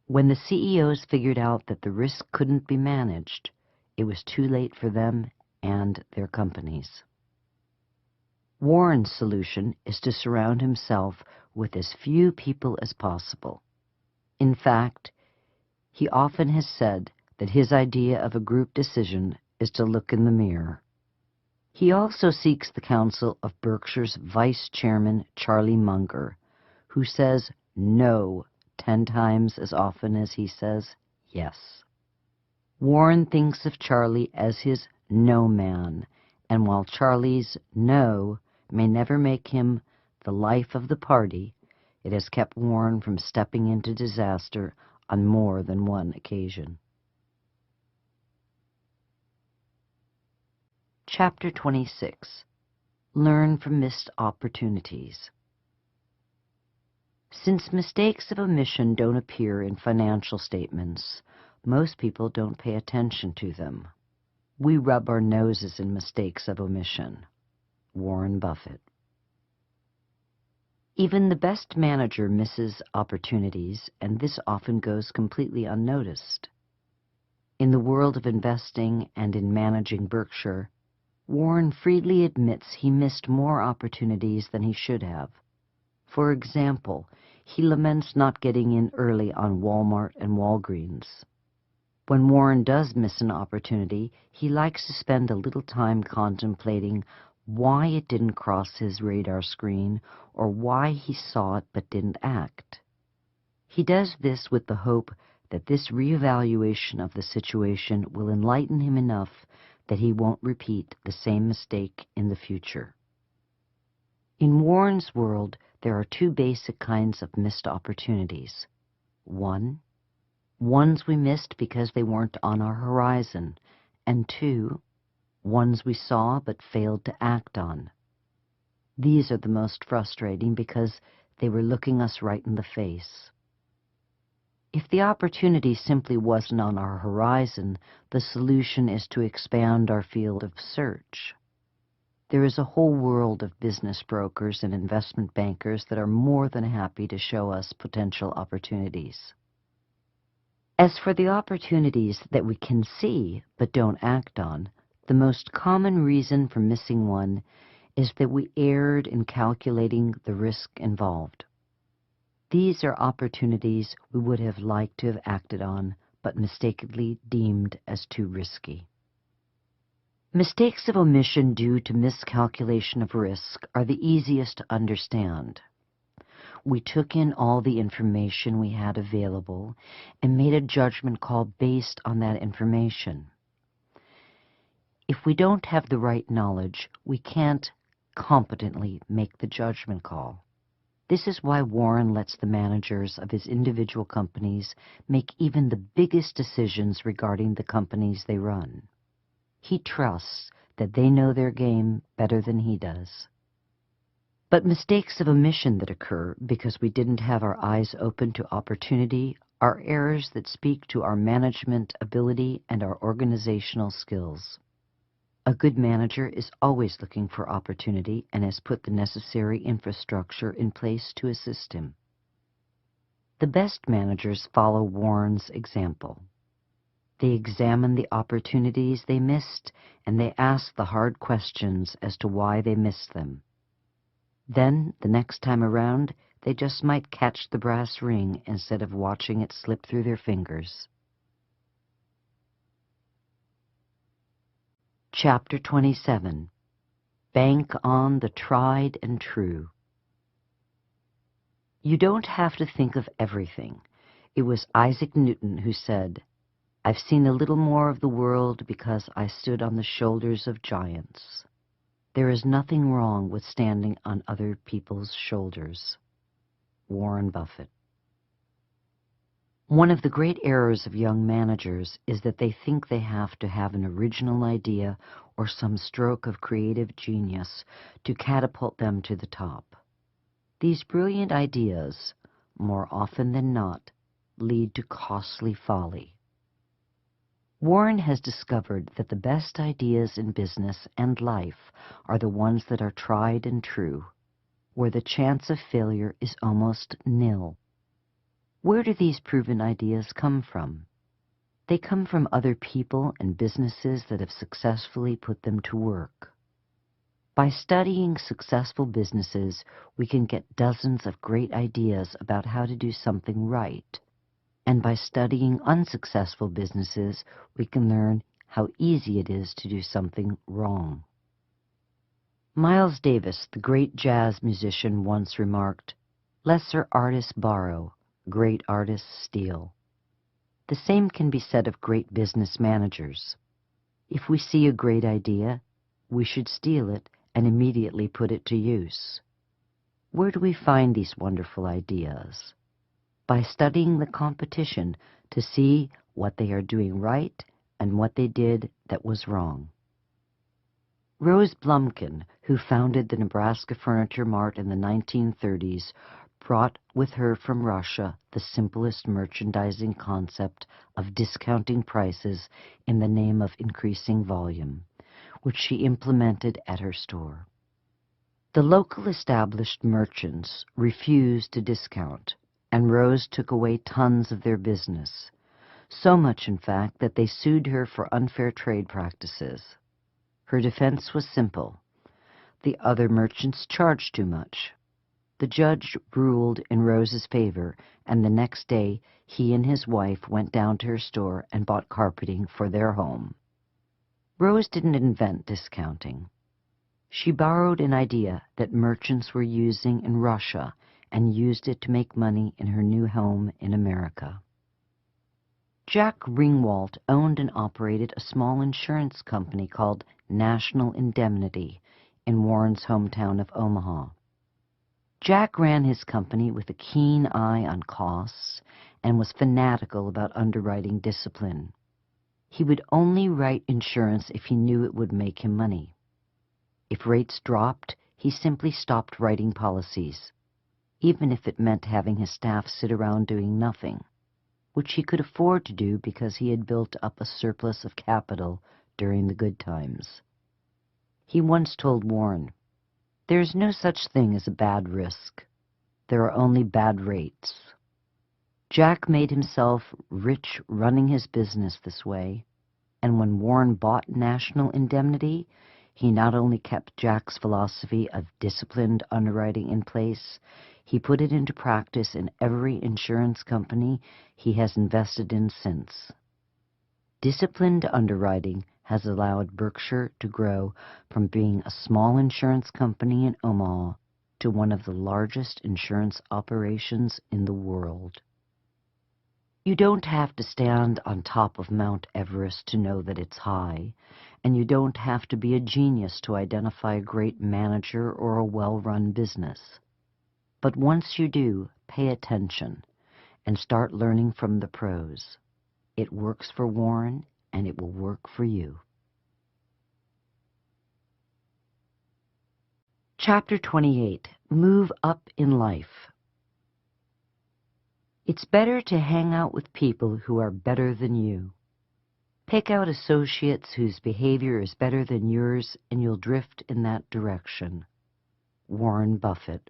When the CEOs figured out that the risk couldn't be managed, it was too late for them and their companies. Warren's solution is to surround himself with as few people as possible. In fact, he often has said that his idea of a group decision is to look in the mirror. He also seeks the counsel of Berkshire's Vice Chairman Charlie Munger, who says no 10 times as often as he says yes. Warren thinks of Charlie as his no man, and while Charlie's no may never make him the life of the party, it has kept Warren from stepping into disaster on more than one occasion. Chapter 26. Learn from missed opportunities. Since mistakes of omission don't appear in financial statements, most people don't pay attention to them. We rub our noses in mistakes of omission. Warren Buffett. Even the best manager misses opportunities, and this often goes completely unnoticed. In the world of investing and in managing Berkshire, Warren freely admits he missed more opportunities than he should have. For example, he laments not getting in early on Walmart and Walgreens. When Warren does miss an opportunity, he likes to spend a little time contemplating why it didn't cross his radar screen or why he saw it but didn't act. He does this with the hope that this reevaluation of the situation will enlighten him enough that he won't repeat the same mistake in the future. In Warren's world, there are two basic kinds of missed opportunities. 1. Ones we missed because they weren't on our horizon, and two, ones we saw but failed to act on. These are the most frustrating because they were looking us right in the face. If the opportunity simply wasn't on our horizon, the solution is to expand our field of search. There is a whole world of business brokers and investment bankers that are more than happy to show us potential opportunities. As for the opportunities that we can see but don't act on, the most common reason for missing one is that we erred in calculating the risk involved. These are opportunities we would have liked to have acted on, but mistakenly deemed as too risky. Mistakes of omission due to miscalculation of risk are the easiest to understand. We took in all the information we had available and made a judgment call based on that information. If we don't have the right knowledge, we can't competently make the judgment call. This is why Warren lets the managers of his individual companies make even the biggest decisions regarding the companies they run. He trusts that they know their game better than he does. But mistakes of omission that occur because we didn't have our eyes open to opportunity are errors that speak to our management ability and our organizational skills. A good manager is always looking for opportunity and has put the necessary infrastructure in place to assist him. The best managers follow Warren's example. They examine the opportunities they missed, and they ask the hard questions as to why they missed them. Then, the next time around, they just might catch the brass ring instead of watching it slip through their fingers. Chapter 27. Bank on the Tried and True. You don't have to think of everything. It was Isaac Newton who said, "I've seen a little more of the world because I stood on the shoulders of giants." There is nothing wrong with standing on other people's shoulders. Warren Buffett. One of the great errors of young managers is that they think they have to have an original idea or some stroke of creative genius to catapult them to the top. These brilliant ideas, more often than not, lead to costly folly. Warren has discovered that the best ideas in business and life are the ones that are tried and true, where the chance of failure is almost nil. Where do these proven ideas come from? They come from other people and businesses that have successfully put them to work. By studying successful businesses, we can get dozens of great ideas about how to do something right. And by studying unsuccessful businesses, we can learn how easy it is to do something wrong. Miles Davis, the great jazz musician, once remarked, "Lesser artists borrow, great artists steal." The same can be said of great business managers. If we see a great idea, we should steal it and immediately put it to use. Where do we find these wonderful ideas? By studying the competition to see what they are doing right and what they did that was wrong. Rose Blumkin, who founded the Nebraska Furniture Mart in the 1930s, brought with her from Russia the simplest merchandising concept of discounting prices in the name of increasing volume, which she implemented at her store. The local established merchants refused to discount, and Rose took away tons of their business, so much, in fact, that they sued her for unfair trade practices. Her defense was simple. The other merchants charged too much. The judge ruled in Rose's favor, and the next day he and his wife went down to her store and bought carpeting for their home. Rose didn't invent discounting. She borrowed an idea that merchants were using in Russia and used it to make money in her new home in America. Jack Ringwalt owned and operated a small insurance company called National Indemnity in Warren's hometown of Omaha. Jack ran his company with a keen eye on costs and was fanatical about underwriting discipline. He would only write insurance if he knew it would make him money. If rates dropped, he simply stopped writing policies, even if it meant having his staff sit around doing nothing, which he could afford to do because he had built up a surplus of capital during the good times. He once told Warren, "There is no such thing as a bad risk. There are only bad rates." Jack made himself rich running his business this way, and when Warren bought National Indemnity, he not only kept Jack's philosophy of disciplined underwriting in place, he put it into practice in every insurance company he has invested in since. Disciplined underwriting has allowed Berkshire to grow from being a small insurance company in Omaha to one of the largest insurance operations in the world. You don't have to stand on top of Mount Everest to know that it's high, and you don't have to be a genius to identify a great manager or a well-run business. But once you do, pay attention and start learning from the pros. It works for Warren, and it will work for you. Chapter 28. Move Up in Life. It's better to hang out with people who are better than you. Pick out associates whose behavior is better than yours, and you'll drift in that direction. Warren Buffett.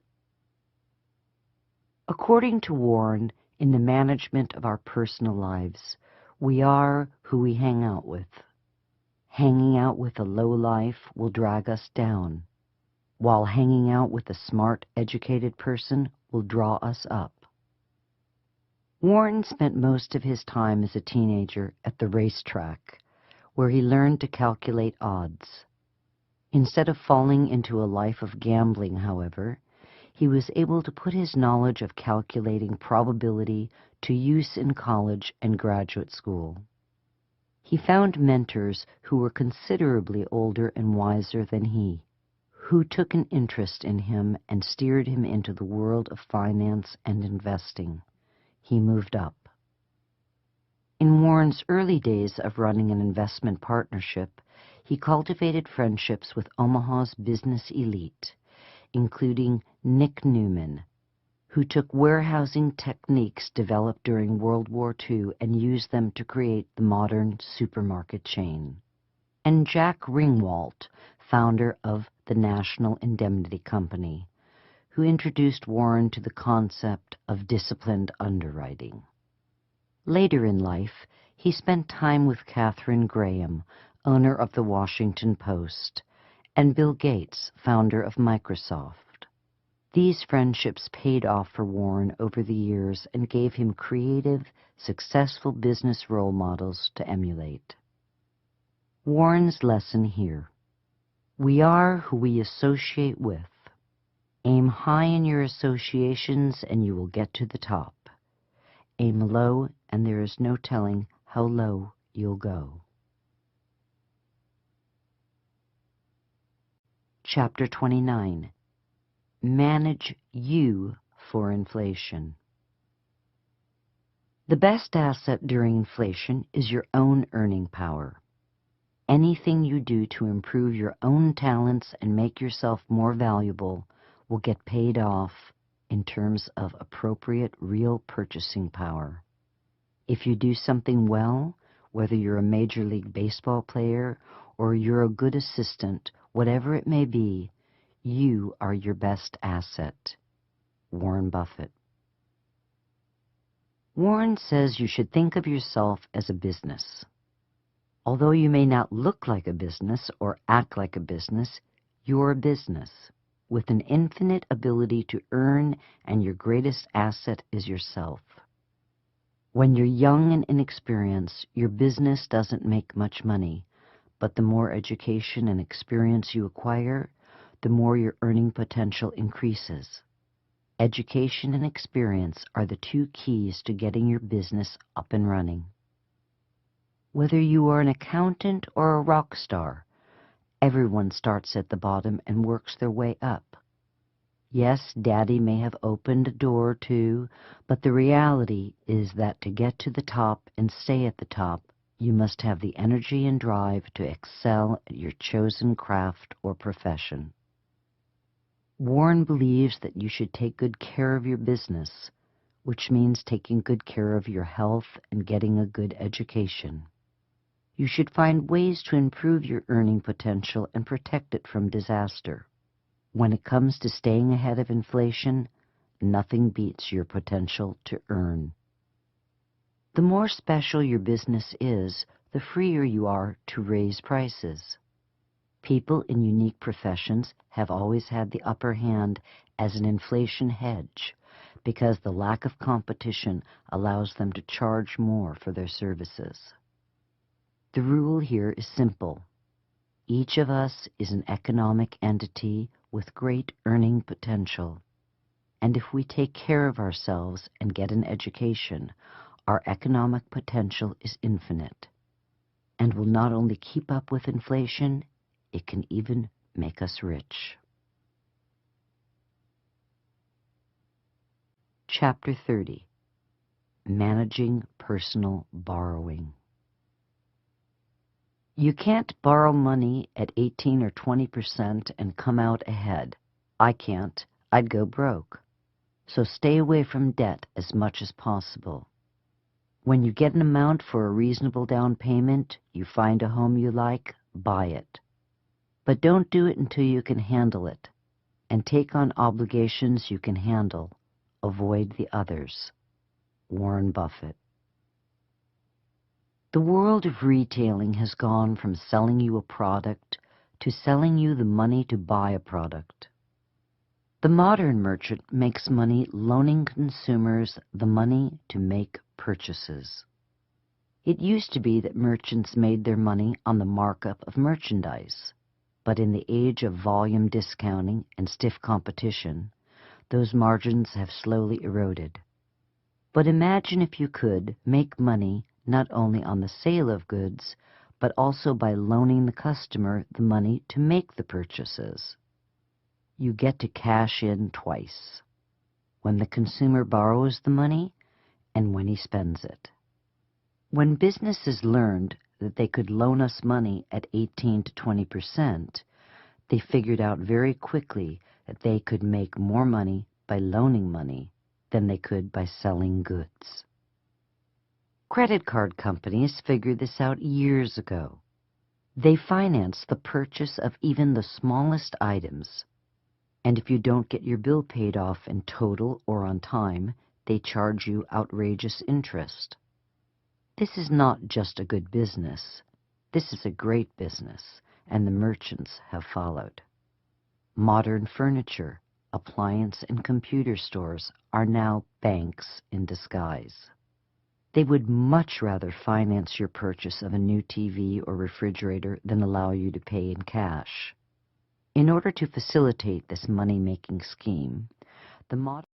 According to Warren, in the management of our personal lives, we are who we hang out with. Hanging out with a lowlife will drag us down, while hanging out with a smart, educated person will draw us up. Warren spent most of his time as a teenager at the racetrack, where he learned to calculate odds. Instead of falling into a life of gambling, however, he was able to put his knowledge of calculating probability to use in college and graduate school. He found mentors who were considerably older and wiser than he, who took an interest in him and steered him into the world of finance and investing. He moved up. In Warren's early days of running an investment partnership, he cultivated friendships with Omaha's business elite, including Nick Newman, who took warehousing techniques developed during World War II and used them to create the modern supermarket chain, and Jack Ringwalt, founder of the National Indemnity Company, who introduced Warren to the concept of disciplined underwriting. Later in life, he spent time with Katharine Graham, owner of the Washington Post, and Bill Gates, founder of Microsoft. These friendships paid off for Warren over the years and gave him creative, successful business role models to emulate. Warren's lesson here: we are who we associate with. Aim high in your associations and you will get to the top. Aim low and there is no telling how low you'll go. Chapter 29. Manage you for inflation. The best asset during inflation is your own earning power. Anything you do to improve your own talents and make yourself more valuable will get paid off in terms of appropriate real purchasing power. If you do something well, whether you're a Major League Baseball player or you're a good assistant, whatever it may be, you are your best asset. Warren Buffett. Warren says you should think of yourself as a business. Although you may not look like a business or act like a business, you're a business with an infinite ability to earn, and your greatest asset is yourself. When you're young and inexperienced, your business doesn't make much money, but the more education and experience you acquire, the more your earning potential increases. Education and experience are the two keys to getting your business up and running. Whether you are an accountant or a rock star, everyone starts at the bottom and works their way up. Yes, Daddy may have opened a door or two, but the reality is that to get to the top and stay at the top, you must have the energy and drive to excel at your chosen craft or profession. Warren believes that you should take good care of your business, which means taking good care of your health and getting a good education. You should find ways to improve your earning potential and protect it from disaster. When it comes to staying ahead of inflation, nothing beats your potential to earn. The more special your business is, the freer you are to raise prices. People in unique professions have always had the upper hand as an inflation hedge because the lack of competition allows them to charge more for their services. The rule here is simple. Each of us is an economic entity with great earning potential. And if we take care of ourselves and get an education, our economic potential is infinite and will not only keep up with inflation, it can even make us rich. Chapter 30. Managing Personal Borrowing. You can't borrow money at 18 or 20% and come out ahead. I can't. I'd go broke. So stay away from debt as much as possible. When you get an amount for a reasonable down payment, you find a home you like, buy it. But don't do it until you can handle it, and take on obligations you can handle. Avoid the others. Warren Buffett. The world of retailing has gone from selling you a product to selling you the money to buy a product. The modern merchant makes money loaning consumers the money to make purchases. It used to be that merchants made their money on the markup of merchandise, but in the age of volume discounting and stiff competition, those margins have slowly eroded. But imagine if you could make money not only on the sale of goods, but also by loaning the customer the money to make the purchases. You get to cash in twice, when the consumer borrows the money and when he spends it. When businesses learned that they could loan us money at 18 to 20%, they figured out very quickly that they could make more money by loaning money than they could by selling goods. Credit card companies figured this out years ago. They finance the purchase of even the smallest items. And if you don't get your bill paid off in total or on time, they charge you outrageous interest. This is not just a good business. This is a great business, and the merchants have followed. Modern furniture, appliance, and computer stores are now banks in disguise. They would much rather finance your purchase of a new TV or refrigerator than allow you to pay in cash. In order to facilitate this money-making scheme, the modern